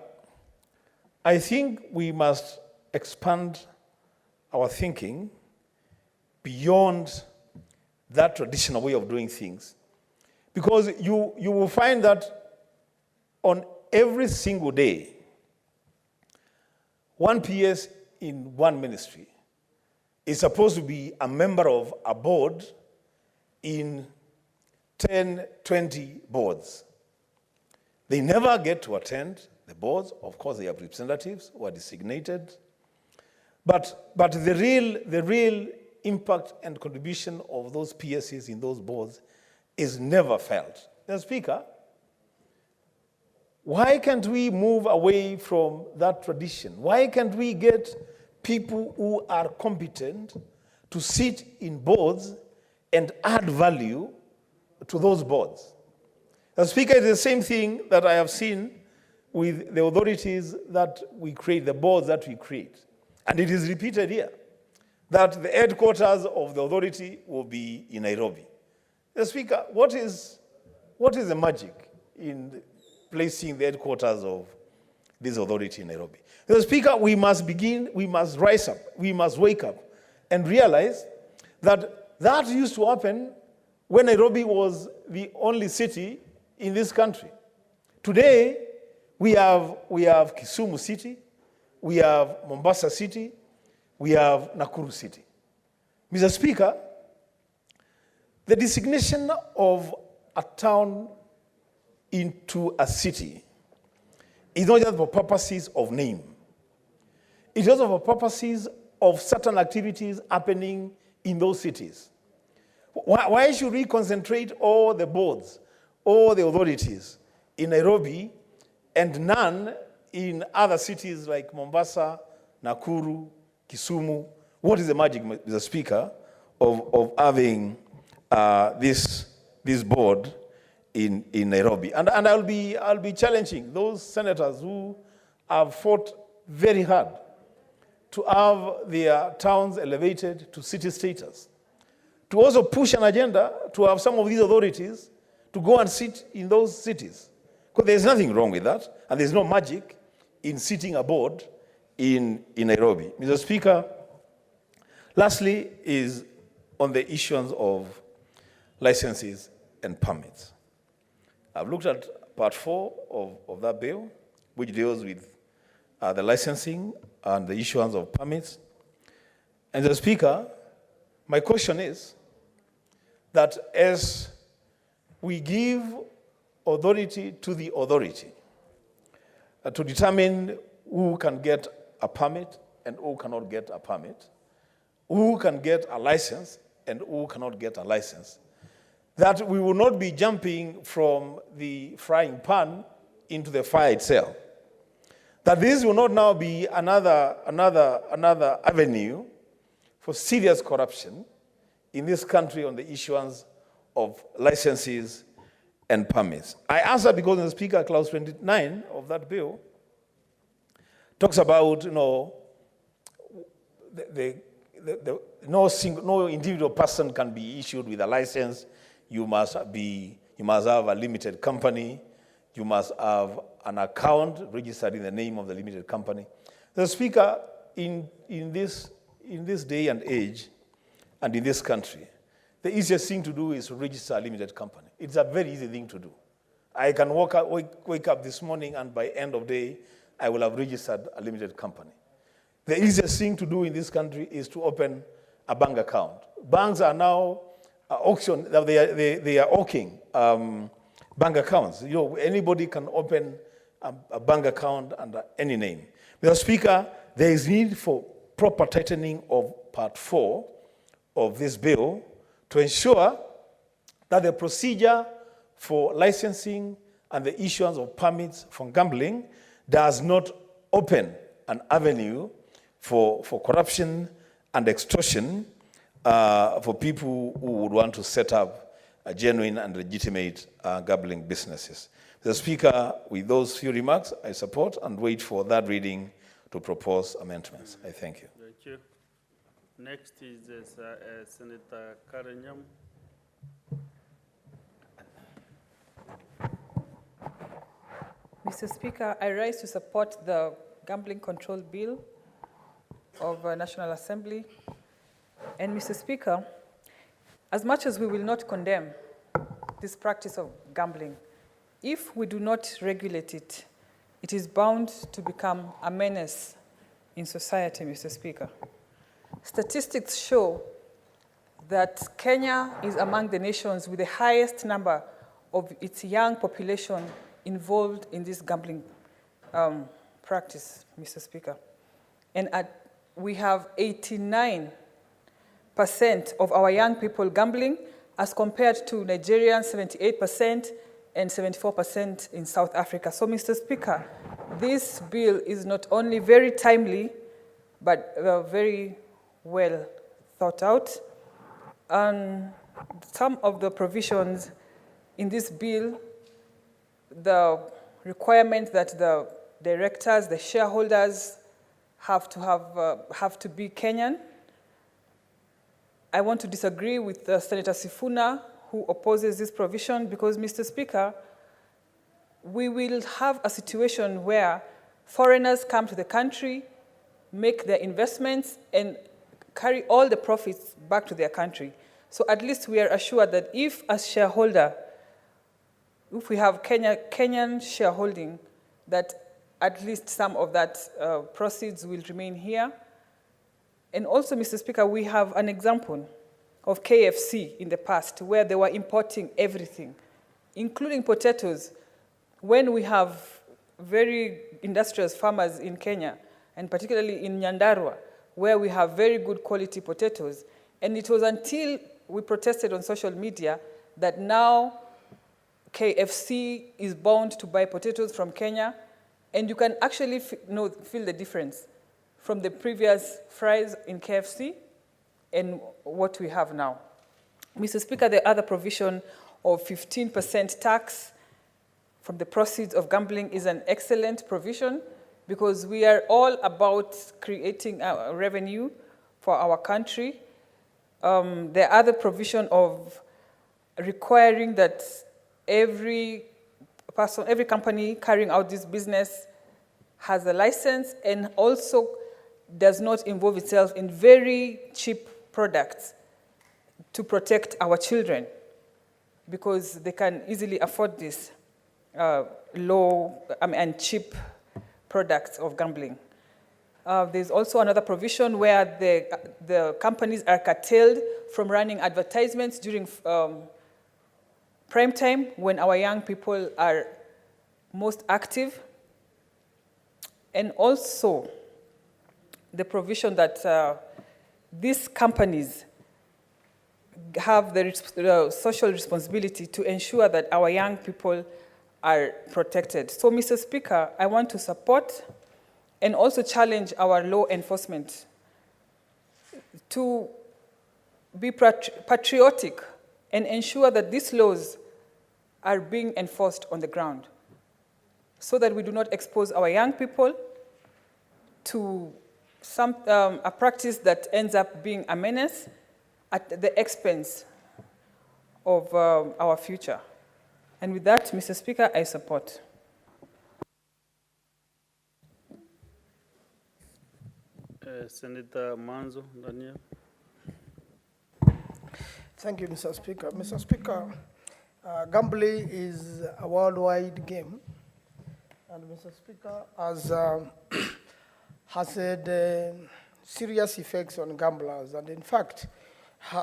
I think we must expand our thinking beyond that traditional way of doing things. Because you will find that on every single day, one PS in one ministry is supposed to be a member of a board in 10, 20 boards. They never get to attend the boards. Of course, they have representatives who are designated. But the real impact and contribution of those PSs in those boards is never felt. Mr. Speaker, why can't we move away from that tradition? Why can't we get people who are competent to sit in boards and add value to those boards? Mr. Speaker, it's the same thing that I have seen with the authorities that we create, the boards that we create. And it is repeated here, that the headquarters of the authority will be in Nairobi. Mr. Speaker, what is the magic in placing the headquarters of this authority in Nairobi? Mr. Speaker, we must rise up, we must wake up and realize that used to happen when Nairobi was the only city in this country. Today, we have Kisumu City, we have Mombasa City, we have Nakuru City. Mr. Speaker, the designation of a town into a city is not just for purposes of name. It's also for purposes of certain activities happening in those cities. Why should we concentrate all the boards, all the authorities in Nairobi and none in other cities like Mombasa, Nakuru, Kisumu? What is the magic, Mr. Speaker, of having this board in Nairobi? And I'll be challenging those senators who have fought very hard to have their towns elevated to city status, to also push an agenda to have some of these authorities to go and sit in those cities. Because there's nothing wrong with that, and there's no magic in sitting a board in Nairobi. Mr. Speaker, lastly is on the issuance of licenses and permits. I've looked at part 4 of that bill, which deals with the licensing and the issuance of permits. And Mr. Speaker, my question is, that as we give authority to the authority to determine who can get a permit and who cannot get a permit, who can get a license and who cannot get a license, that we will not be jumping from the frying pan into the fire itself. That this will not now be another avenue for serious corruption in this country on the issuance of licenses and permits. I answer because in the Speaker, Clause 29 of that bill talks about, no individual person can be issued with a license. You must have a limited company. You must have an account registered in the name of the limited company. The Speaker, in this day and age, and in this country, the easiest thing to do is to register a limited company. It's a very easy thing to do. I can wake up this morning and by end of day, I will have registered a limited company. The easiest thing to do in this country is to open a bank account. Banks are now they are hawking bank accounts. Anybody can open a bank account under any name. Mr. Speaker, there is need for proper tightening of Part 4 of this bill to ensure that the procedure for licensing and the issuance of permits for gambling does not open an avenue for corruption and extortion for people who would want to set up a genuine and legitimate gambling businesses. Mr. Speaker, with those few remarks, I support and wait for that reading to propose amendments. I thank you. Thank you. Next is Senator Karanyam. Mr. Speaker, I rise to support the Gambling Control Bill of National Assembly. And Mr. Speaker, as much as we will not condemn this practice of gambling, if we do not regulate it, it is bound to become a menace in society, Mr. Speaker. Statistics show that Kenya is among the nations with the highest number of its young population involved in this gambling practice, Mr. Speaker. And we have 89% of our young people gambling as compared to Nigerians, 78% and 74% in South Africa. So, Mr. Speaker, this bill is not only very timely, but very well thought out. Some of the provisions in this bill, the requirement that the directors, the shareholders have to be Kenyan. I want to disagree with Senator Sifuna, who opposes this provision, because, Mr. Speaker, we will have a situation where foreigners come to the country, make their investments, and carry all the profits back to their country. So at least we are assured that if, as shareholder, if we have Kenyan shareholding, that at least some of that proceeds will remain here. And also, Mr. Speaker, we have an example of KFC in the past where they were importing everything, including potatoes, when we have very industrious farmers in Kenya, and particularly in Nyandarua, where we have very good quality potatoes. And it was until we protested on social media that now KFC is bound to buy potatoes from Kenya, and you can actually feel the difference from the previous fries in KFC and what we have now. Mr. Speaker, the other provision of 15% tax from the proceeds of gambling is an excellent provision, because we are all about creating revenue for our country. The other provision of requiring that every company carrying out this business has a license and also does not involve itself in very cheap products to protect our children, because they can easily afford this and cheap products of gambling. There's also another provision where the companies are curtailed from running advertisements during prime time when our young people are most active. And also the provision that these companies have the social responsibility to ensure that our young people are protected. So, Mr. Speaker, I want to support and also challenge our law enforcement to be patriotic and ensure that these laws are being enforced on the ground so that we do not expose our young people to a practice that ends up being a menace at the expense of our future. And with that, Mr. Speaker, I support. Senator Manzo, Daniel. Thank you, Mr. Speaker. Mr. Speaker, gambling is a worldwide game. And Mr. Speaker, has had serious effects on gamblers. And in fact,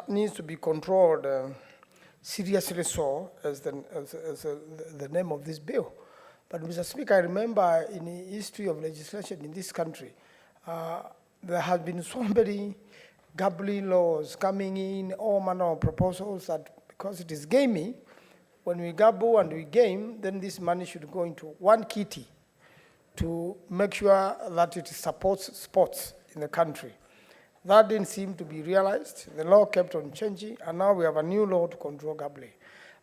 needs to be controlled seriously so, as the name of this bill. But Mr. Speaker, I remember in the history of legislation in this country, there have been so many gambling laws coming in, all manner of proposals that because it is gaming, when we gamble and we game, then this money should go into one kitty to make sure that it supports sports in the country. That didn't seem to be realized. The law kept on changing, and now we have a new law to control gambling.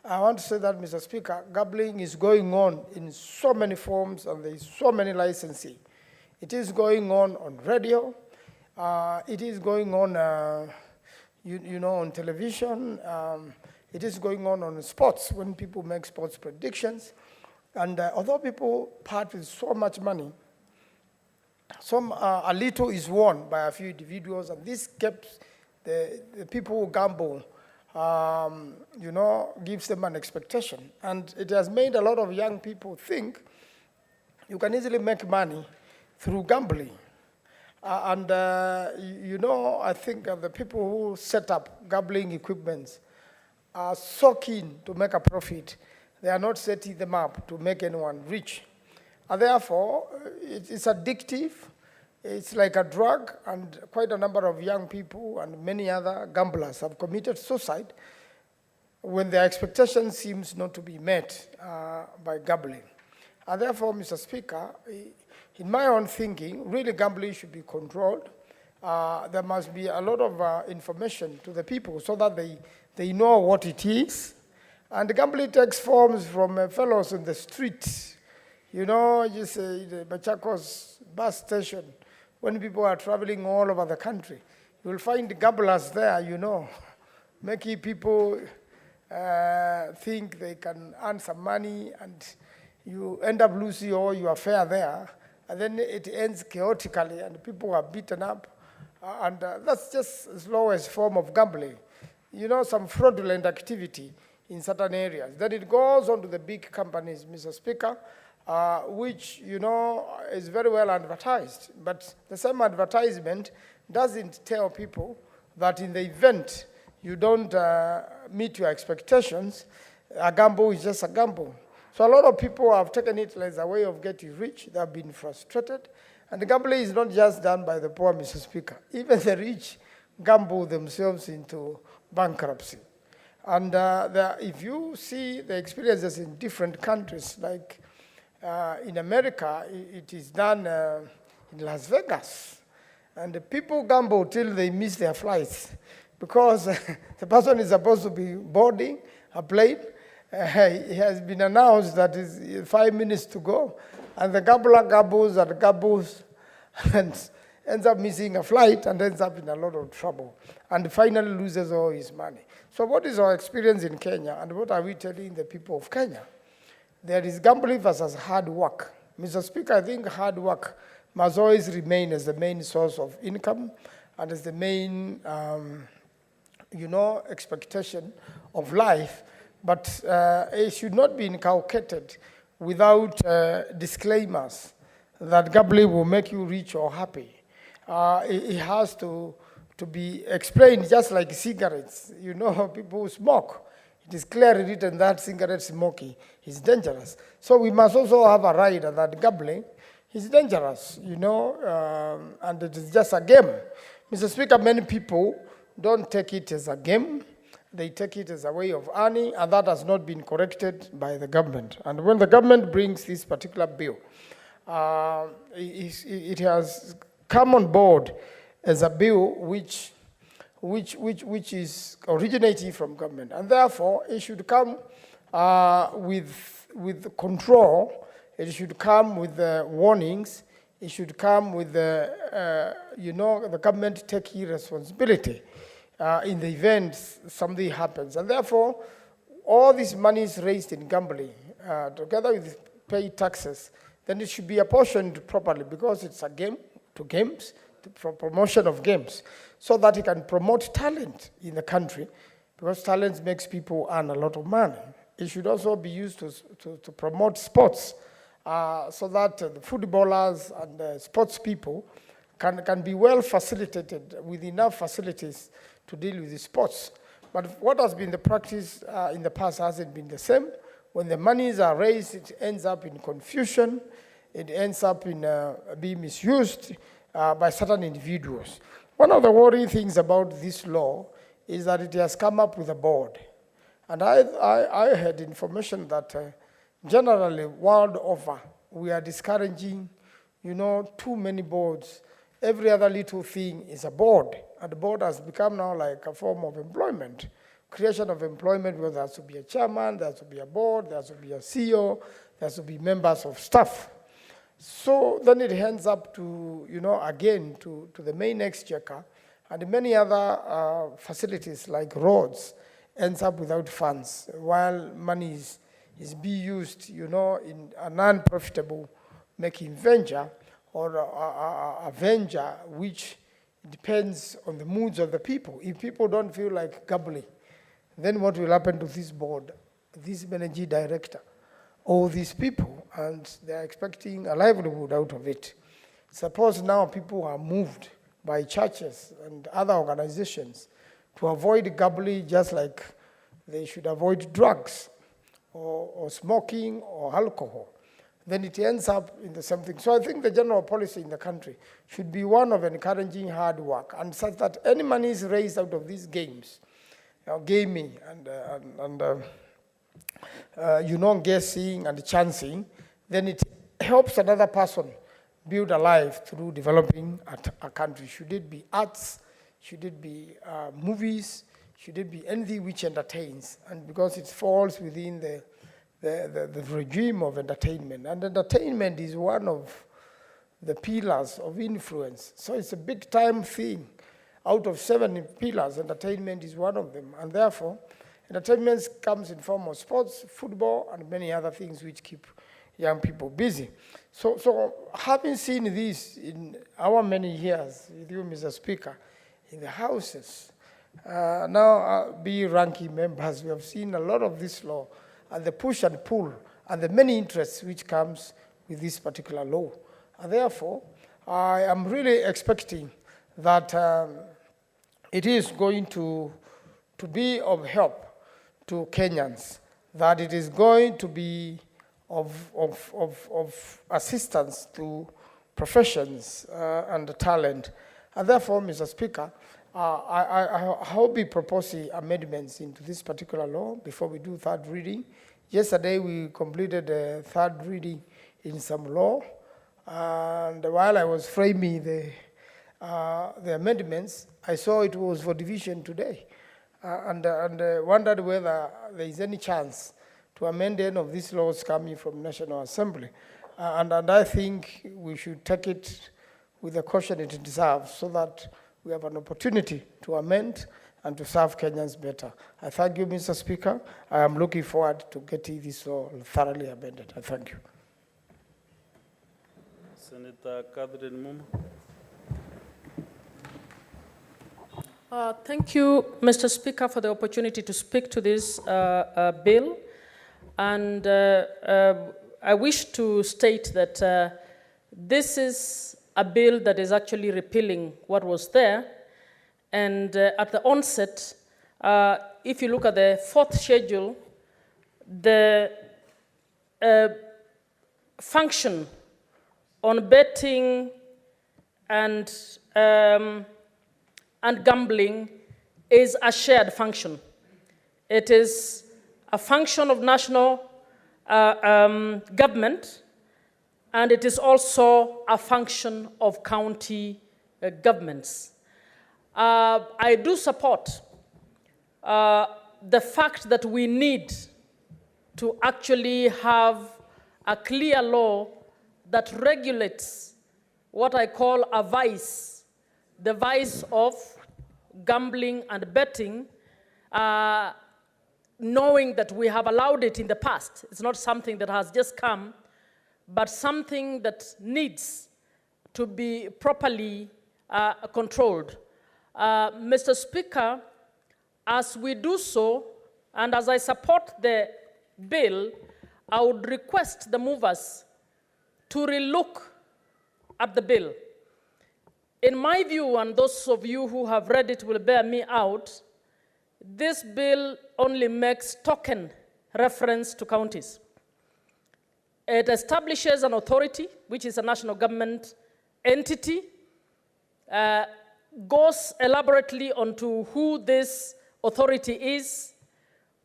I want to say that, Mr. Speaker, gambling is going on in so many forms, and there is so many licensing. It is going on radio. It is going on, on television. It is going on sports when people make sports predictions. And although people part with so much money, a little is won by a few individuals, and this kept the people who gamble, gives them an expectation. And it has made a lot of young people think you can easily make money through gambling. I think the people who set up gambling equipments are so keen to make a profit, they are not setting them up to make anyone rich. And therefore, it's addictive. It's like a drug, and quite a number of young people and many other gamblers have committed suicide when their expectations seems not to be met by gambling. And therefore, Mr. Speaker, in my own thinking, really gambling should be controlled. There must be a lot of information to the people so that they know what it is. And gambling takes forms from fellows in the street. You say the Machakos bus station, when people are traveling all over the country, you will find gamblers there, making people think they can earn some money, and you end up losing all your fare there, and then it ends chaotically, and people are beaten up, and that's just the slowest form of gambling. Some fraudulent activity in certain areas. Then it goes on to the big companies, Mr. Speaker, which, is very well advertised. But the same advertisement doesn't tell people that in the event you don't meet your expectations, a gamble is just a gamble. So a lot of people have taken it as a way of getting rich. They have been frustrated. And the gambling is not just done by the poor, Mr. Speaker. Even the rich gamble themselves into bankruptcy. And if you see the experiences in different countries, like in America, it is done in Las Vegas. And the people gamble till they miss their flights because the person is supposed to be boarding a plane. It has been announced that it's 5 minutes to go, and the gambler gambles and gambles and ends up missing a flight and ends up in a lot of trouble and finally loses all his money. So what is our experience in Kenya, and what are we telling the people of Kenya? There is gambling versus hard work. Mr. Speaker, I think hard work must always remain as the main source of income and as the main, expectation of life. But it should not be inculcated without disclaimers that gambling will make you rich or happy. It has to to be explained just like cigarettes. You know, people who smoke. It is clearly written that cigarette smoking is dangerous. So we must also have a right that gambling is dangerous, you know, and it is just a game. Mr. Speaker, many people don't take it as a game. They take it as a way of earning, and that has not been corrected by the government. And when the government brings this particular bill, it has come on board as a bill which is originating from government, and therefore it should come with control. It should come with warnings. It should come with the government taking responsibility in the event something happens, and therefore all this money is raised in gambling together with paid taxes. Then it should be apportioned properly because it's a game to games. For promotion of games, so that it can promote talent in the country, because talent makes people earn a lot of money. It should also be used to promote sports, so that the footballers and the sports people can be well facilitated with enough facilities to deal with the sports. But what has been the practice in the past hasn't been the same. When the monies are raised, it ends up in confusion. It ends up in being misused by certain individuals. One of the worrying things about this law is that it has come up with a board. And I had information that generally world over, we are discouraging, you know, too many boards. Every other little thing is a board. And the board has become now like a form of employment. Creation of employment, where there has to be a chairman, there has to be a board, there has to be a CEO, there has to be members of staff. So then it ends up to, you know, again, to the main exchequer, and many other facilities like roads ends up without funds, while money is being used, you know, in a non-profitable making venture, or a venture which depends on the moods of the people. If people don't feel like gambling, then what will happen to this board, this managing director? All these people, and they're expecting a livelihood out of it. Suppose now people are moved by churches and other organizations to avoid gambling, just like they should avoid drugs or smoking or alcohol. Then it ends up in the same thing. So I think the general policy in the country should be one of encouraging hard work, and such that any money is raised out of these games, gaming and guessing and chancing, then it helps another person build a life through developing a country. Should it be arts? Should it be movies? Should it be anything which entertains? And because it falls within the regime of entertainment. And entertainment is one of the pillars of influence. So it's a big time thing. Out of 7 pillars, entertainment is one of them. And therefore, entertainment comes in form of sports, football, and many other things which keep young people busy. So having seen this in our many years with you, Mr. Speaker, in the houses, now be ranking members, we have seen a lot of this law and the push and pull and the many interests which comes with this particular law. And therefore, I am really expecting that it is going to be of help to Kenyans, that it is going to be of assistance to professions and talent. And therefore, Mr. Speaker, I will be proposing amendments into this particular law before we do third reading. Yesterday, we completed the third reading in some law, and while I was framing the amendments, I saw it was for division today, and wondered whether there is any chance to amend any of these laws coming from National Assembly. And I think we should take it with the caution it deserves, so that we have an opportunity to amend and to serve Kenyans better. I thank you, Mr. Speaker. I am looking forward to getting this law thoroughly amended. I thank you. Senator Catherine Muma. Thank you, Mr. Speaker, for the opportunity to speak to this bill. And I wish to state that this is a bill that is actually repealing what was there. And at the onset, if you look at the fourth schedule, the function on betting and gambling is a shared function. It is a function of national government, and it is also a function of county governments. I do support the fact that we need to actually have a clear law that regulates what I call a vice, the vice of gambling and betting, knowing that we have allowed it in the past. It's not something that has just come, but something that needs to be properly controlled. Mr. Speaker, as we do so, and as I support the bill, I would request the movers to relook at the bill. In my view, and those of you who have read it will bear me out, this bill only makes token reference to counties. It establishes an authority, which is a national government entity, goes elaborately onto who this authority is,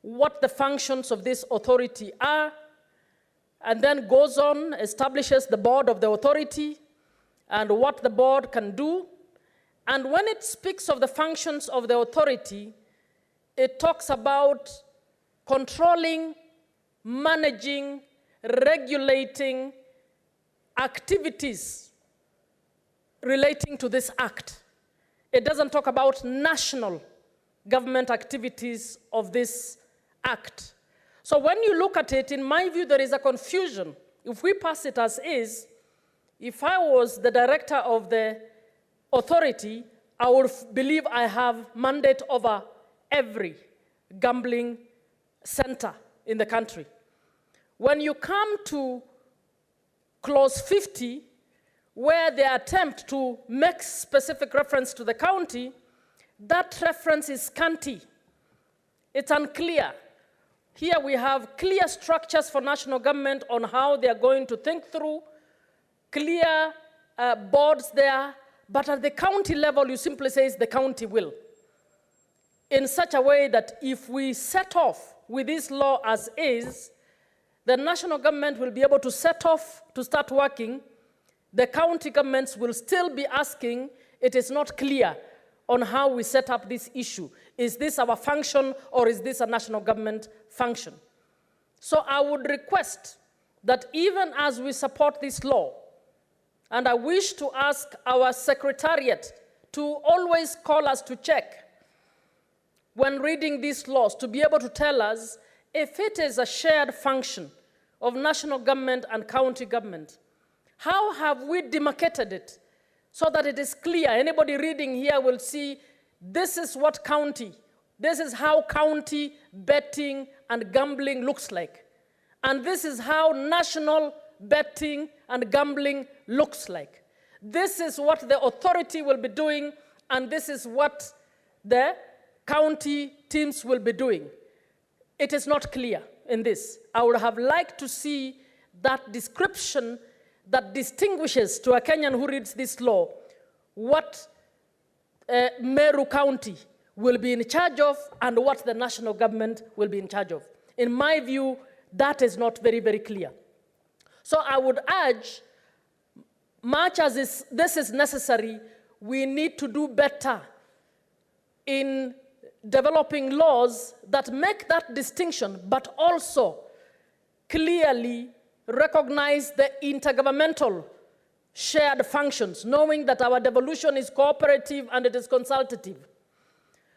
what the functions of this authority are, and then goes on, establishes the board of the authority and what the board can do. And when it speaks of the functions of the authority, it talks about controlling, managing, regulating activities relating to this act. It doesn't talk about national government activities of this act. So when you look at it, in my view, there is a confusion. If we pass it as is, if I was the director of the authority, I would believe I have mandate over every gambling center in the country. When you come to clause 50, where they attempt to make specific reference to the county, that reference is scanty. It's unclear. Here we have clear structures for national government on how they are going to think through, clear boards there, but at the county level, you simply say the county will. In such a way that if we set off with this law as is, the national government will be able to set off to start working. The county governments will still be asking, it is not clear on how we set up this issue. Is this our function or is this a national government function? So I would request that even as we support this law, and I wish to ask our secretariat to always call us to check when reading these laws, to be able to tell us if it is a shared function of national government and county government, how have we demarcated it so that it is clear? Anybody reading here will see this is what county, this is how county betting and gambling looks like. And this is how national betting and gambling looks like. This is what the authority will be doing, and this is what the county teams will be doing. It is not clear in this. I would have liked to see that description that distinguishes to a Kenyan who reads this law what Meru County will be in charge of and what the national government will be in charge of. In my view, that is not very, very clear. So I would urge, much as this is necessary, we need to do better in developing laws that make that distinction, but also clearly recognize the intergovernmental shared functions, knowing that our devolution is cooperative and it is consultative.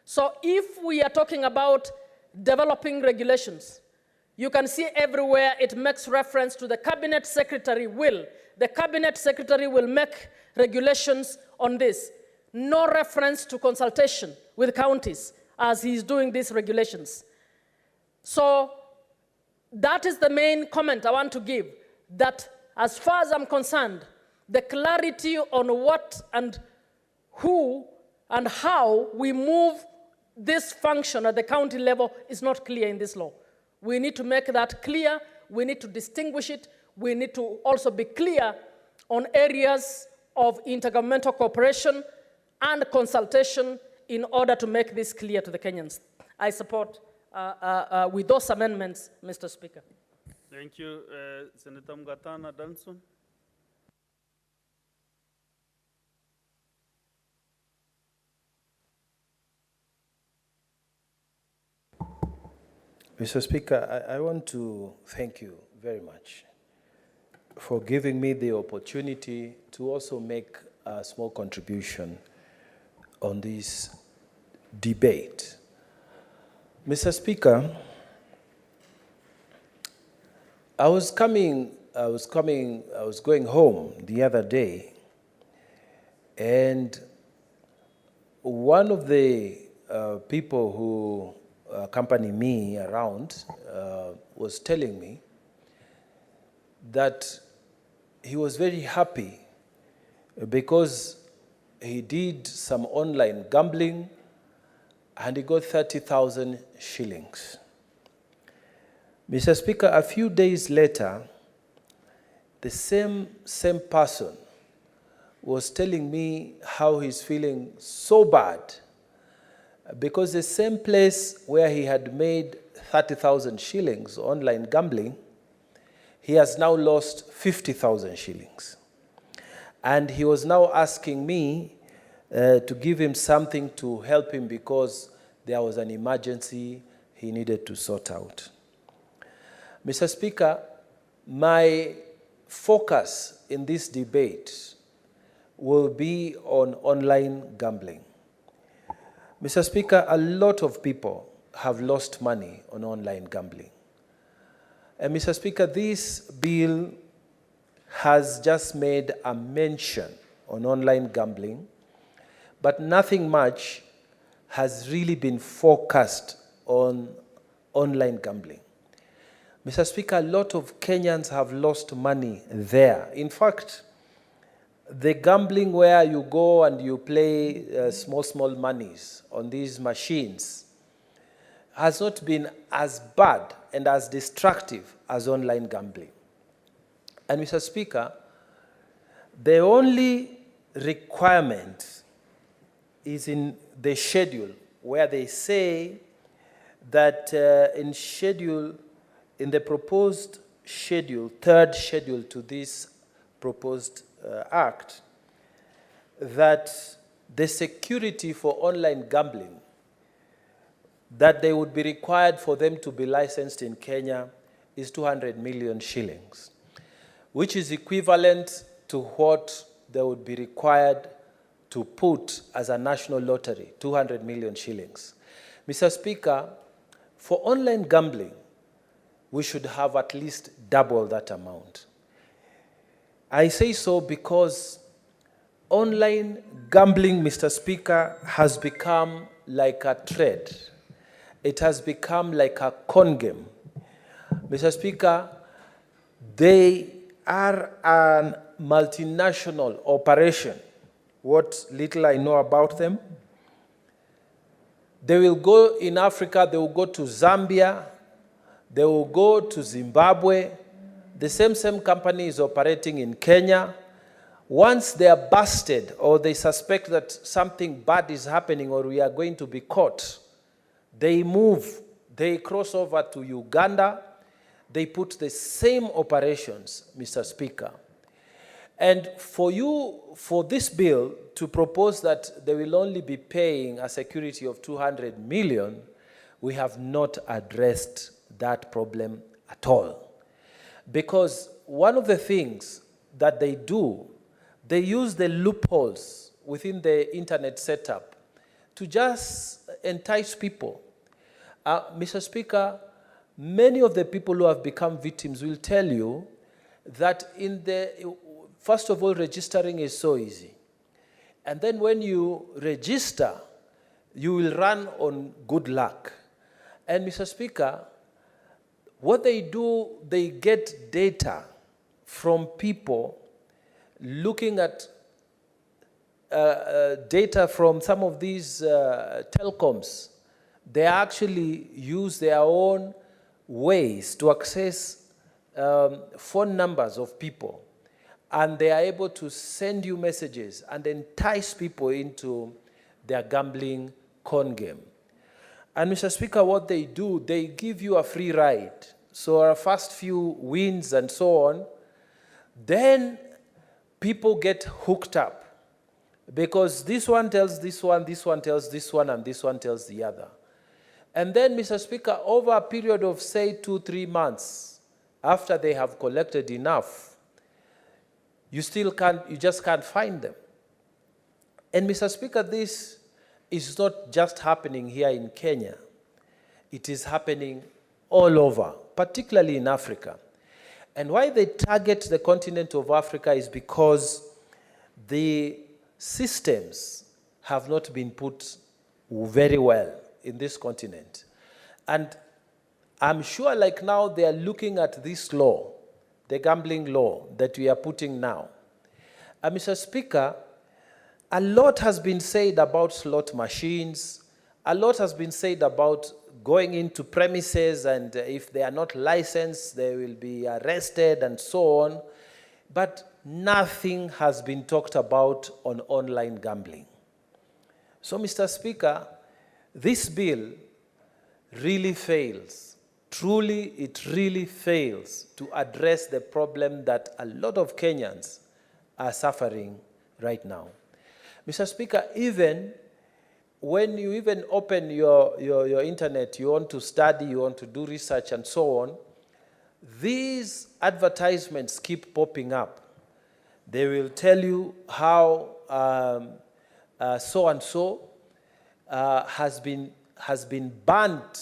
So if we are talking about developing regulations, you can see everywhere it makes reference to the cabinet secretary will. The cabinet secretary will make regulations on this. No reference to consultation with counties as he's doing these regulations. So that is the main comment I want to give, that as far as I'm concerned, the clarity on what and who and how we move this function at the county level is not clear in this law. We need to make that clear. We need to distinguish it. We need to also be clear on areas of intergovernmental cooperation and consultation in order to make this clear to the Kenyans. I support with those amendments, Mr. Speaker. Thank you, Senator Mgatana Danson. Mr. Speaker, I want to thank you very much for giving me the opportunity to also make a small contribution on this debate. Mr. Speaker, I was going home the other day, and one of the people who accompany me around was telling me that he was very happy because he did some online gambling and he got 30,000 shillings. Mr. Speaker, a few days later, the same person was telling me how he's feeling so bad because the same place where he had made 30,000 shillings online gambling, he has now lost 50,000 shillings. And he was now asking me to give him something to help him because there was an emergency he needed to sort out. Mr. Speaker, my focus in this debate will be on online gambling. Mr. Speaker, a lot of people have lost money on online gambling. And Mr. Speaker, this bill has just made a mention on online gambling, but nothing much has really been focused on online gambling. Mr. Speaker, a lot of Kenyans have lost money there. In fact, the gambling where you go and you play small monies on these machines has not been as bad and as destructive as online gambling. And Mr. Speaker, the only requirement is in the schedule where they say that in the proposed schedule, third schedule to this proposed act, that the security for online gambling, that they would be required for them to be licensed in Kenya is 200 million shillings, which is equivalent to what they would be required to put as a national lottery, 200 million shillings. Mr. Speaker, for online gambling, we should have at least double that amount. I say so because online gambling, Mr. Speaker, has become like a trade. It has become like a con game. Mr. Speaker, they are a multinational operation. What little I know about them, they will go in Africa, they will go to Zambia, they will go to Zimbabwe. The same company is operating in Kenya. Once they are busted or they suspect that something bad is happening or we are going to be caught, they move, they cross over to Uganda, they put the same operations, Mr. Speaker. And for this bill to propose that they will only be paying a security of 200 million, we have not addressed that problem at all. Because one of the things that they do, they use the loopholes within the internet setup to just entice people. Mr. Speaker, many of the people who have become victims will tell you that first of all, registering is so easy. And then when you register, you will run on good luck. And Mr. Speaker, what they do, they get data from people looking at data from some of these telecoms. They actually use their own ways to access phone numbers of people, and they are able to send you messages and entice people into their gambling con game. And Mr. Speaker, what they do, they give you a free ride. So our first few wins and so on, then people get hooked up because this one tells this one tells this one, and this one tells the other. And then, Mr. Speaker, over a period of, say, 2-3 months, after they have collected enough, you just can't find them. And Mr. Speaker, this is not just happening here in Kenya. It is happening all over, particularly in Africa. And why they target the continent of Africa is because the systems have not been put very well in this continent. And I'm sure like now they are looking at this law, the gambling law that we are putting now. And Mr. Speaker, a lot has been said about slot machines. A lot has been said about going into premises, and if they are not licensed, they will be arrested and so on. But nothing has been talked about on online gambling. So, Mr. Speaker, this bill really fails. Truly, it really fails to address the problem that a lot of Kenyans are suffering right now. Mr. Speaker, even when you even open your internet, you want to study, you want to do research and so on, these advertisements keep popping up. They will tell you how so-and-so has been banned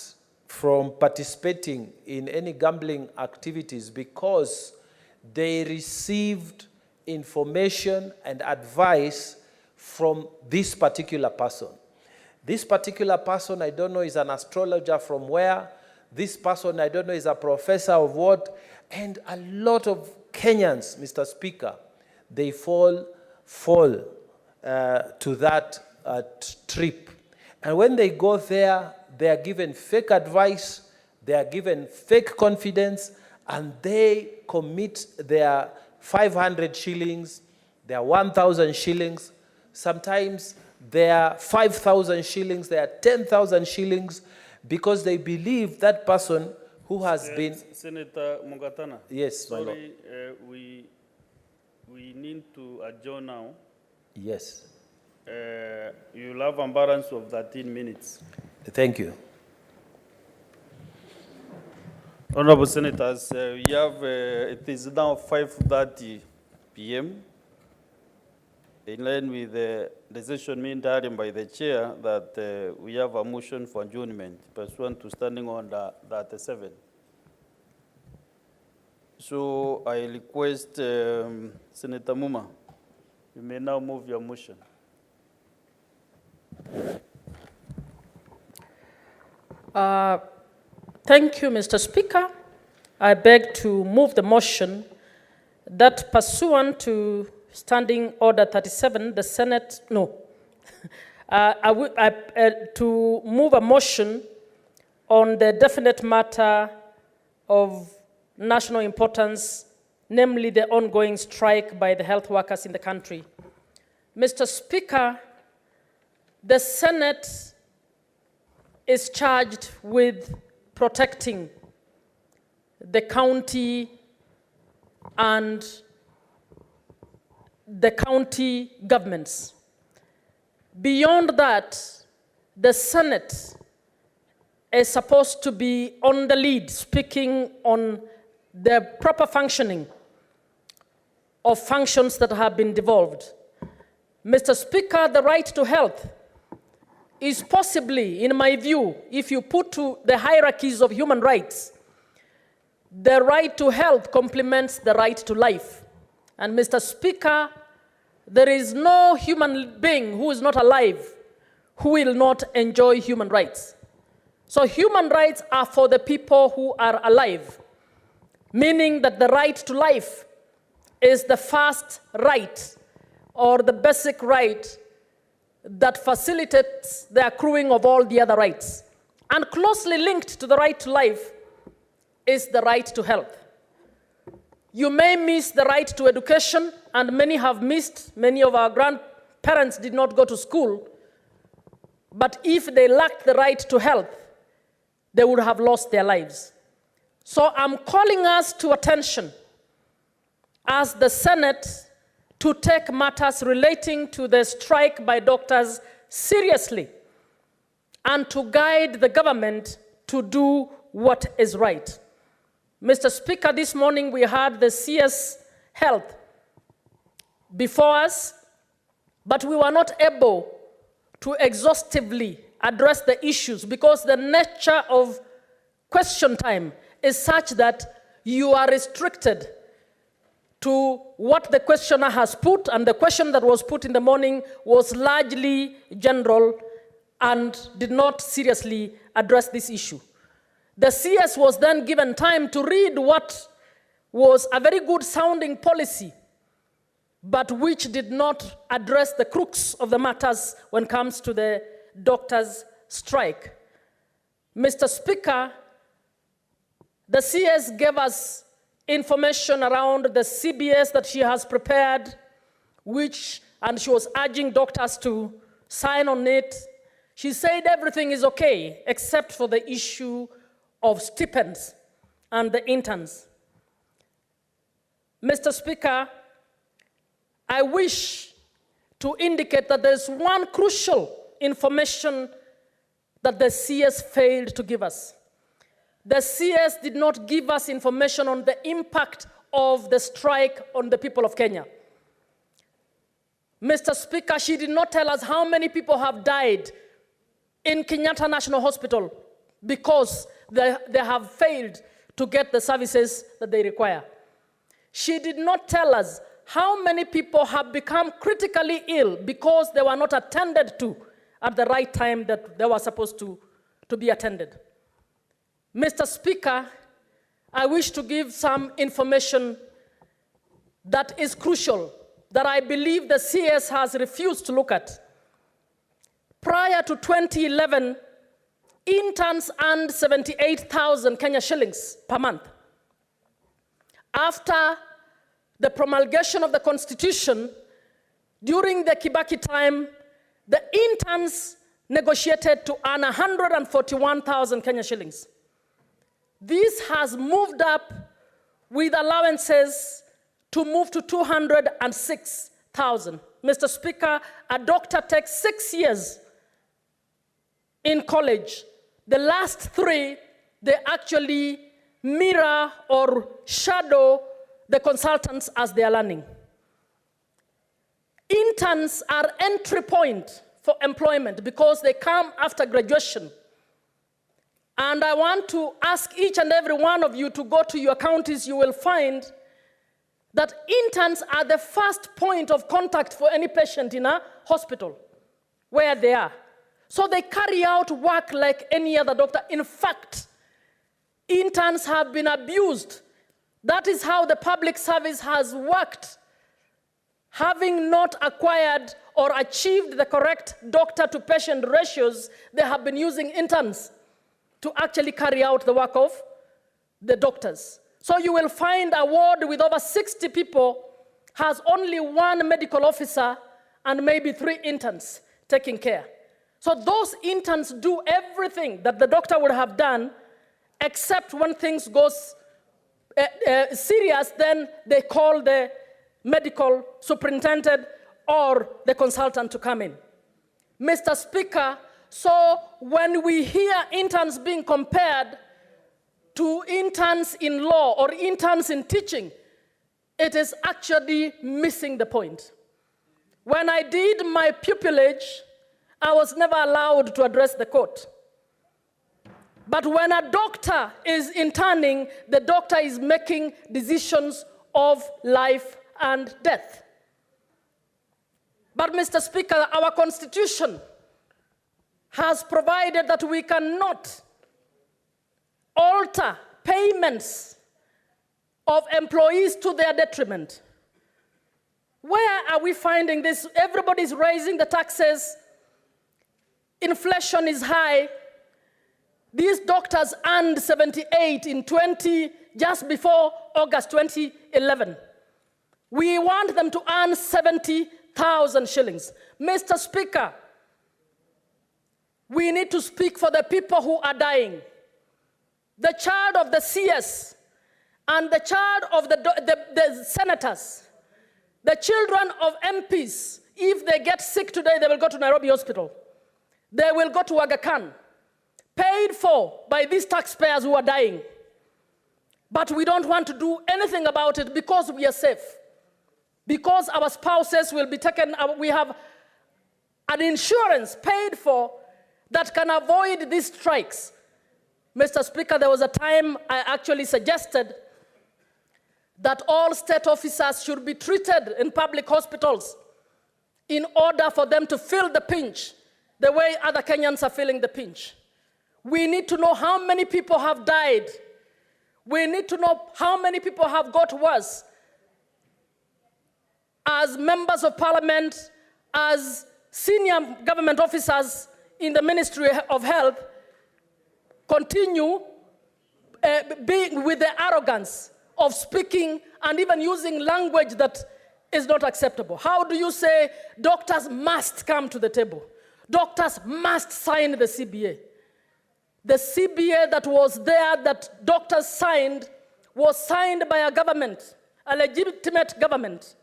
from participating in any gambling activities because they received information and advice from this particular person. This particular person, I don't know, is an astrologer from where. This person, I don't know, is a professor of what. And a lot of Kenyans, Mr. Speaker, they fall to that trip. And when they go there, they are given fake advice, they are given fake confidence, and they commit their 500 shillings, their 1,000 shillings, sometimes their 5,000 shillings, their 10,000 shillings, because they believe that person who has been... Senator Mungatana. Yes, my lord. Sorry, we need to adjourn now. Yes. You'll have a balance of 13 minutes. Thank you. Honorable Senators, we have, it is now 5:30 p.m. In line with the decision made by the chair that we have a motion for adjournment pursuant to Standing Order 37. So I request Senator Muma, you may now move your motion. Thank you, Mr. Speaker. I beg to move the motion that pursuant to Standing Order 37, the Senate, to move a motion on the definite matter of national importance, namely the ongoing strike by the health workers in the country. Mr. Speaker, the Senate is charged with protecting the county and the county governments. Beyond that, the Senate is supposed to be on the lead, speaking on the proper functioning of functions that have been devolved. Mr. Speaker, the right to health is possibly, in my view, if you put to the hierarchies of human rights, the right to health complements the right to life. And Mr. Speaker, there is no human being who is not alive who will not enjoy human rights. So human rights are for the people who are alive, meaning that the right to life is the first right or the basic right that facilitates the accruing of all the other rights. And closely linked to the right to life is the right to health. You may miss the right to education, and many have missed. Many of our grandparents did not go to school. But if they lacked the right to health, they would have lost their lives. So I'm calling us to attention as the Senate to take matters relating to the strike by doctors seriously and to guide the government to do what is right. Mr. Speaker, this morning we had the CS Health before us, but we were not able to exhaustively address the issues because the nature of question time is such that you are restricted to what the questioner has put, and the question that was put in the morning was largely general and did not seriously address this issue. The CS was then given time to read what was a very good sounding policy, but which did not address the crux of the matters when it comes to the doctors' strike. Mr. Speaker, the CS gave us information around the CBS that she has prepared, and she was urging doctors to sign on it. She said everything is okay except for the issue of stipends and the interns. Mr. Speaker, I wish to indicate that there's one crucial information that the CS failed to give us. The CS did not give us information on the impact of the strike on the people of Kenya. Mr. Speaker, she did not tell us how many people have died in Kenyatta National Hospital because they have failed to get the services that they require. She did not tell us how many people have become critically ill because they were not attended to at the right time that they were supposed to be attended. Mr. Speaker, I wish to give some information that is crucial, that I believe the CS has refused to look at. Prior to 2011, interns earned 78,000 Kenya shillings per month. After the promulgation of the Constitution, during the Kibaki time, the interns negotiated to earn 141,000 Kenya shillings. This has moved up with allowances to move to 206,000. Mr. Speaker, a doctor takes 6 years in college. The last 3, they actually mirror or shadow the consultants as they are learning. Interns are entry point for employment because they come after graduation. And I want to ask each and every one of you to go to your counties. You will find that interns are the first point of contact for any patient in a hospital where they are. So they carry out work like any other doctor. In fact, interns have been abused. That is how the public service has worked. Having not acquired or achieved the correct doctor-to-patient ratios, they have been using interns to actually carry out the work of the doctors. So you will find a ward with over 60 people has only 1 medical officer and maybe 3 interns taking care. So those interns do everything that the doctor would have done, except when things goes serious, then they call the medical superintendent or the consultant to come in. Mr. Speaker, so when we hear interns being compared to interns in law or interns in teaching, it is actually missing the point. When I did my pupillage, I was never allowed to address the court. But when a doctor is interning, the doctor is making decisions of life and death. But Mr. Speaker, our Constitution has provided that we cannot alter payments of employees to their detriment. Where are we finding this? Everybody's raising the taxes Inflation is high. These doctors earned 78 in just before August 2011. We want them to earn 70,000 shillings. Mr. Speaker, we need to speak for the people who are dying. The child of the CS and the child of the senators, the children of MPs, if they get sick today, they will go to Nairobi Hospital. They will go to Aga Khan, paid for by these taxpayers who are dying. But we don't want to do anything about it because we are safe. Because our spouses will be taken, we have an insurance paid for that can avoid these strikes. Mr. Speaker, there was a time I actually suggested that all state officers should be treated in public hospitals in order for them to feel the pinch the way other Kenyans are feeling the pinch. We need to know how many people have died. We need to know how many people have got worse. As members of parliament, as senior government officers in the Ministry of Health, continue being with the arrogance of speaking and even using language that is not acceptable. How do you say doctors must come to the table? Doctors must sign the CBA. The CBA that was there, that doctors signed, was signed by a government, a legitimate government.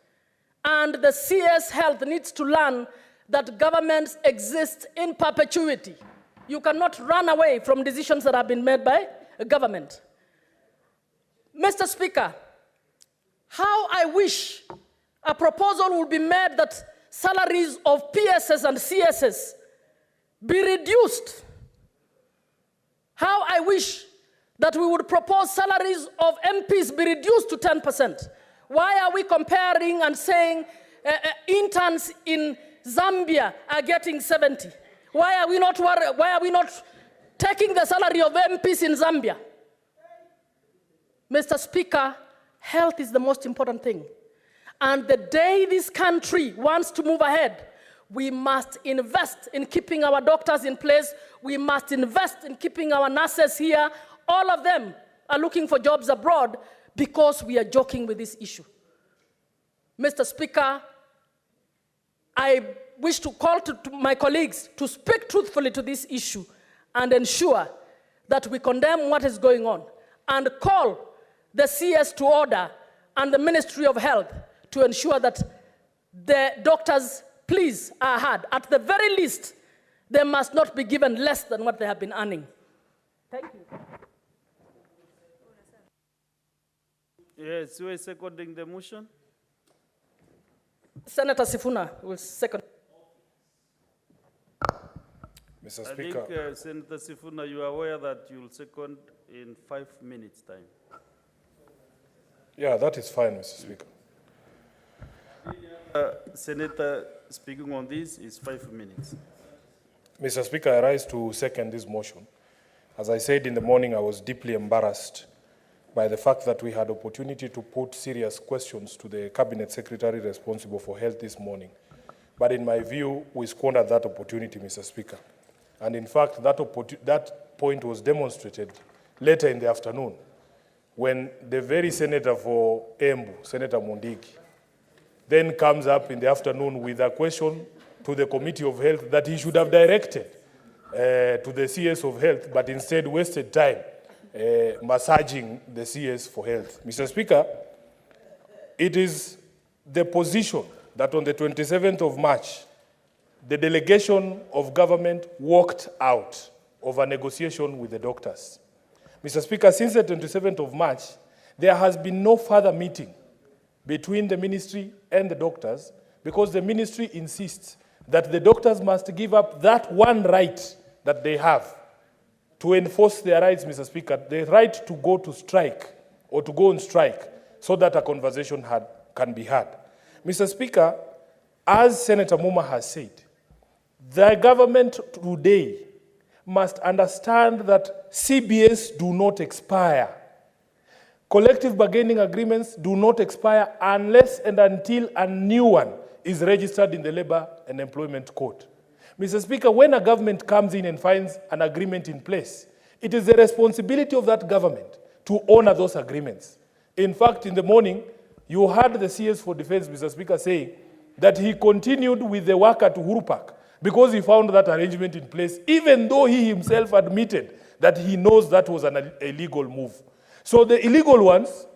And the CS Health needs to learn that governments exist in perpetuity. You cannot run away from decisions that have been made by a government. Mr. Speaker, how I wish a proposal would be made that salaries of PSS and CSS be reduced. How I wish that we would propose salaries of MPs be reduced to 10%. Why are we comparing and saying interns in Zambia are getting 70? Why are we not taking the salary of MPs in Zambia? Mr. Speaker, health is the most important thing. And the day this country wants to move ahead, we must invest in keeping our doctors in place. We must invest in keeping our nurses here. All of them are looking for jobs abroad because we are joking with this issue. Mr. Speaker, I wish to call to my colleagues to speak truthfully to this issue and ensure that we condemn what is going on and call the CS to order and the Ministry of Health to ensure that the doctors' pleas are heard. At the very least, they must not be given less than what they have been earning. Thank you. Yes, who is seconding the motion? Senator Sifuna will second. Mr. Speaker. I think, Senator Sifuna, you are aware that you will second in 5 minutes' time. Yeah, that is fine, Mr. Speaker. Senator speaking on this is 5 minutes. Mr. Speaker, I rise to second this motion. As I said in the morning, I was deeply embarrassed by the fact that we had opportunity to put serious questions to the Cabinet Secretary responsible for health this morning. But in my view, we squandered that opportunity, Mr. Speaker. And in fact, that point was demonstrated later in the afternoon when the very senator for Embu, Senator Mondigi, then comes up in the afternoon with a question to the Committee of Health that he should have directed to the CS of Health, but instead wasted time massaging the CS for Health. Mr. Speaker, it is the position that on the 27th of March, the delegation of government walked out of a negotiation with the doctors. Mr. Speaker, since the 27th of March, there has been no further meeting between the ministry and the doctors because the ministry insists that the doctors must give up that one right that they have to enforce their rights, Mr. Speaker, the right to go to strike or to go on strike so that a conversation can be had. Mr. Speaker, as Senator Muma has said, the government today must understand that CBAs do not expire. Collective bargaining agreements do not expire unless and until a new one is registered in the Labor and Employment Court. Mr. Speaker, when a government comes in and finds an agreement in place, it is the responsibility of that government to honor those agreements. In fact, in the morning, you heard the CS for Defense, Mr. Speaker, saying that he continued with the work at Uhuru Park because he found that arrangement in place, even though he himself admitted that he knows that was an illegal move. So the illegal ones,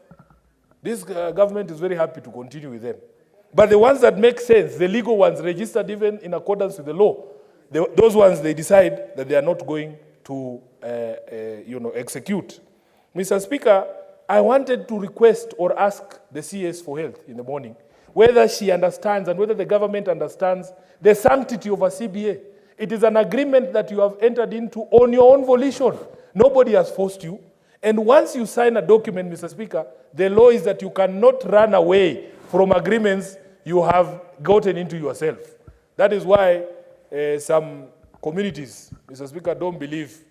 this government is very happy to continue with them. But the ones that make sense, the legal ones registered even in accordance with the law, those ones they decide that they are not going to execute. Mr. Speaker, I wanted to request or ask the CS for Health in the morning whether she understands and whether the government understands the sanctity of a CBA. It is an agreement that you have entered into on your own volition. Nobody has forced you. And once you sign a document, Mr. Speaker, the law is that you cannot run away from agreements you have gotten into yourself. That is why some communities, Mr. Speaker, don't believe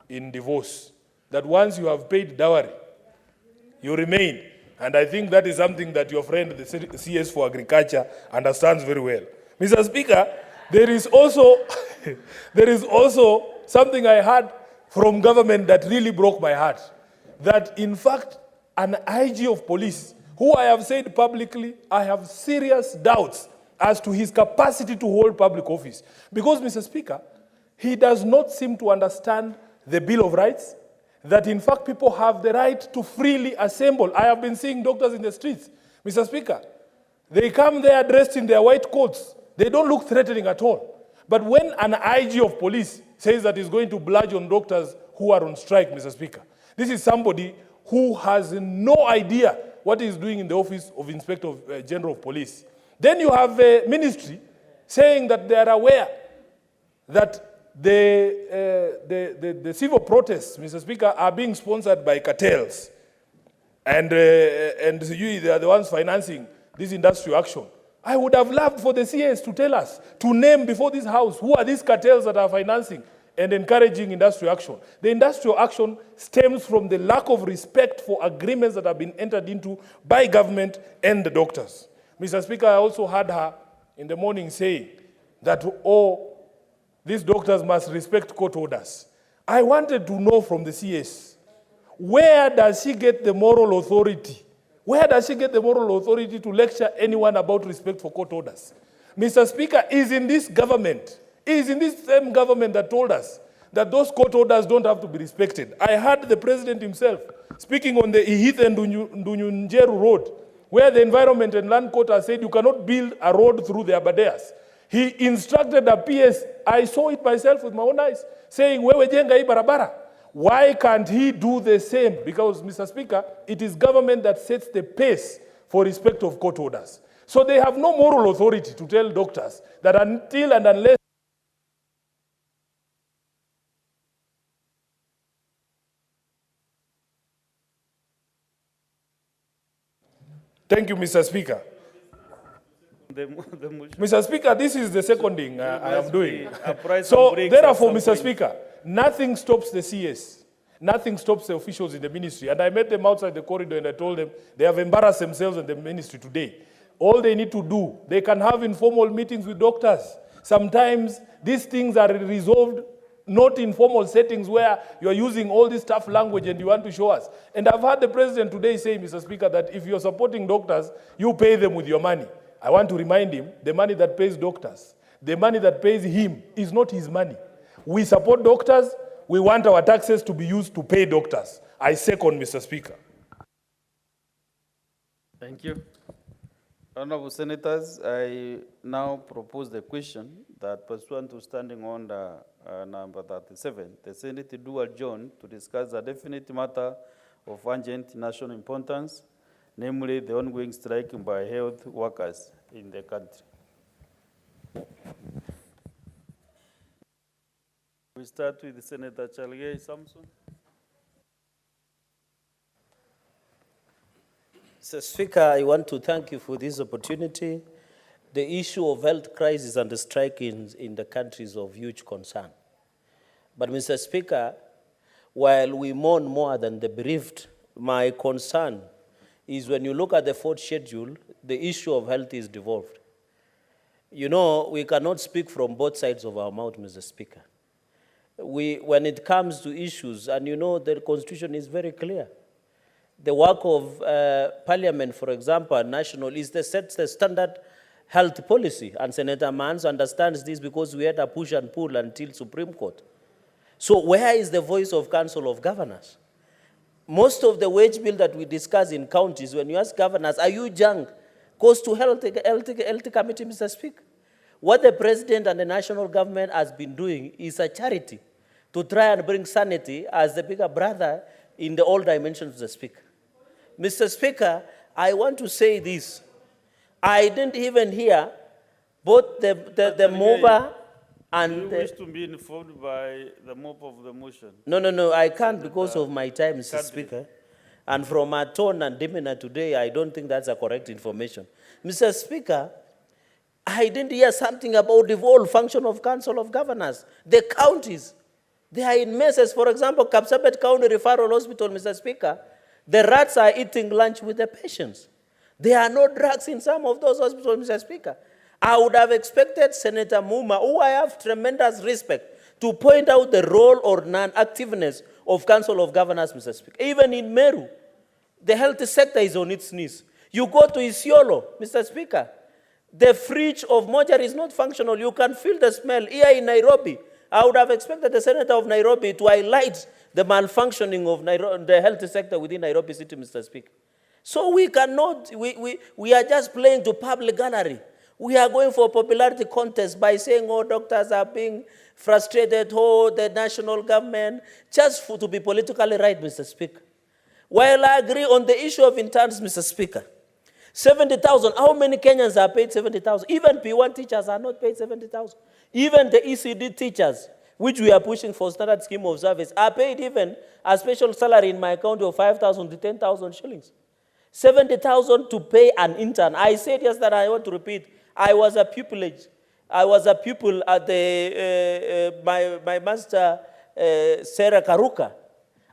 in divorce. That once you have paid dowry, you remain. And I think that is something that your friend, the CS for Agriculture, understands very well. Mr. Speaker, there is also something I heard from government that really broke my heart. That in fact, an IG of police, who I have said publicly, I have serious doubts as to his capacity to hold public office. Because, Mr. Speaker, he does not seem to understand the Bill of Rights, that in fact people have the right to freely assemble. I have been seeing doctors in the streets. Mr. Speaker, they come there dressed in their white coats. They don't look threatening at all. But when an IG of police says that he's going to bludgeon doctors who are on strike, Mr. Speaker, this is somebody who has no idea what he's doing in the office of Inspector General of Police. Then you have a ministry saying that they are aware that the civil protests, Mr. Speaker, are being sponsored by cartels. And they are the ones financing this industrial action. I would have loved for the CS to tell us, to name before this House, who are these cartels that are financing and encouraging industrial action. The industrial action stems from the lack of respect for agreements that have been entered into by government and the doctors. Mr. Speaker, I also heard her in the morning saying that, these doctors must respect court orders. I wanted to know from the CS, where does she get the moral authority? Where does she get the moral authority to lecture anyone about respect for court orders? Mr. Speaker, is in this same government that told us that those court orders don't have to be respected. I heard the president himself speaking on the Ihith and Ndunyunjeru Road, where the Environment and Land Court has said you cannot build a road through the Abadeas. He instructed a PS, I saw it myself with my own eyes, saying, wewe jenga hii barabara. Why can't he do the same? Because, Mr. Speaker, it is government that sets the pace for respect of court orders. So they have no moral authority to tell doctors that until and unless Thank you, Mr. Speaker. Mr. Speaker, this is the seconding I am doing. So, therefore, Mr. Speaker, nothing stops the CS. Nothing stops the officials in the ministry. And I met them outside the corridor and I told them they have embarrassed themselves in the ministry today. All they need to do, they can have informal meetings with doctors. Sometimes these things are resolved not in formal settings where you are using all this tough language and you want to show us. And I've heard the president today say, Mr. Speaker, that if you're supporting doctors, you pay them with your money. I want to remind him, the money that pays doctors, the money that pays him is not his money. We support doctors. We want our taxes to be used to pay doctors. I second, Mr. Speaker. Thank you. Honorable Senators, I now propose the question that pursuant to Standing Order number 37, the Senate do adjourn to discuss a definite matter of urgent national importance, namely the ongoing strike by health workers in the country. We start with Senator Chalgei Samson. Mr. Speaker, I want to thank you for this opportunity. The issue of health crisis and the strike in the country is of huge concern. But, Mr. Speaker, while we mourn more than the bereaved, my concern is when you look at the fourth schedule, the issue of health is devolved. You know, we cannot speak from both sides of our mouth, Mr. Speaker. When it comes to issues, and you know, the Constitution is very clear. The work of Parliament, for example, national, is to set the standard health policy. And Senator Mans understands this because we had a push and pull until Supreme Court. So where is the voice of Council of Governors? Most of the wage bill that we discuss in counties, when you ask governors, are you young? Goes to health committee, Mr. Speaker. What the president and the national government has been doing is a charity to try and bring sanity as the bigger brother in the all dimensions of the Speaker. Mr. Speaker, I want to say this. I didn't even hear both the mover and you wish to be informed by the mover of the motion? No, I can't because of my time, Mr. Speaker. And from our tone and demeanor today, I don't think that's a correct information. Mr. Speaker, I didn't hear something about the whole function of Council of Governors. The counties, they are in messes. For example, Kapsabet County Referral Hospital, Mr. Speaker, the rats are eating lunch with the patients. There are no drugs in some of those hospitals, Mr. Speaker. I would have expected Senator Muma, who I have tremendous respect, to point out the role or non-activeness of Council of Governors, Mr. Speaker. Even in Meru, the health sector is on its knees. You go to Isiolo, Mr. Speaker, the fridge of mortuary is not functional. You can feel the smell. Here in Nairobi, I would have expected the Senator of Nairobi to highlight the malfunctioning of the health sector within Nairobi City, Mr. Speaker. So we cannot, we are just playing to public gallery. We are going for a popularity contest by saying, oh, doctors are being frustrated, oh, the national government, just to be politically right, Mr. Speaker. While I agree on the issue of interns, Mr. Speaker, 70,000, how many Kenyans are paid 70,000? Even P1 teachers are not paid 70,000. Even the ECD teachers, which we are pushing for standard scheme of service, are paid even a special salary in my county of 5,000 to 10,000 shillings. 70,000 to pay an intern. I said yesterday, I want to repeat, I was a pupilage. I was a pupil at my master, Sarah Karuka.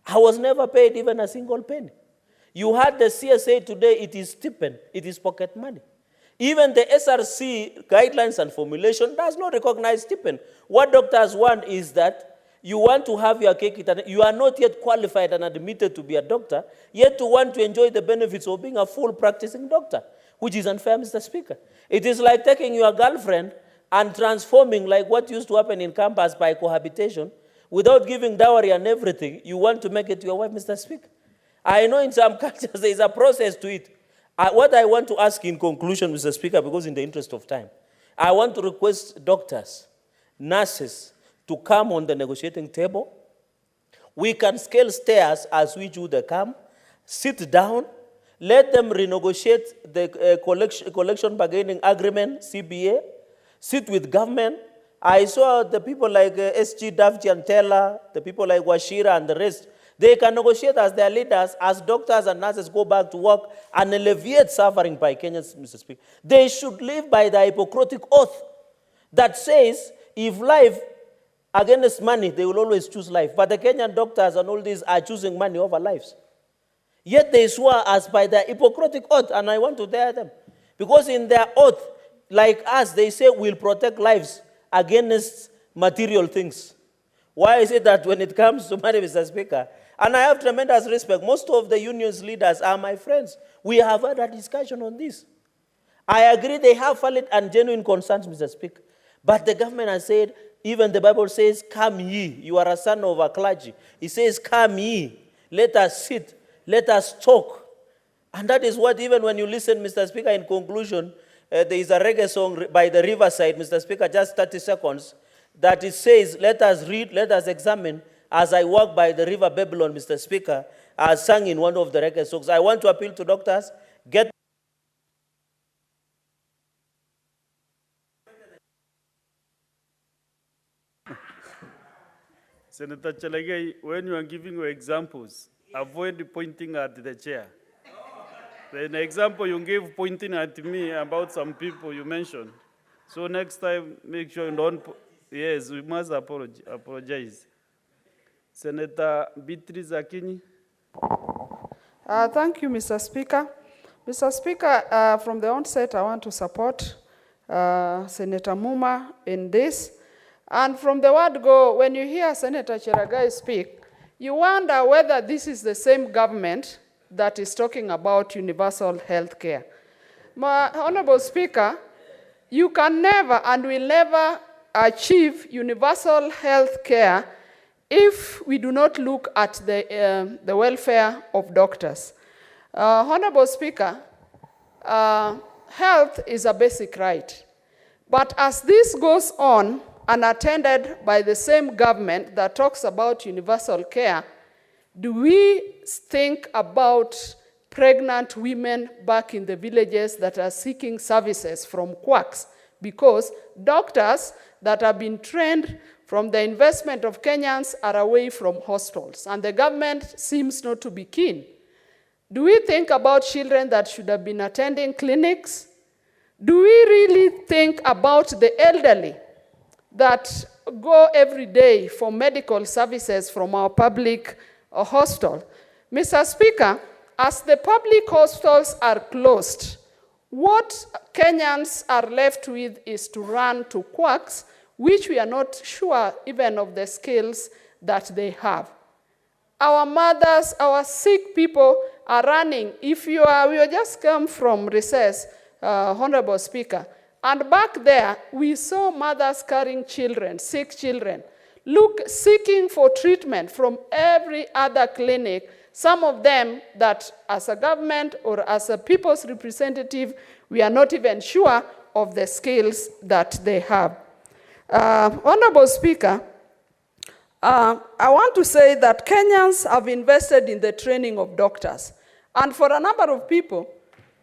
I was never paid even a single penny. You had the CSA today, it is stipend, it is pocket money. Even the SRC guidelines and formulation does not recognize stipend. What doctors want is that you want to have your cake, you are not yet qualified and admitted to be a doctor, yet to want to enjoy the benefits of being a full practicing doctor, which is unfair, Mr. Speaker. It is like taking your girlfriend and transforming like what used to happen in campus by cohabitation, without giving dowry and everything, you want to make it your wife, Mr. Speaker. I know in some cultures there is a process to it. What I want to ask in conclusion, Mr. Speaker, because in the interest of time, I want to request doctors, nurses, to come on the negotiating table. We can scale stairs as we do the come, sit down, let them renegotiate the collection bargaining agreement, CBA, sit with government. I saw the people like SG Davji and Taylor, the people like Washira and the rest. They can negotiate as their leaders, as doctors and nurses go back to work and alleviate suffering by Kenyans, Mr. Speaker. They should live by the Hippocratic oath that says, if life against money, they will always choose life. But the Kenyan doctors and all these are choosing money over lives. Yet they swore as by the Hippocratic oath, and I want to dare them. Because in their oath, like us, they say we'll protect lives against material things. Why is it that when it comes to money, Mr. Speaker, and I have tremendous respect, most of the union's leaders are my friends. We have had a discussion on this. I agree they have valid and genuine concerns, Mr. Speaker. But the government has said, even the Bible says, come ye. You are a son of a clergy. It says, come ye. Let us sit. Let us talk. And that is what, even when you listen, Mr. Speaker, in conclusion, there is a reggae song by the Riverside, Mr. Speaker, just 30 seconds, that it says, let us read, let us examine, as I walk by the river Babylon, Mr. Speaker, as sung in one of the reggae songs. I want to appeal to doctors, get Senator Chelagai, when you are giving your examples, avoid pointing at the chair. The example you gave pointing at me about some people you mentioned. So next time, make sure you don't. Yes, we must apologize. Senator Beatrice Akinyi. Thank you, Mr. Speaker. Mr. Speaker, from the onset, I want to support Senator Muma in this. And from the word go, when you hear Senator Cheragai speak, you wonder whether this is the same government that is talking about universal health care. My Honorable Speaker, you can never and will never achieve universal health care if we do not look at the welfare of doctors. Honorable Speaker, health is a basic right. But as this goes on, unattended by the same government that talks about universal care, do we think about pregnant women back in the villages that are seeking services from quacks? Because doctors that have been trained from the investment of Kenyans are away from hospitals, and the government seems not to be keen. Do we think about children that should have been attending clinics? Do we really think about the elderly that go every day for medical services from our public hospital? Mr. Speaker, as the public hospitals are closed, what Kenyans are left with is to run to quacks, which we are not sure even of the skills that they have. Our mothers, our sick people are running. If you are, we just come from recess, Honorable Speaker, and back there, we saw mothers carrying children, sick children, seeking for treatment from every other clinic, some of them that as a government or as a people's representative, we are not even sure of the skills that they have. Honorable Speaker, I want to say that Kenyans have invested in the training of doctors. And for a number of people,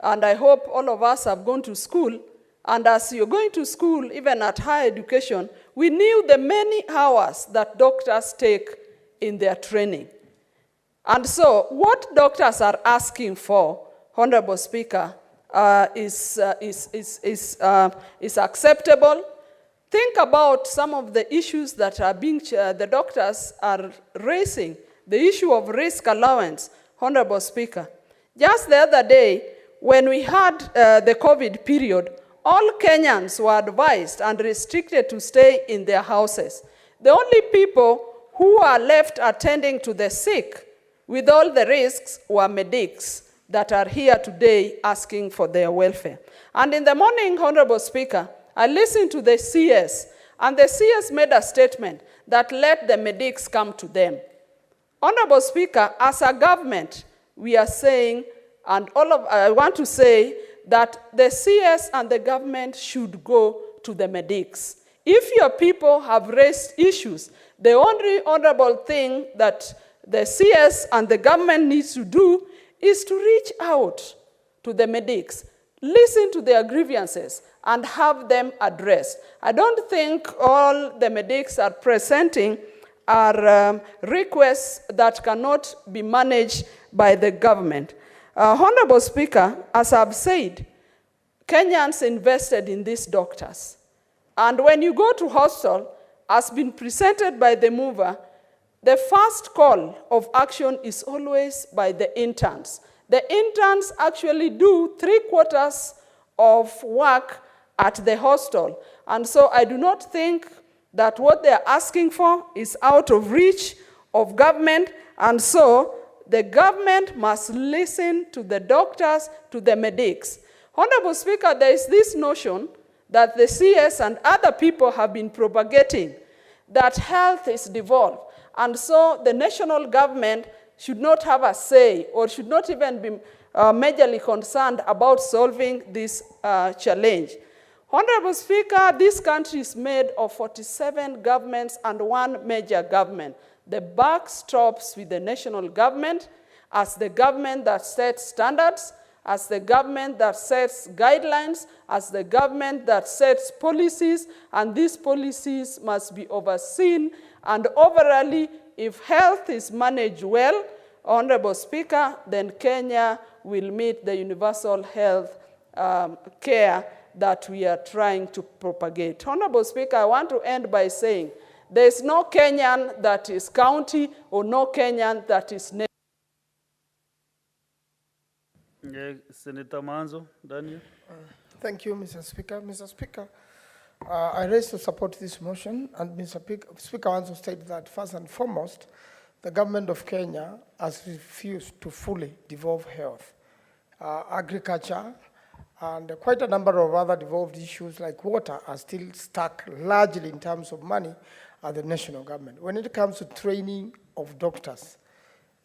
and I hope all of us have gone to school, and as you're going to school, even at higher education, we knew the many hours that doctors take in their training. And so what doctors are asking for, Honorable Speaker, is acceptable. Think about some of the issues that are the doctors are raising. The issue of risk allowance, Honorable Speaker. Just the other day, when we had the COVID period, all Kenyans were advised and restricted to stay in their houses. The only people who are left attending to the sick with all the risks were medics that are here today asking for their welfare. And in the morning, Honorable Speaker, I listened to the CS, and the CS made a statement that let the medics come to them. Honorable Speaker, as a government, we are saying, and I want to say that the CS and the government should go to the medics. If your people have raised issues, the only honorable thing that the CS and the government needs to do is to reach out to the medics, listen to their grievances, and have them addressed. I don't think all the medics are presenting are requests that cannot be managed by the government. Honorable Speaker, as I've said, Kenyans invested in these doctors. And when you go to hospital, as been presented by the mover, the first call of action is always by the interns. The interns actually do 3/4 of work at the hospital. And so I do not think that what they're asking for is out of reach of government. And so the government must listen to the doctors, to the medics. Honorable Speaker, there is this notion that the CS and other people have been propagating that health is devolved. And so the national government should not have a say or should not even be majorly concerned about solving this challenge. Honorable Speaker, this country is made of 47 governments and one major government. The buck stops with the national government as the government that sets standards, as the government that sets guidelines, as the government that sets policies, and these policies must be overseen. And overall, if health is managed well, Honorable Speaker, then Kenya will meet the universal health care that we are trying to propagate. Honorable Speaker, I want to end by saying there is no Kenyan that is county or no Kenyan that is nation. Senator Manzo, Daniel. Thank you, Mr. Speaker. Mr. Speaker, I raise to support this motion, and Mr. Speaker wants to state that first and foremost, the government of Kenya has refused to fully devolve health, agriculture, and quite a number of other devolved issues like water are still stuck largely in terms of money at the national government. When it comes to training of doctors,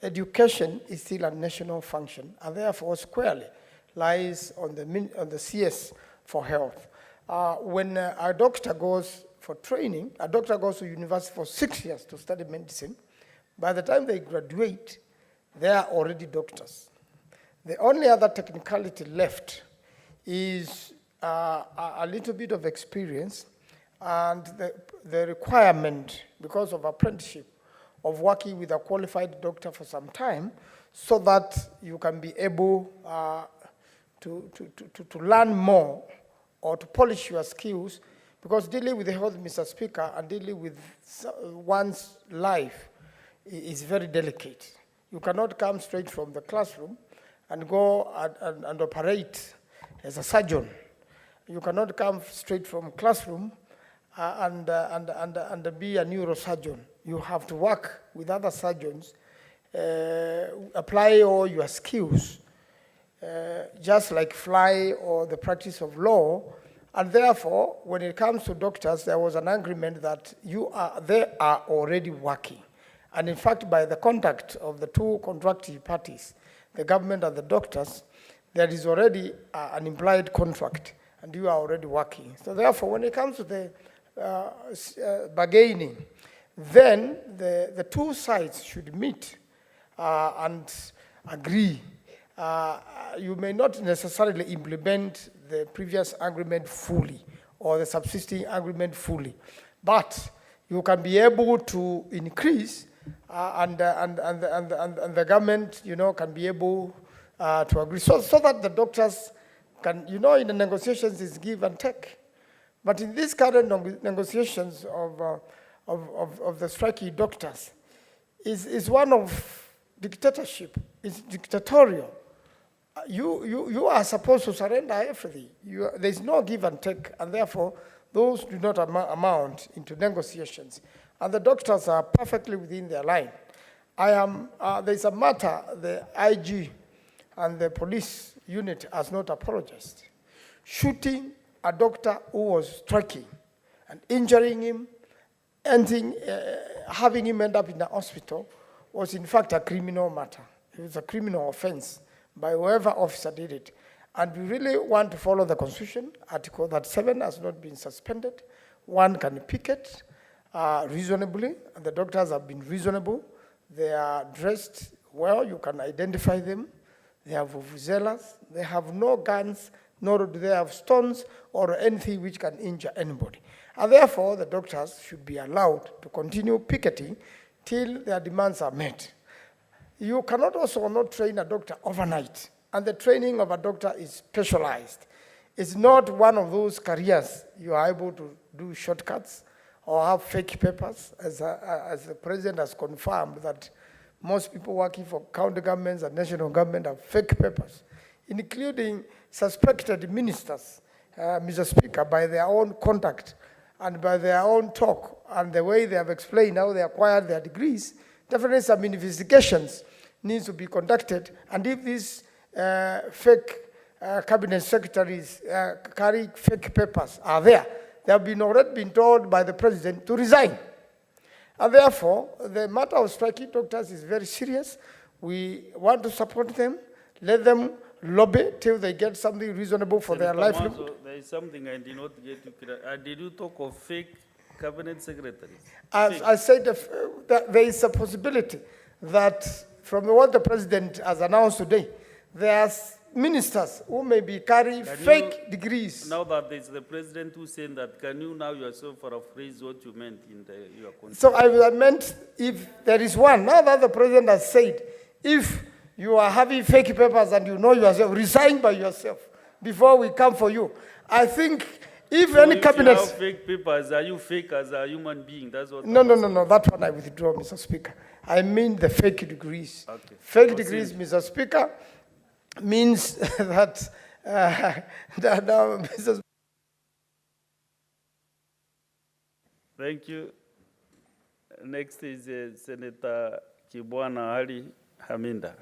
education is still a national function, and therefore squarely lies on the CS for health. When a doctor goes for training, a doctor goes to university for 6 years to study medicine. By the time they graduate, they are already doctors. The only other technicality left is a little bit of experience and the requirement, because of apprenticeship, of working with a qualified doctor for some time so that you can be able to learn more or to polish your skills, because dealing with the health, Mr. Speaker, and dealing with one's life is very delicate. You cannot come straight from the classroom and go and operate as a surgeon. You cannot come straight from classroom and be a neurosurgeon. You have to work with other surgeons, apply all your skills, just like fly or the practice of law. And therefore, when it comes to doctors, there was an agreement that they are already working. And in fact, by the contact of the two contracting parties, the government and the doctors, there is already an implied contract, and you are already working. So therefore, when it comes to the bargaining, then the two sides should meet and agree. You may not necessarily implement the previous agreement fully or the subsisting agreement fully, but you can be able to increase and the government, can be able to agree, so that the doctors can, in the negotiations is give and take. But in these current negotiations of the striking doctors is one of dictatorship. It's dictatorial. You are supposed to surrender everything. There's no give and take, and therefore those do not amount into negotiations. And the doctors are perfectly within their line. There's a matter, the IG and the police unit has not apologized. Shooting a doctor who was striking and injuring him, having him end up in the hospital was in fact a criminal matter. It was a criminal offense by whoever officer did it. And we really want to follow the Constitution. Article 37 has not been suspended. One can picket reasonably, and the doctors have been reasonable. They are dressed well, you can identify them. They have vuvuzelas, they have no guns, nor do they have stones or anything which can injure anybody. And therefore, the doctors should be allowed to continue picketing till their demands are met. You cannot also not train a doctor overnight, and the training of a doctor is specialized. It's not one of those careers you are able to do shortcuts or have fake papers, as the president has confirmed that most people working for county governments and national government have fake papers, including suspected ministers, Mr. Speaker, by their own contact and by their own talk and the way they have explained how they acquired their degrees. Definitely some investigations needs to be conducted, and if these fake cabinet secretaries carry fake papers are there, they have already been told by the president to resign. And therefore, the matter of striking doctors is very serious. We want to support them, let them lobby till they get something reasonable for their livelihood. There is something I did not get to clear. Did you talk of fake cabinet secretaries? As I said, that there is a possibility that from what the president has announced today, there are ministers who may be carrying fake degrees. Now that it's the president who said that, can you now yourself paraphrase what you meant in your context? So I meant if there is one, now that the president has said, if you are having fake papers and you know yourself, resign by yourself before we come for you. I think if so any if cabinet... you have fake papers, are you fake as a human being? That's what. No, that one I withdraw, Mr. Speaker. I mean the fake degrees. Okay. Fake degrees, Mr. Speaker, means that Now, Mr. Thank you. Next is Senator Kibwana Ali Haminda.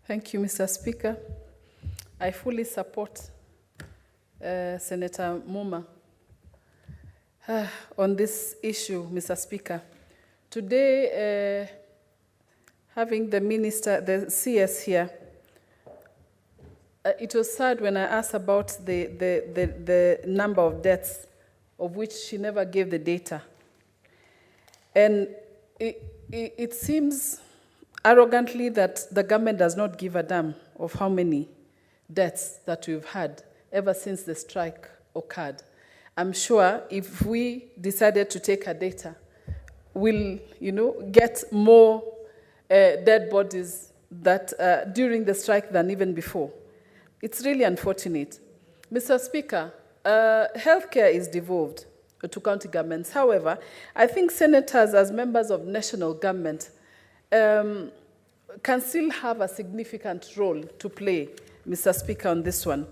Thank you, Mr. Speaker. I fully support Senator Muma on this issue, Mr. Speaker. Today, having the minister, the CS here, it was sad when I asked about the number of deaths, of which she never gave the data. And it seems arrogantly that the government does not give a damn of how many deaths that we've had ever since the strike occurred. I'm sure if we decided to take her data, we'll, get more dead bodies that during the strike than even before. It's really unfortunate. Mr. Speaker, healthcare is devolved to county governments. However, I think senators, as members of national government, can still have a significant role to play, Mr. Speaker, on this one.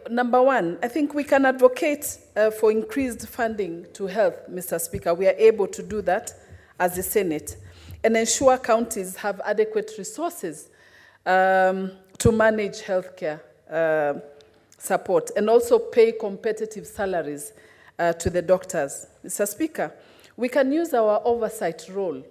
Number one, I think we can advocate for increased funding to health, Mr. Speaker. We are able to do that as the Senate and ensure counties have adequate resources to manage healthcare support and also pay competitive salaries to the doctors. Mr. Speaker, we can use our oversight role.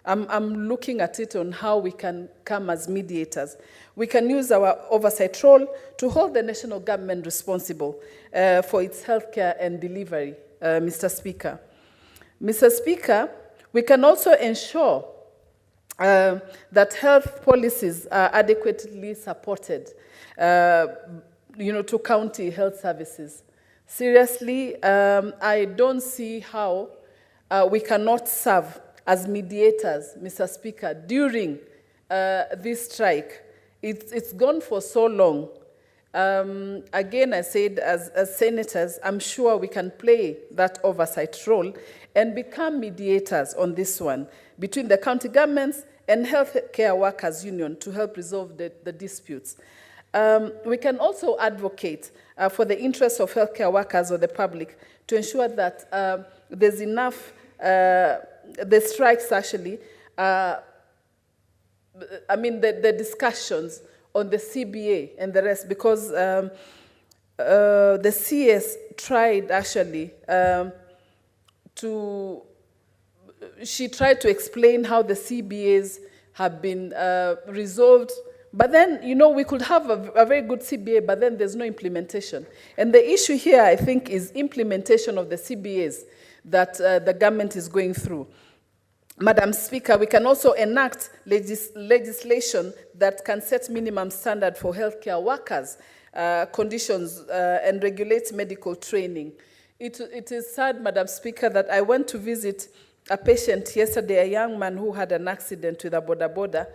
I'm looking at it on how we can come as mediators. We can use our oversight role to hold the national government responsible for its healthcare and delivery, Mr. Speaker. Mr. Speaker, we can also ensure that health policies are adequately supported, to county health services. Seriously, I don't see how we cannot serve as mediators, Mr. Speaker, during this strike. It's gone for so long. Again, I said, as senators, I'm sure we can play that oversight role and become mediators on this one between the county governments and healthcare workers' union to help resolve the disputes. We can also advocate for the interests of healthcare workers or the public to ensure that there's enough, the strikes actually, the discussions on the CBA and the rest, because the CS tried actually she tried to explain how the CBAs have been resolved. But then, we could have a very good CBA, but then there's no implementation. And the issue here, I think, is implementation of the CBAs that the government is going through. Madam Speaker, we can also enact legislation that can set minimum standard for healthcare workers, conditions, and regulate medical training. It is sad, Madam Speaker, that I went to visit a patient yesterday, a young man who had an accident with a boda,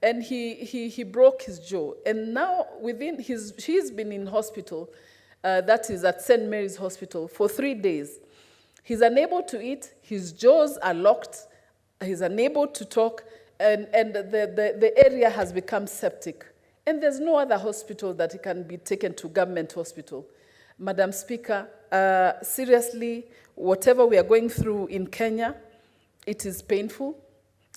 and he broke his jaw. And now he's been in hospital, that is at St. Mary's Hospital, for 3 days. He's unable to eat, his jaws are locked, he's unable to talk, and the area has become septic. And there's no other hospital that he can be taken to, government hospital. Madam Speaker, seriously, whatever we are going through in Kenya, it is painful,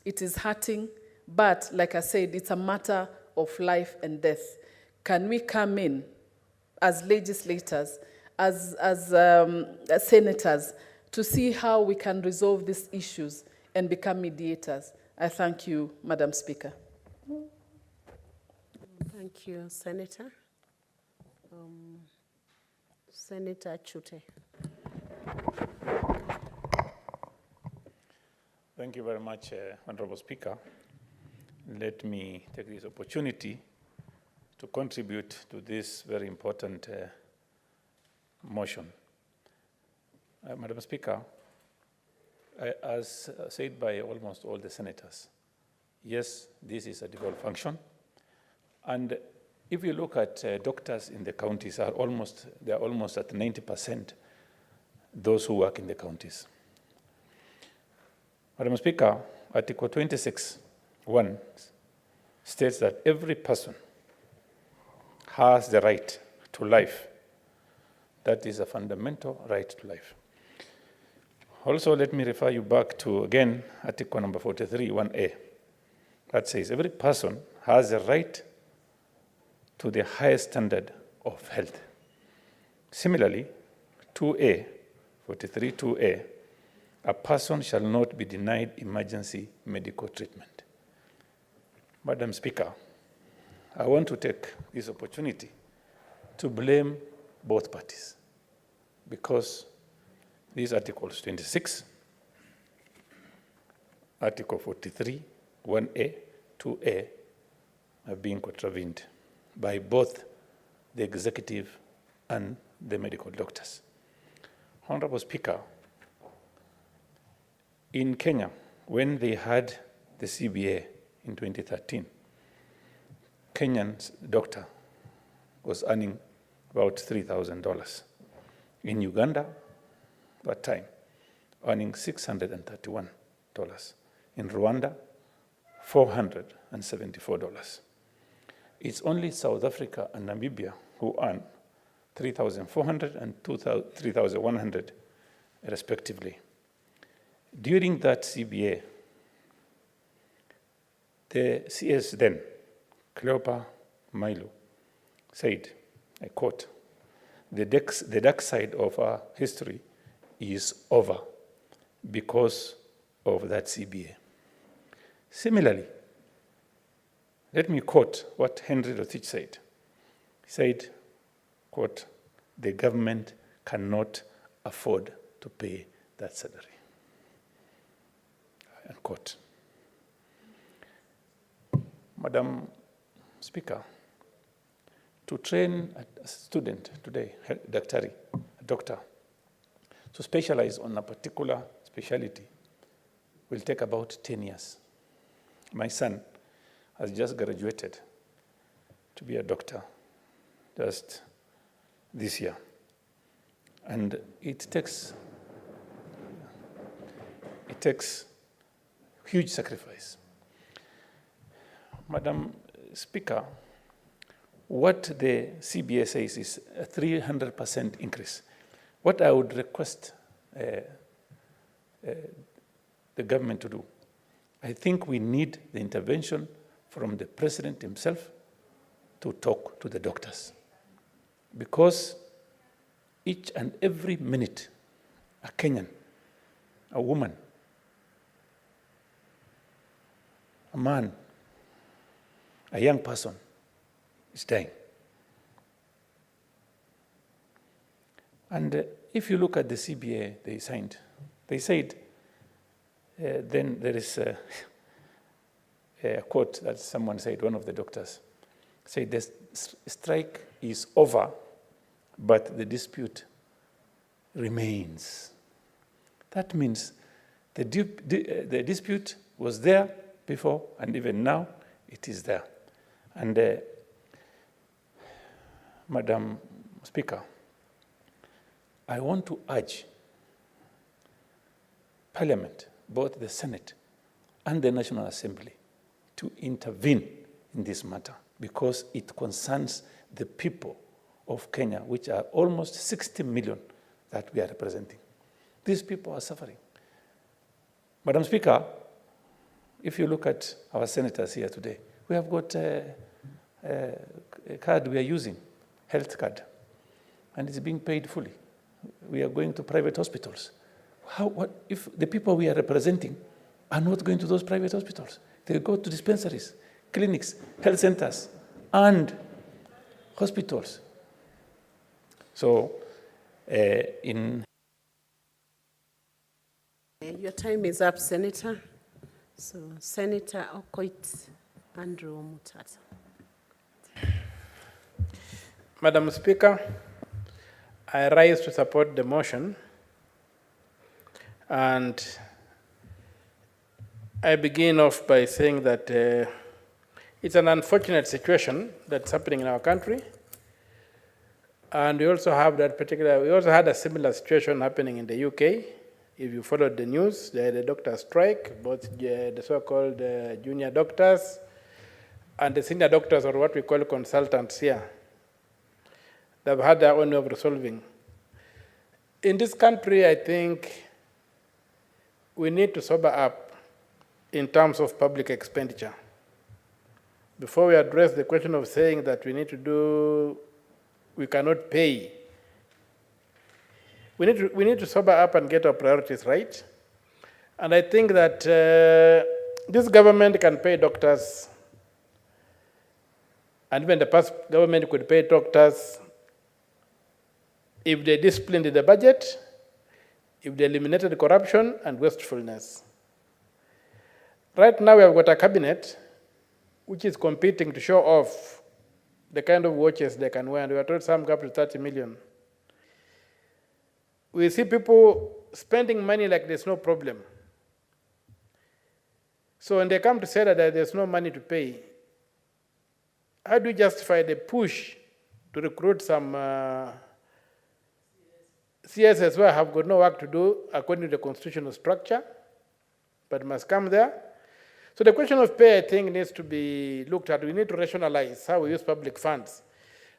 it is hurting, but like I said, it's a matter of life and death. Can we come in as legislators, as senators, to see how we can resolve these issues and become mediators? I thank you, Madam Speaker. Thank you, Senator. Senator Chute. Thank you very much, Honorable Speaker. Let me take this opportunity to contribute to this very important motion. Madam Speaker, as said by almost all the senators, yes, this is a devolved function. And if you look at doctors in the counties, they are almost at 90% those who work in the counties. Madam Speaker, Article 26 1 states that every person has the right to life. That is a fundamental right to life. Also, let me refer you back to, again, Article number 43, 1A. That says every person has a right to the highest standard of health. Similarly, 2A, 43, 2A, a person shall not be denied emergency medical treatment. Madam Speaker, I want to take this opportunity to blame both parties because these Articles 26, Article 43, 1A, 2A have been contravened by both the executive and the medical doctors. Honorable Speaker, in Kenya, when they had the CBA in 2013, Kenyan's doctor was earning about $3,000. In Uganda, that time, earning $631. In Rwanda, $474. It's only South Africa and Namibia who earn $3,400 and $3,100 respectively. During that CBA, the CS then, Cleopa Mailu, said, I quote, the dark side of our history is over because of that CBA. Similarly, let me quote what Henry Rotich said. He said, quote, the government cannot afford to pay that salary, unquote. Madam Speaker, to train a student today, a doctor, to specialize on a particular specialty will take about 10 years. My son has just graduated to be a doctor just this year. And it takes huge sacrifice. Madam Speaker, what the CBA says is a 300% increase. What I would request the government to do, I think we need the intervention from the president himself to talk to the doctors. Because each and every minute, a Kenyan, a woman, a man, a young person is dying. And if you look at the CBA they signed, they said, then there is a quote that someone said, one of the doctors said, the strike is over, but the dispute remains. That means the dispute was there before, and even now it is there. And Madam Speaker, I want to urge Parliament, both the Senate and the National Assembly, to intervene in this matter because it concerns the people of Kenya, which are almost 60 million that we are representing. These people are suffering. Madam Speaker, if you look at our senators here today, we have got a card we are using, health card, and it's being paid fully. We are going to private hospitals. What if the people we are representing are not going to those private hospitals? They go to dispensaries, clinics, health centers, and hospitals. So, Your time is up, Senator. So, Senator Okoit Andrew Mutata. Madam Speaker, I rise to support the motion, and I begin off by saying that it's an unfortunate situation that's happening in our country, and we also have we also had a similar situation happening in the UK If you followed the news, they had a doctor strike, both the so-called junior doctors and the senior doctors, or what we call consultants here. They've had their own way of resolving. In this country, I think we need to sober up in terms of public expenditure. Before we address the question of saying that we cannot pay, we need to sober up and get our priorities right. And I think that this government can pay doctors, and even the past government could pay doctors if they disciplined the budget, if they eliminated corruption and wastefulness. Right now we have got a cabinet which is competing to show off the kind of watches they can wear, and we are told some go up to 30 million. We see people spending money like there's no problem. So when they come to say that there's no money to pay, how do you justify the push to recruit some CSS who have got no work to do according to the constitutional structure, but must come there? So the question of pay, I think, needs to be looked at. We need to rationalize how we use public funds.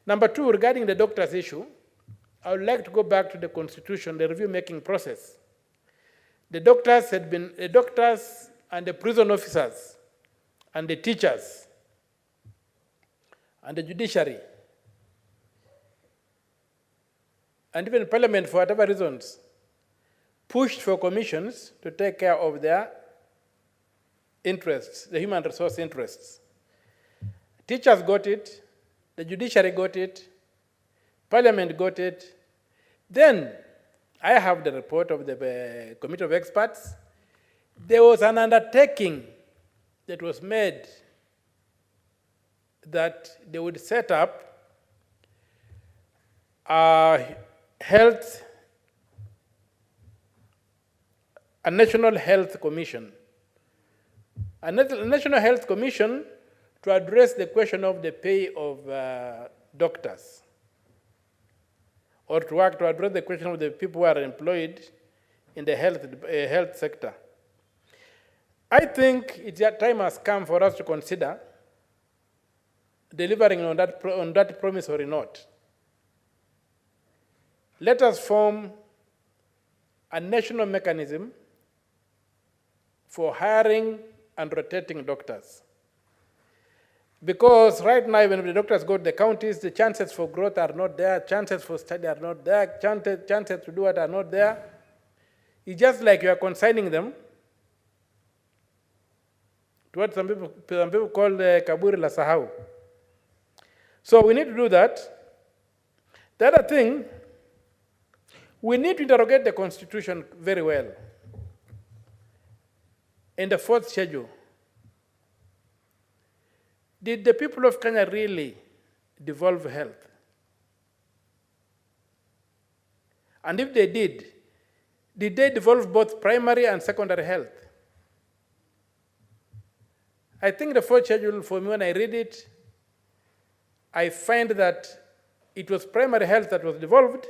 Number two, regarding the doctors issue, I would like to go back to the Constitution, the review-making process. The doctors and the prison officers and the teachers and the judiciary and even Parliament, for whatever reasons, pushed for commissions to take care of their interests, the human resource interests. Teachers got it, the judiciary got it, Parliament got it. Then I have the report of the committee of experts. There was an undertaking that was made that they would set up a National Health Commission. A National Health Commission to address the question of the pay of doctors, or to address the question of the people who are employed in the health sector. I think time has come for us to consider delivering on that promise or not. Let us form a national mechanism for hiring and rotating doctors. Because right now, when the doctors go to the counties, the chances for growth are not there, chances for study are not there, chances to do it are not there. It's just like you are consigning them to what some people call kaburi la sahau. So we need to do that. The other thing, we need to interrogate the Constitution very well. In the fourth schedule, did the people of Kenya really devolve health? And if they did they devolve both primary and secondary health? I think the fourth schedule, for me, when I read it, I find that it was primary health that was devolved,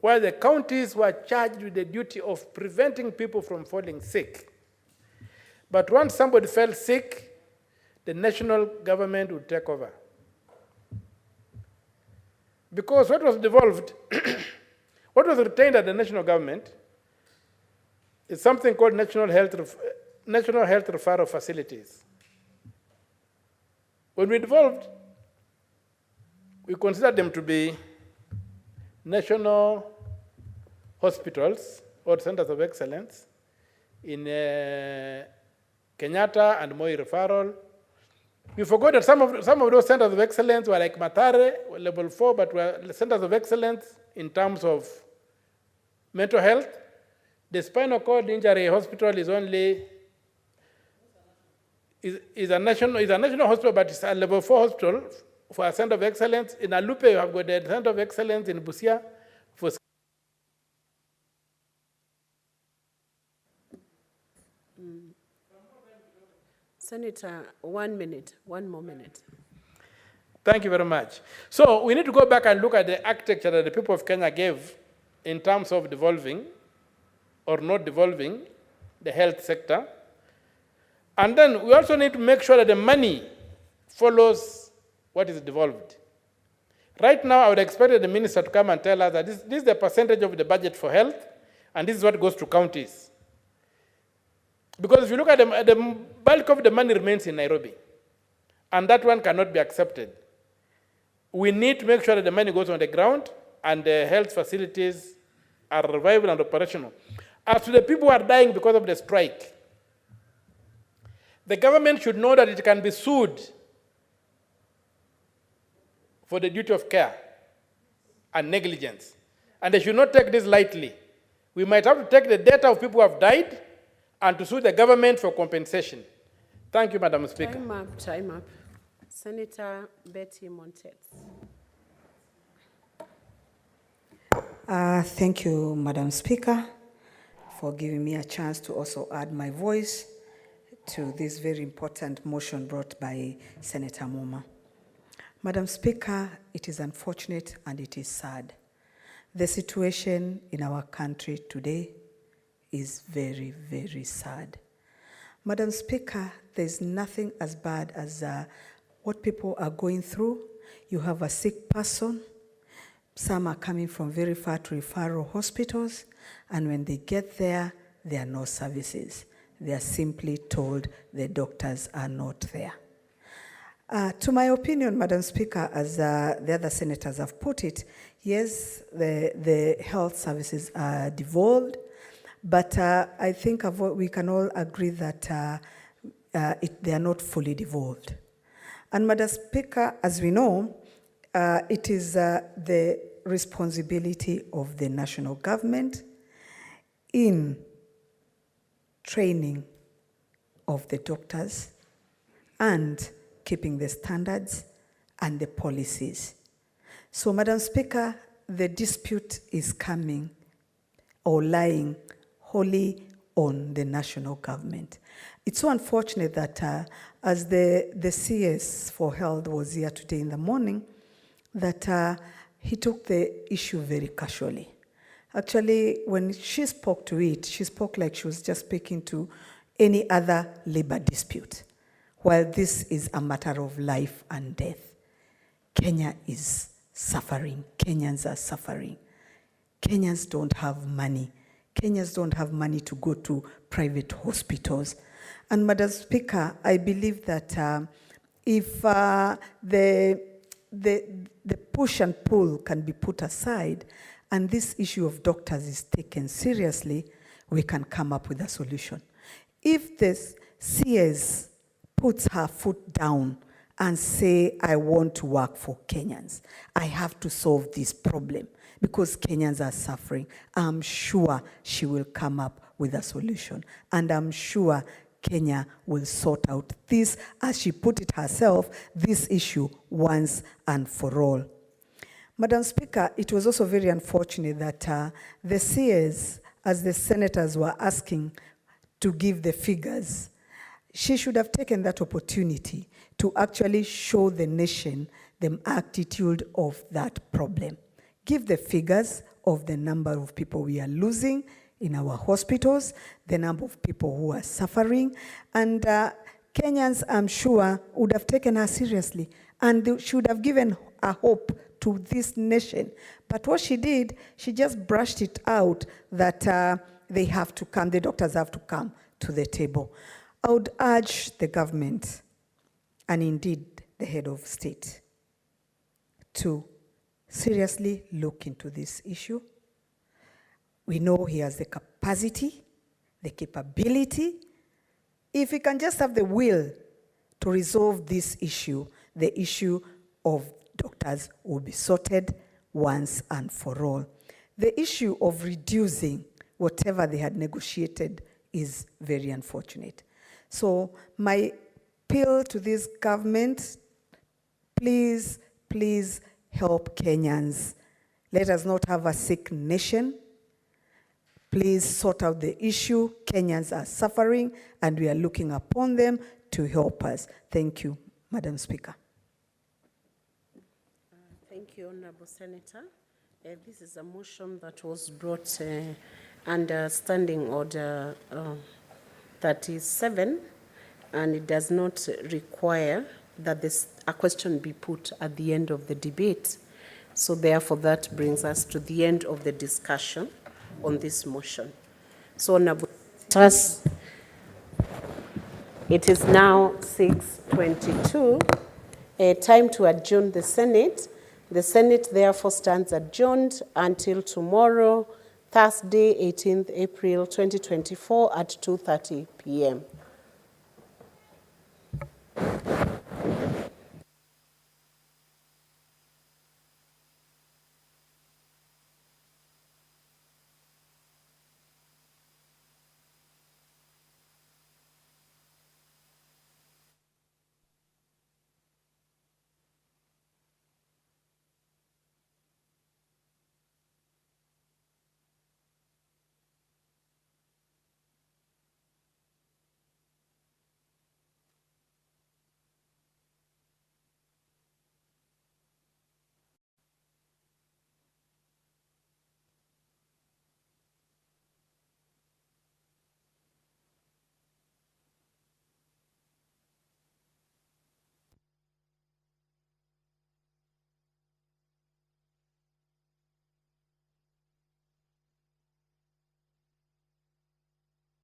while the counties were charged with the duty of preventing people from falling sick. But once somebody fell sick, the national government would take over. Because what was devolved, what was retained at the national government is something called National Health Referral Facilities. When we devolved, we considered them to be national hospitals or centers of excellence in Kenyatta and Moi referral. We forgot that some of those centers of excellence were like Mathare, level 4, but were centers of excellence in terms of mental health. The spinal cord injury hospital is only is a national hospital, but it's a level 4 hospital for a center of excellence. In Alupe, you have got the center of excellence in Busia for Senator, 1 minute, one more minute. Thank you very much. So we need to go back and look at the architecture that the people of Kenya gave in terms of devolving. or not devolving the health sector. And then we also need to make sure that the money follows what is devolved. Right now, I would expect the minister to come and tell us that this is the percentage of the budget for health, and this is what goes to counties. Because if you look at the bulk of the money remains in Nairobi, and that one cannot be accepted. We need to make sure that the money goes on the ground and the health facilities are viable and operational. As to the people who are dying because of the strike, the government should know that it can be sued for the duty of care and negligence. And they should not take this lightly. We might have to take the data of people who have died and to sue the government for compensation. Thank you, Madam Speaker. Time up. Senator Betty Montet. Thank you, Madam Speaker, for giving me a chance to also add my voice to this very important motion brought by Senator Muma. Madam Speaker, it is unfortunate and it is sad. The situation in our country today is very, very sad. Madam Speaker, there's nothing as bad as what people are going through. You have a sick person. Some are coming from very far to referral hospitals, and when they get there are no services. They are simply told the doctors are not there. To my opinion, Madam Speaker, as the other senators have put it, yes, the health services are devolved, but I think we can all agree that they are not fully devolved. And Madam Speaker, as we know, it is the responsibility of the national government in training of the doctors and keeping the standards and the policies. So, Madam Speaker, the dispute is coming or lying wholly on the national government. It's so unfortunate that as the CS for Health was here today in the morning, that he took the issue very casually. Actually, when she spoke to it, she spoke like she was just speaking to any other labor dispute, while this is a matter of life and death. Kenya is suffering. Kenyans are suffering. Kenyans don't have money. Kenyans don't have money to go to private hospitals. And Madam Speaker, I believe that if the push and pull can be put aside, and this issue of doctors is taken seriously, we can come up with a solution. If this CS puts her foot down and say, I want to work for Kenyans, I have to solve this problem because Kenyans are suffering, I'm sure she will come up with a solution. And I'm sure Kenya will sort out this, as she put it herself, this issue once and for all. Madam Speaker, it was also very unfortunate that the CS, as the senators were asking to give the figures, she should have taken that opportunity to actually show the nation the attitude of that problem. Give the figures of the number of people we are losing in our hospitals, the number of people who are suffering, and Kenyans, I'm sure, would have taken her seriously and should have given a hope to this nation. But what she did, she just brushed it out that they have to come, the doctors have to come to the table. I would urge the government, and indeed the head of state, to seriously look into this issue. We know he has the capacity, the capability. If he can just have the will to resolve this issue, the issue of doctors will be sorted once and for all. The issue of reducing whatever they had negotiated is very unfortunate. So my appeal to this government, please, please help Kenyans. Let us not have a sick nation. Please sort out the issue. Kenyans are suffering, and we are looking upon them to help us. Thank you, Madam Speaker. Thank you, Honorable Senator. This is a motion that was brought under Standing Order 37, and it does not require that a question be put at the end of the debate. So therefore, that brings us to the end of the discussion on this motion. So, Honorable Senators, it is now 6:22, time to adjourn the Senate. The Senate therefore stands adjourned until tomorrow, Thursday, 18th April 2024 at 2:30 p.m.